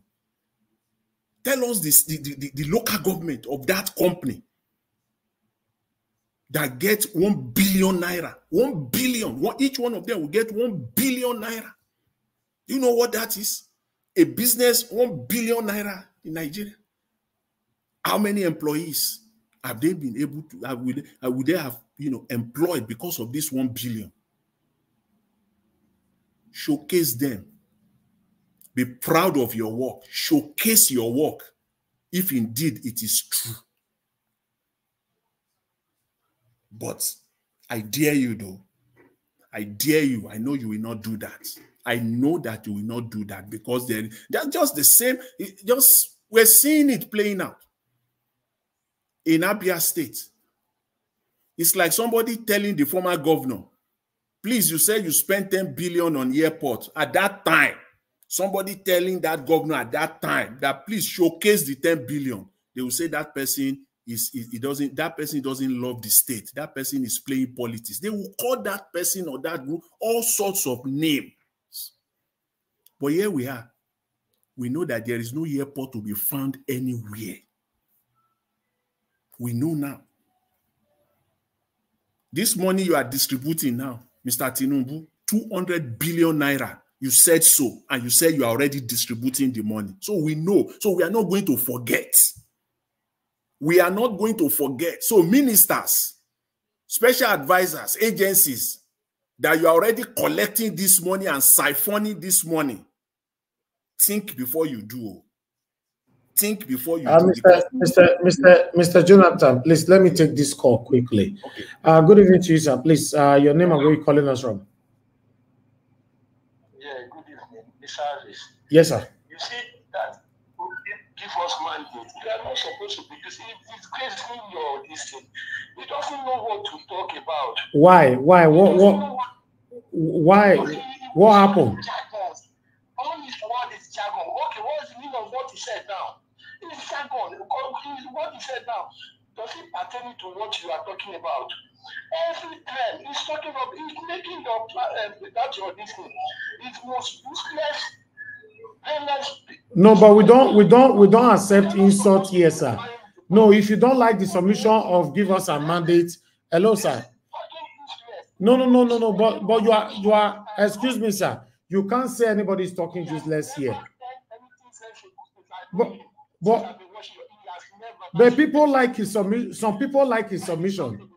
Tell us this, the local government of that company that gets 1 billion naira. 1 billion. Each one of them will get 1 billion naira. You know what that is? A business, 1 billion naira in Nigeria. How many employees have they been able to, would they have, employed because of this 1 billion? Showcase them. Be proud of your work. Showcase your work if indeed it is true. But I dare you though. I dare you. I know you will not do that. I know that you will not do that because they're just the same. We're seeing it playing out in Abia State. It's like somebody telling the former governor, please, you said you spent 10 billion on airport. At that time, somebody telling that governor at that time that please showcase the 10 billion. They will say that person doesn't love the state. That person is playing politics. They will call that person or that group all sorts of names. But here we are. We know that there is no airport to be found anywhere. We know now. This money you are distributing now, Mr. Tinubu, 200 billion naira. You said so, and you said you are already distributing the money. So we know. So we are not going to forget. We are not going to forget. So ministers, special advisors, agencies that you are already collecting this money and siphoning this money. Think before you do. Think before you do. Mr. Jonathan, please let me take this call quickly. Okay. Good evening to you, sir. Please, your name and where you calling us from? Yeah, good evening, Mr. Harris. Yes, sir. You see that give us mandate. We are not supposed to be using it's crazy your this thing. He doesn't know what to talk about. Why? Why? What happened? All his word is jargon. Okay, what is the meaning of what he said now? It's jargon. What he said now, does it pertain to what you are talking about? Every time he's talking about, he's making your that your this thing. It was useless. No, but we don't accept insult here, sir. No, if you don't like the submission of give us a mandate, hello, sir. No. But you are. Excuse me, sir. You can't say anybody is talking useless here. But people like his submission. Some people like his submission. When it comes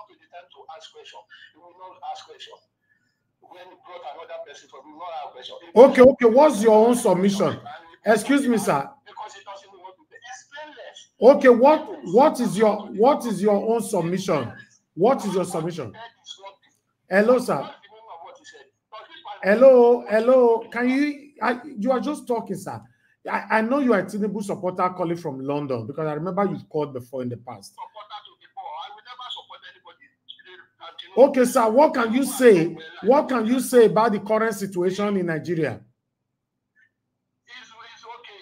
to the time to ask questions, he will not ask questions. When he brought another person, he will not ask questions. Okay. What's your own submission? Excuse me, sir. Because he doesn't want to explain less. Okay, what is your own submission? What is your submission? Hello, sir. Hello. Can you are just talking, sir. I know you are a Tinubu supporter calling from London because I remember you've called before in the past. Okay, sir. What can you say? What can you say about the current situation in Nigeria? It's okay.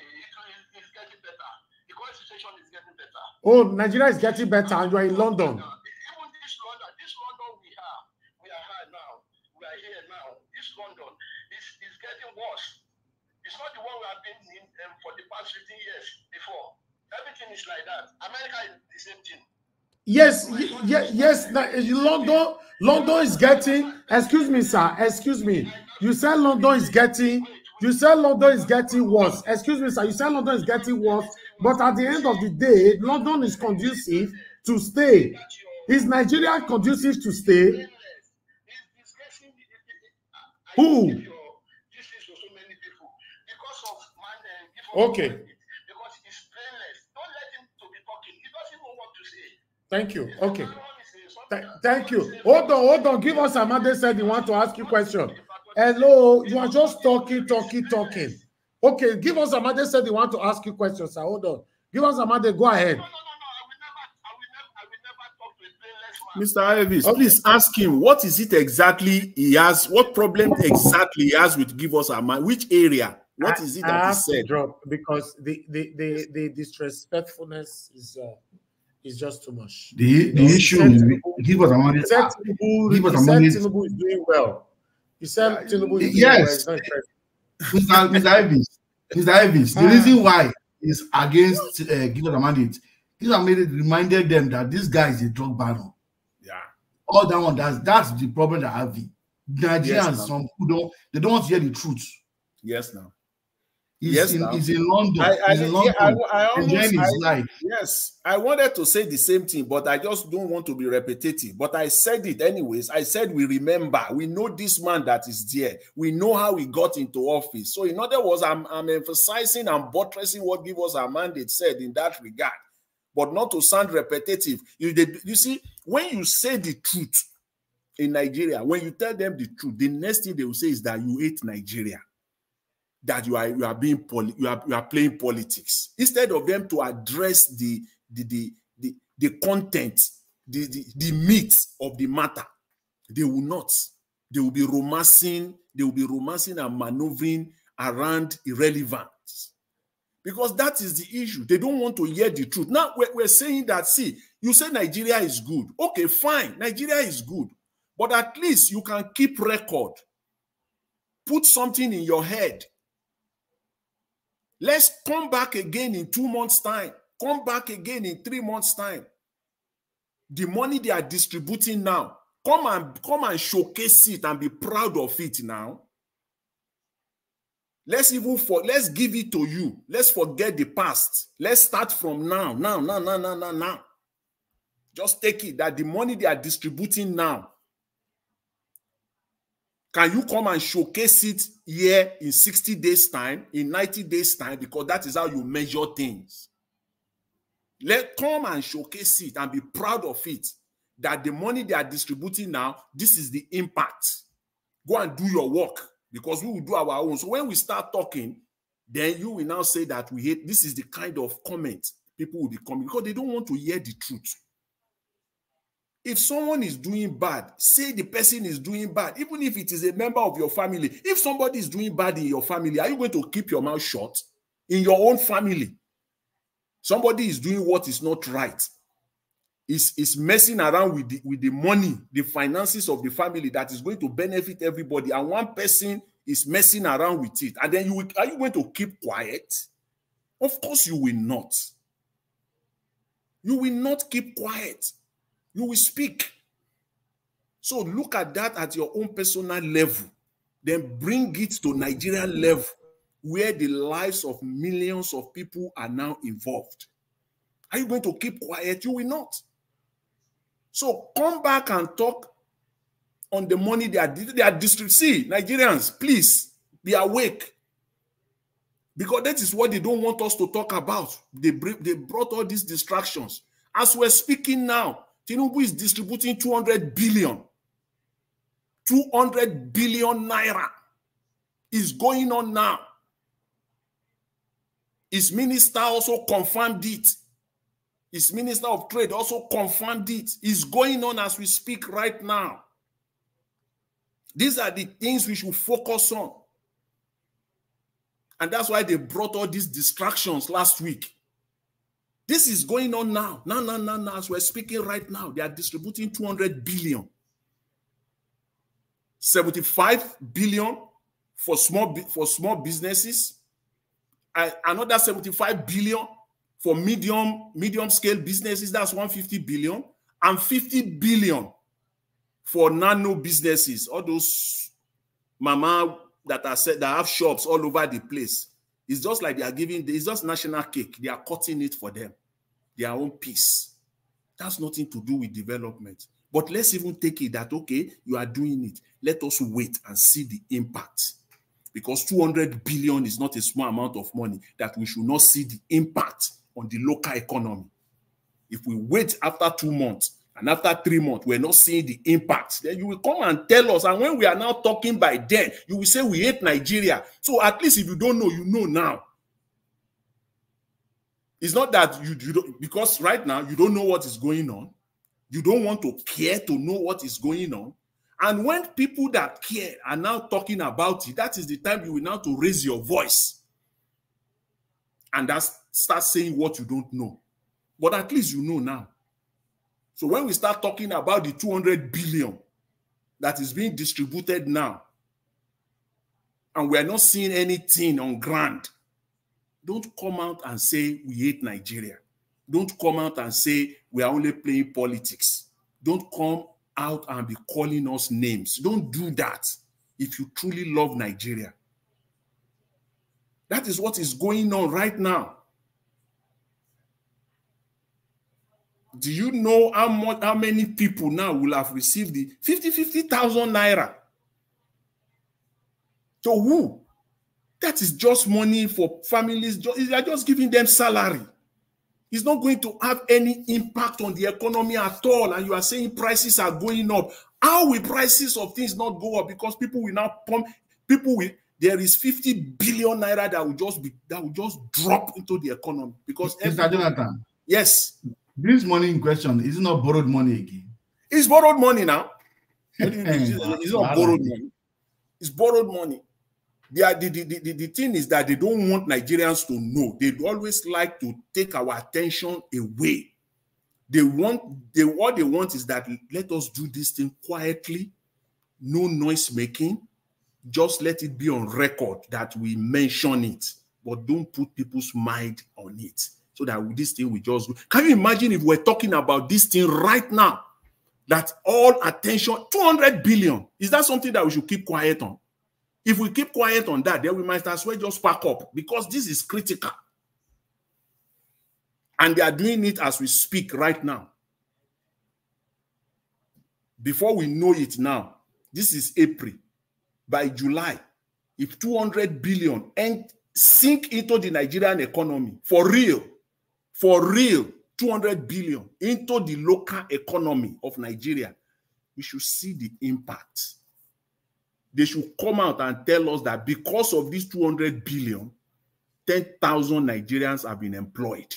It's getting better. The current situation is getting better. Oh, Nigeria is getting better, and you are in London. Even this London we are now. We are here now. This London is getting worse. It's not the one we have been in for the past 15 years before. Everything is like that. America is the same thing. Yes. London is getting. Excuse me, sir. Excuse me. You said London is getting. You said London is getting worse. Excuse me, sir. You said London is getting worse. But at the end of the day, London is conducive to stay. Is Nigeria conducive to stay? Who? Okay. Thank you. Okay. Thank you. Hold on. Give us a man. They said he want to ask you a question. Hello, you are just talking. Okay, give us a man. They said he want to ask you questions, sir. Hold on. Give us a man. Go ahead. Mr. Ivis, please ask him what is it exactly he has, what problem exactly he has with give us a man, which area? What is it that he said? Drop because the disrespectfulness is just too much. The issue is give us a man. He said Tinubu is doing well. He said Tinubu is doing well. Mr. Ivis, the reason why is against give us a mandate. Give us a mandate reminded them that this guy is a drug baron. Yeah. All that one, that's the problem that I have. Nigerians, some who don't want to hear the truth. Yes, now. He's in London. Yes, I wanted to say the same thing, but I just don't want to be repetitive. But I said it anyways. I said we remember. We know this man that is there. We know how he got into office. So in other words, I'm emphasizing and buttressing what Give Us a Mandate said in that regard, but not to sound repetitive. You see, when you say the truth in Nigeria, when you tell them the truth, the next thing they will say is that you hate Nigeria. That you are playing politics instead of them to address the content, the meat of the matter. They will not. They will be romancing. They will be romancing and maneuvering around irrelevance, because that is the issue. They don't want to hear the truth. Now we're saying that. See, you say Nigeria is good. Okay, fine. Nigeria is good, but at least you can keep record. Put something in your head. Let's come back again in 2 months' time. Come back again in 3 months' time. The money they are distributing now, come and showcase it and be proud of it now. Let's give it to you. Let's forget the past. Let's start from now. Just take it that the money they are distributing now, can you come and showcase it here in 60 days' time, in 90 days' time, because that is how you measure things. Come and showcase it and be proud of it, that the money they are distributing now, this is the impact. Go and do your work, because we will do our own. So when we start talking, then you will now say that we hate. This is the kind of comment people will be coming, because they don't want to hear the truth. If someone is doing bad, say the person is doing bad, even if it is a member of your family. If somebody is doing bad in your family, are you going to keep your mouth shut? In your own family, somebody is doing what is not right. Is messing around with the money, the finances of the family that is going to benefit everybody, and one person is messing around with it, and then are you going to keep quiet? Of course you will not. You will not keep quiet. You will speak. So look at that at your own personal level, then bring it to Nigerian level, where the lives of millions of people are now involved. Are you going to keep quiet? You will not. So come back and talk on the money they are distributing. See, Nigerians, please be awake, because that is what they don't want us to talk about. They brought all these distractions. As we're speaking now, Tinubu is distributing 200 billion. 200 billion naira is going on now. His minister also confirmed it. His Minister of Trade also confirmed it. It's going on as we speak right now. These are the things we should focus on. And that's why they brought all these distractions last week. This is going on now. Now, as we're speaking right now, they are distributing 200 billion. 75 billion for small businesses. Another 75 billion for medium scale businesses, that's 150 billion, and 50 billion for nano businesses, all those mama that have shops all over the place. It's just like they are giving, it's just national cake. They are cutting it for them, their own piece. That's nothing to do with development. But let's even take it that, okay, you are doing it. Let us wait and see the impact. Because 200 billion is not a small amount of money, that we should not see the impact on the local economy. If we wait after 2 months and after 3 months, we're not seeing the impact, then you will come and tell us. And when we are now talking by then, you will say we hate Nigeria. So at least if you don't know, you know now. It's not that you don't, because right now you don't know what is going on. You don't want to care to know what is going on. And when people that care are now talking about it, that is the time you will now to raise your voice and start saying what you don't know. But at least you know now. So when we start talking about the 200 billion that is being distributed now, and we are not seeing anything on ground, don't come out and say we hate Nigeria. Don't come out and say we are only playing politics. Don't come out and be calling us names. Don't do that if you truly love Nigeria. That is what is going on right now. Do you know how many people now will have received the 50,000 naira? So who? That is just money for families. They are just giving them salary. It's not going to have any impact on the economy at all. And you are saying prices are going up. How will prices of things not go up? Because people will now pump, there is 50 billion naira that will just drop into the economy. Because Mr. Jonathan. Yes. This money in question, is it not borrowed money again? It's borrowed money now. It's not borrowed money. It's borrowed money. The thing is that they don't want Nigerians to know. They always like to take our attention away. What they want is that let us do this thing quietly, no noise making. Just let it be on record that we mention it, but don't put people's mind on it so that this thing will just go. Can you imagine if we're talking about this thing right now? That all attention, 200 billion. Is that something that we should keep quiet on? If we keep quiet on that, then we might as well just pack up, because this is critical. And they are doing it as we speak right now. Before we know it now, this is April. By July, if 200 billion and sink into the Nigerian economy, for real, 200 billion into the local economy of Nigeria, we should see the impact. They should come out and tell us that because of this 200 billion, 10,000 Nigerians have been employed.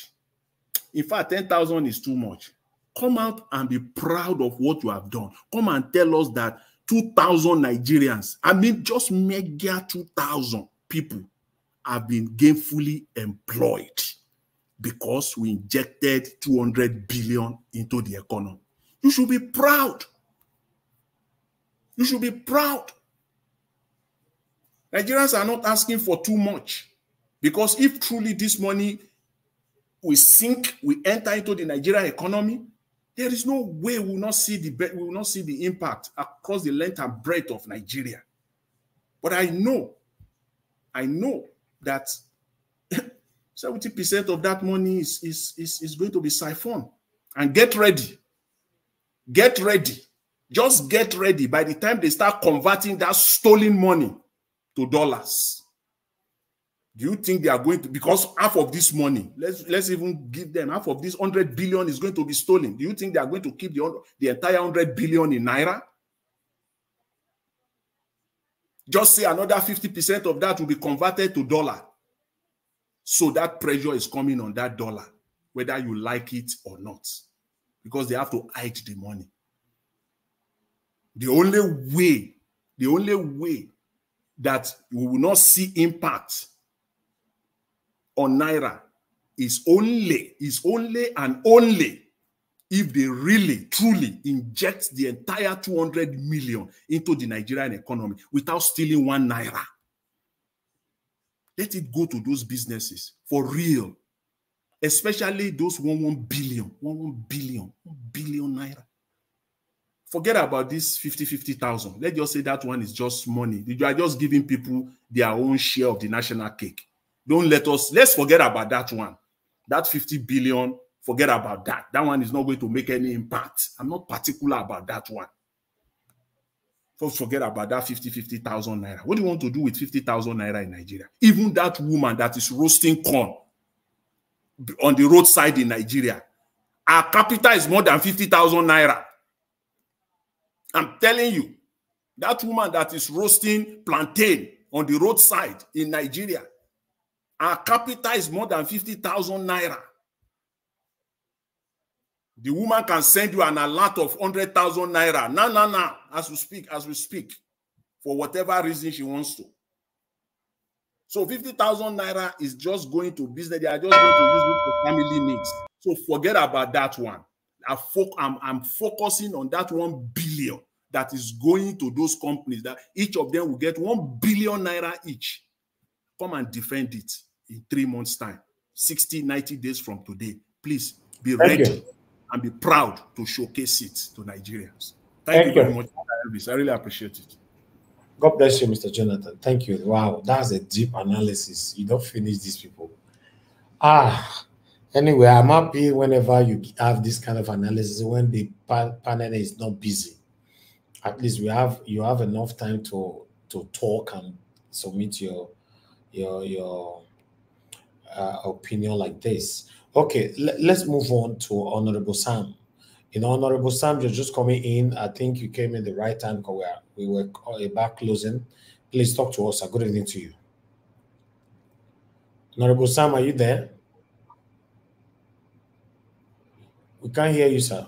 In fact, 10,000 is too much. Come out and be proud of what you have done. Come and tell us that 2,000 Nigerians, I mean just mega 2,000 people have been gainfully employed because we injected 200 billion into the economy. You should be proud. You should be proud. Nigerians are not asking for too much, because if truly this money we sink, we enter into the Nigerian economy, there is no way we will not see the impact across the length and breadth of Nigeria. But I know that 70% of that money is going to be siphoned. And get ready. Get ready. Just get ready. By the time they start converting that stolen money to dollars, do you think they are going to, because half of this money, let's even give them half of this 100 billion is going to be stolen. Do you think they are going to keep the entire 100 billion in Naira? Just say another 50% of that will be converted to dollar. So that pressure is coming on that dollar, whether you like it or not, because they have to hide the money. The only way that we will not see impact on Naira is only and only if they really, truly inject the entire 200 million into the Nigerian economy without stealing 1 naira. Let it go to those businesses for real, especially those 1 billion naira. Forget about this 50,000. Let's just say that one is just money. You are just giving people their own share of the national cake. Let's forget about that one. That 50 billion, forget about that. That one is not going to make any impact. I'm not particular about that one. First, forget about that 50,000 naira. What do you want to do with 50,000 naira in Nigeria? Even that woman that is roasting corn on the roadside in Nigeria, her capital is more than 50,000 naira. I'm telling you, that woman that is roasting plantain on the roadside in Nigeria, our capital is more than 50,000 naira. The woman can send you an alert of 100,000 naira. Now, as we speak, for whatever reason she wants to. So 50,000 naira is just going to business. They are just going to use it for family needs. So forget about that one. I'm focusing on that 1 billion that is going to those companies, that each of them will get 1 billion naira each. Come and defend it in 3 months' time, 60, 90 days from today. Please be ready and be proud to showcase it to Nigerians. Thank you very much, Elvis. I really appreciate it. God bless you, Mr. Jonathan. Thank you. Wow, that's a deep analysis. You don't finish these people. Anyway, I'm happy whenever you have this kind of analysis when the panel is not busy. At least you have enough time to talk and submit your opinion like this. Okay, let's move on to Honorable Sam. Honorable Sam, you're just coming in. I think you came in the right time because we were about closing. Please talk to us. Good evening to you. Honorable Sam, are you there? We can't hear you, sir.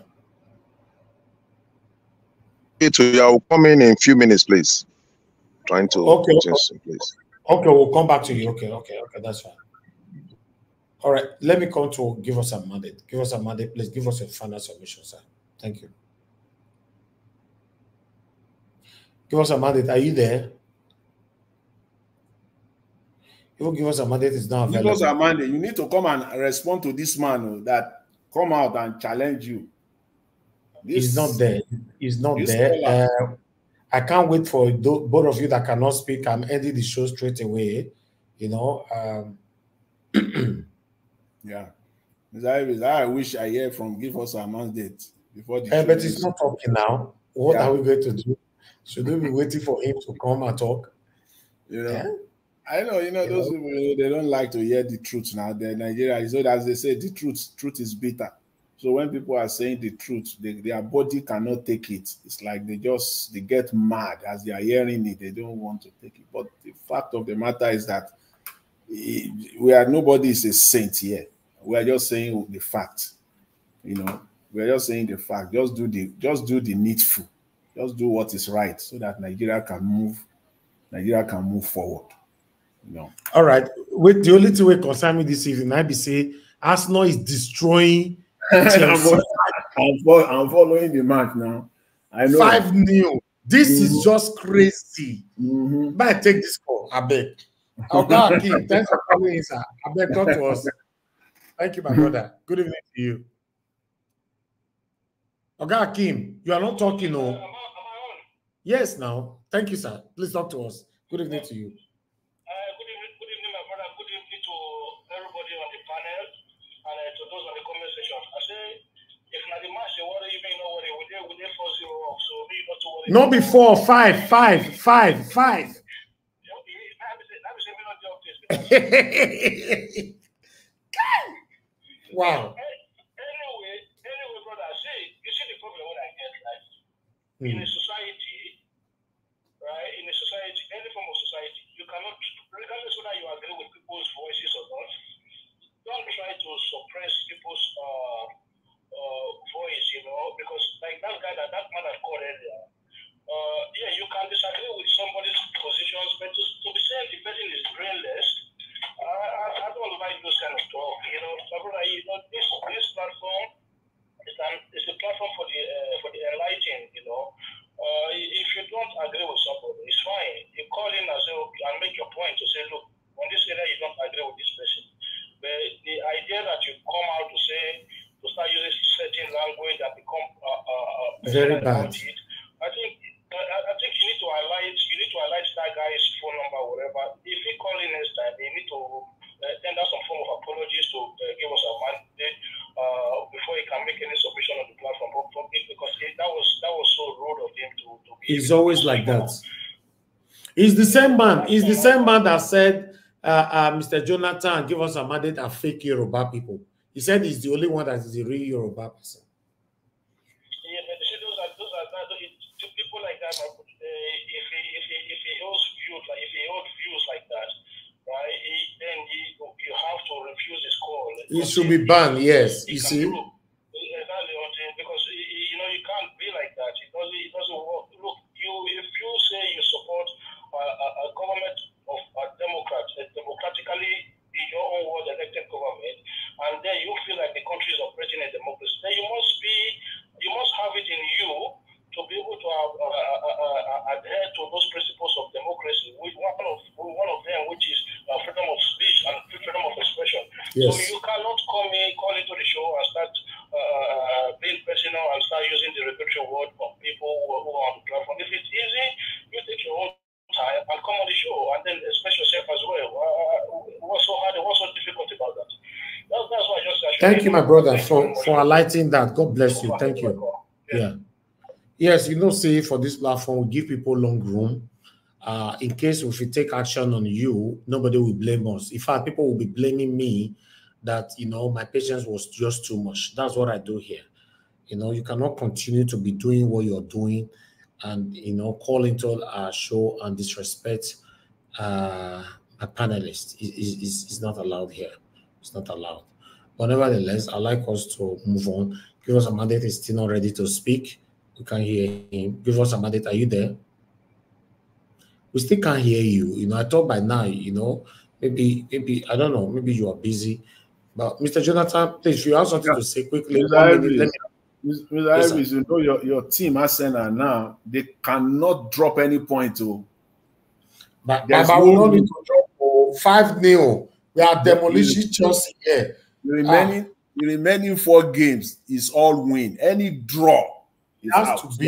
I will come in a few minutes, please. Trying to please. Okay, we'll come back to you. Okay, that's fine. All right, let me come to give us a mandate. Give us a mandate, please. Give us your final submission, sir. Thank you. Give us a mandate. Are you there? You will give us a mandate. It's not available. Give us a mandate. You need to come and respond to this man that come out and challenge you. He's not there. He's not there. I can't wait for both of you that cannot speak. I'm ending the show straight away. Yeah. I wish I hear from give us a mandate before the show. But he's not talking now. What are we going to do? Should we be waiting for him to come and talk? You know, I know, those people, they don't like to hear the truth now. They're Nigeria, so as they say, the truth is bitter. So when people are saying the truth, their body cannot take it. It's like they get mad as they are hearing it. They don't want to take it. But the fact of the matter is that nobody is a saint here. We are just saying the fact. We are just saying the fact. Just do the needful. Just do what is right so that Nigeria can move forward. All right. Wait, the only thing we concern me this evening, I be say Arsenal is destroying Chelsea. I'm following the match now. I know 5-0. This is just crazy. But I take this call. I beg. Okay, Akeem, thanks for calling in, sir. I beg, talk to us. Thank you, my brother. Good evening to you. Okay, Akeem, you are not talking, no. Yes, now. Thank you, sir. Please talk to us. Good evening to you. Good evening, my brother. Good evening to everybody on the panel and to those on the comment section. I say, if not the match, you worry, you may not worry. We did 4-0 off, so me not to worry. No, before 5. Wow. Anyway, brother, you see the problem when I get like in a society, right? In a society, any form of society, you cannot, regardless whether you agree with people's voices or not, don't try to suppress people's voice, because like that man I called earlier. Yeah, you can disagree with somebody's positions, but to be saying the person is brainless, I don't like those kind of talk. This platform is a platform for the enlightened. If you don't agree with somebody, it's fine. You call in and say and make your point to say, look, on this area you don't agree with this person. But the idea that you come out to start using certain language and become very bad. I think you need to highlight that guy's phone number or whatever. If he call in next time, they need to tender some form of apologies to give us a mandate before he can make any submission on the platform. Because that was so rude of him to be. He's always like that. He's the same man. He's the same man that said, Mr. Jonathan, give us a mandate and fake Yoruba people. He said he's the only one that is a real Yoruba person. Yeah, but you see, those are people like that. If he holds views like that, right? Then you have to refuse his call. He should be banned. Yes, you see. Exactly, because you can't be like that. It doesn't work. Look, if you say you support a government of a Democrat, a democratically in your own word elected government, and then you feel like the country is operating in democracy, then you must have it in you to be able to adhere to those principles of democracy. One of them, which is freedom of speech and freedom of expression. Yes. So you cannot call into the show and start being personal and start using the derogatory word of people who are on the platform. If it's easy, you take your own time and come on the show and then express yourself as well. What's so hard? What's so difficult about that? That's why I just. Thank you, my brother, for highlighting that. God bless you. Thank you. Yeah. Yes, say for this platform, we give people long room. In case if we take action on you, nobody will blame us. In fact, people will be blaming me that, my patience was just too much. That's what I do here. You cannot continue to be doing what you're doing and, call into our show and disrespect a panelist. It's not allowed here. It's not allowed. But nevertheless, I'd like us to move on. Give us a mandate. Is still not ready to speak. We can't hear him. Give us a mandate. Are you there? We still can't hear you. I thought by now, maybe I don't know, maybe you are busy. But Mr. Jonathan, please, if you have something to say quickly, Mr. Iris, your team Arsenal now, they cannot drop any point. But we don't need to drop 5-0. We are demolishing Chelsea here. The remaining 4 games is all win. Any draw is has out. To be.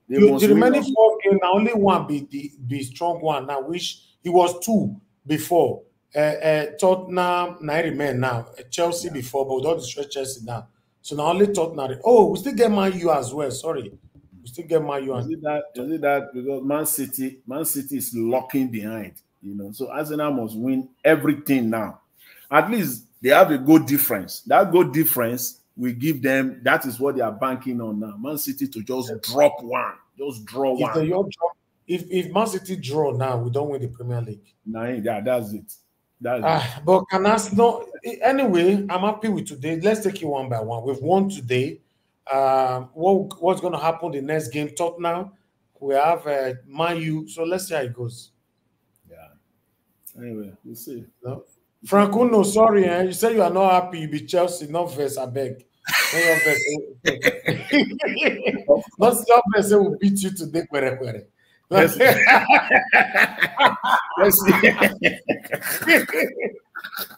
The remaining 4 games, now only one be the strong one now, which it was 2 before. Tottenham, I remain now. Chelsea before, but we don't destroy Chelsea now. So now only Tottenham. Oh, we still get Man U as well. Sorry. We still get Man U. Is it that because Man City is locking behind, you know? So Arsenal must win everything now. At least they have a goal difference. That goal difference will give them. That is what they are banking on now. Man City to just drop one, just draw one. If Man City draw now, we don't win the Premier League. Nah, yeah, that's it. But can us no anyway? I'm happy with today. Let's take it one by one. We've won today. What's going to happen the next game? Tottenham. We have Man U. So let's see how it goes. Yeah. Anyway, we'll see. No? Franco, no, sorry. You say you are not happy. You be Chelsea, not verse. I beg. Not your verse will beat you today. Yes.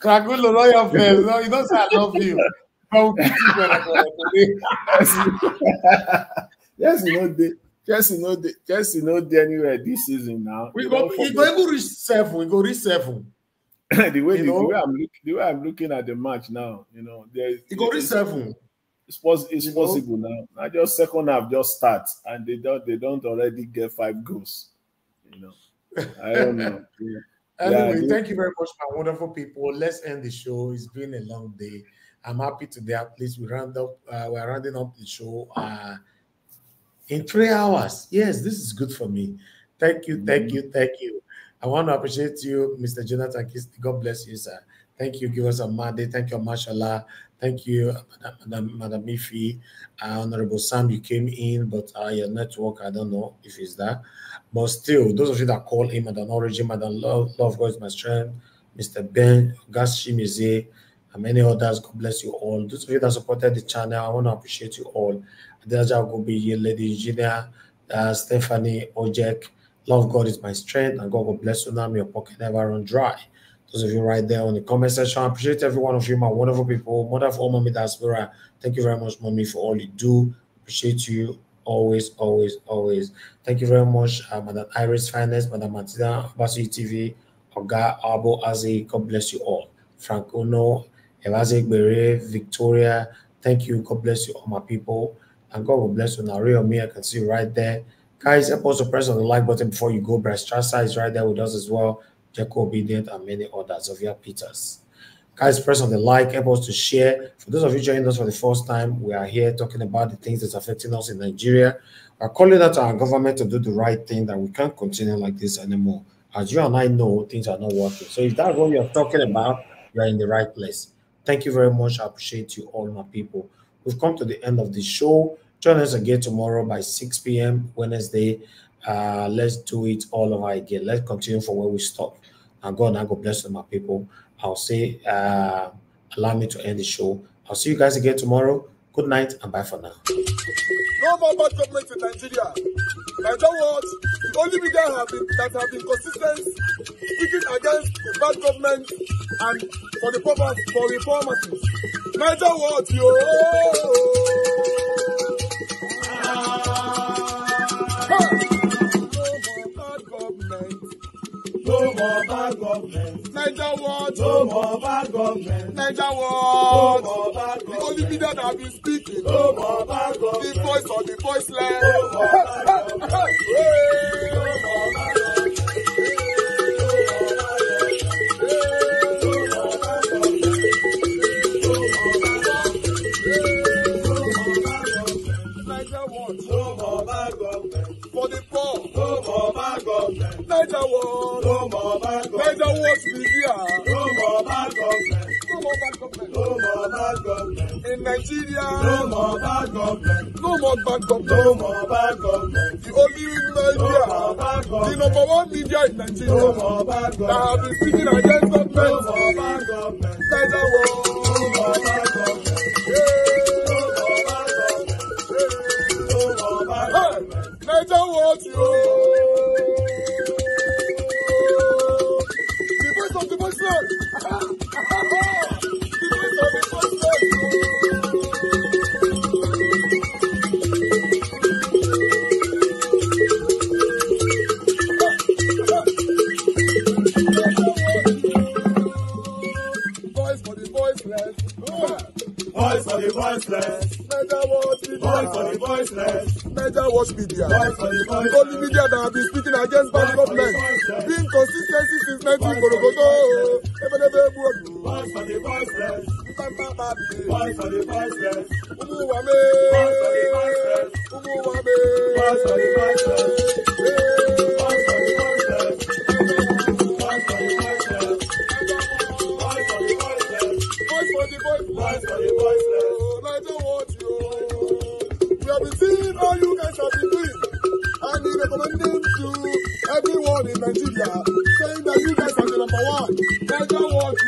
Franco, no, not your verse. No, you don't say I love you. Chelsea no dey anywhere this season now. We go reach 7. We go reach 7. the way I'm looking at the match now, you know, it go reach 7. It's possible now. Not just second half just starts and they don't already get 5 goals. You know, I don't know. Yeah. Anyway, thank you very much, my wonderful people. Let's end the show. It's been a long day. I'm happy today. At least we're rounding up the show in 3 hours. Yes, this is good for me. Thank you. I want to appreciate you, Mr. Jonathan Kisti. God bless you, sir. Thank you. Give us a Monday. Thank you, Mashallah. Thank you, Madam Mifi. Honorable Sam, you came in, but your network, I don't know if it's that. But still, those of you that call him Madam Origin, Madam Love God is my strength, Mr. Ben, Gashi Mize, and many others, God bless you all. Those of you that supported the channel, I want to appreciate you all. Adeja Gobi, Lady Engineer, Stephanie Ojek, Love God is my strength, and God will bless you now. May your pocket never run dry. Those of you right there on the comment section, I appreciate every one of you, my wonderful people. Mother of all Mommy Diaspora, thank you very much, Mommy, for all you do. Appreciate you always. Thank you very much, Madam Iris Finance, Madam Matilda, Basu TV, Oga Abo Azi. God bless you all. Frank Ono, Evaze Bere, Victoria, thank you. God bless you, all my people. And God will bless you. Now, Ray me, I can see you right there. Guys, help us to press on the like button before you go. Bryce Strasser is right there with us as well. Jacko Obedient and many others. Sofia Peters. Guys, press on the like, help us to share. For those of you joining us for the first time, we are here talking about the things that's affecting us in Nigeria. We're calling out to our government to do the right thing, that we can't continue like this anymore. As you and I know, things are not working. So if that's what you're talking about, you're in the right place. Thank you very much. I appreciate you all, my people. We've come to the end of the show. Join us again tomorrow by 6 p.m. Wednesday. Let's do it all over again. Let's continue from where we stopped. And God bless you, my people. I'll say, allow me to end the show. I'll see you guys again tomorrow. Good night and bye for now. No more bad government in Nigeria. In other words, the only media that have been consistent speaking against the bad government and for the purpose for reformers. Niger what No more bad government. Niger what? No more bad government. Niger what? No more bad government. The only media that have been speaking. No more bad government. The voice of the voiceless. No more bad government. No more bad government. For the poor, no more bad government. Niger what? No more bad government. Niger what is here? No more bad government. No more bad government. No more bad government. In Nigeria, no more bad government. No more bad government. No more bad government. The only media, the number one media in Nigeria, no more bad government. That have been speaking against government. No more bad government. Niger what? No more bad government. Niger what you? The voice of the voiceless. The voice of the voiceless. Voice for the voiceless. Voice for the voiceless. Niger what? Voice for the voiceless. Niger what? watch media. The only media that have been speaking against bad government. Being consistency since 1944. Voice for the voiceless. Voice for the voiceless. Umuwame. Voice for the voiceless. Umuwame. Voice for the voiceless. Voice for the voiceless. Voice for the voiceless. Voice for the voiceless. Voice for the voiceless. Voice for the voiceless. I don't want you. We have been seeing all you guys have been doing. And we recommending to everyone in Nigeria, saying that you guys are the number one. I don't want you.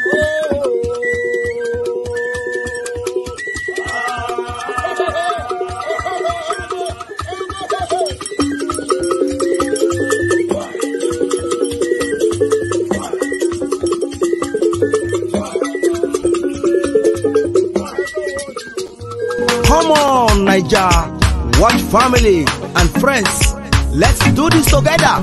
Come on, Niger, watch family and friends. Let's do this together.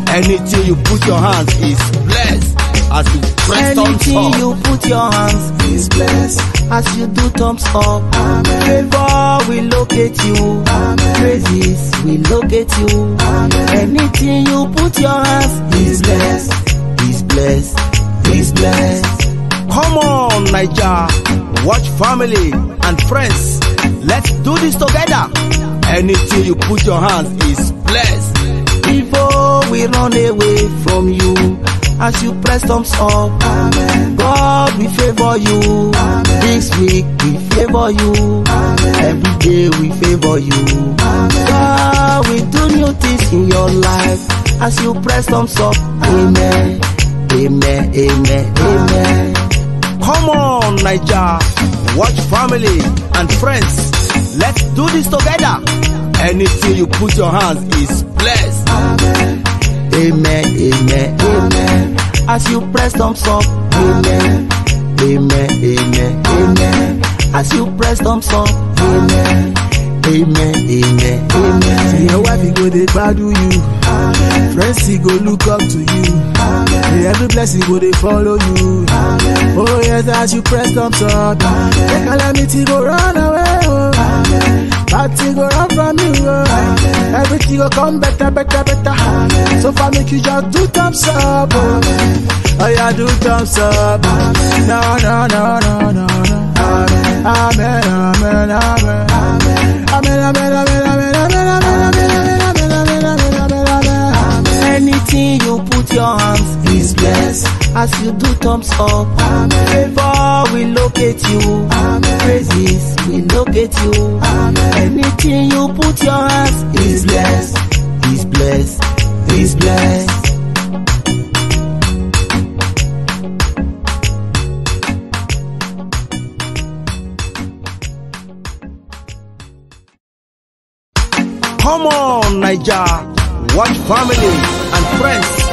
Anything you put your hands is blessed. As you press thumbs up. Anything you put your hands is blessed. As you do thumbs up. Amen. Favor will locate you. Amen. Praises will locate you. Amen. Anything you put your hands is blessed. Is blessed. Is blessed. Come on, Niger, watch family and friends. Let's do this together. Anything you put your hands is blessed. Before we run away from you, as you press thumbs up, amen. God will favor you. Amen. This week we favor you. Amen. Every day we favor you. Amen. God will do new things in your life as you press thumbs up. Amen. Amen. Amen. Amen. Come on, Niger, watch family and friends. Let's do this together. Anything you put your hands is blessed. Amen. Amen. Amen. Amen. As you press thumbs up. Amen. Amen. Amen. Amen. As you press thumbs up. Amen. Amen. Amen. Amen. See your wife, he go they value you. Amen. Friends, he go look up to you. Amen. Every blessing go they follow you. Amen. Oh yes, as you press thumbs up. The calamity go run away. Oh. Amen. Bad thing go run from you. Oh. Amen. Everything go come better, better, better. Amen. So far make you just do thumbs up. Oh, oh yeah, do thumbs up. Amen. No, no, no, no, no, no. Amen. Amen. Amen. Amen. Amen. Amen, amen, amen, amen, amen, amen, amen, amen, amen, amen, amen. Anything you put your hands is blessed. As you do thumbs up, amen. Favor will locate you. Amen. Praises will locate you. Amen. Anything you put your hands is blessed. Is blessed. Is blessed. Come on, Niger, watch family and friends.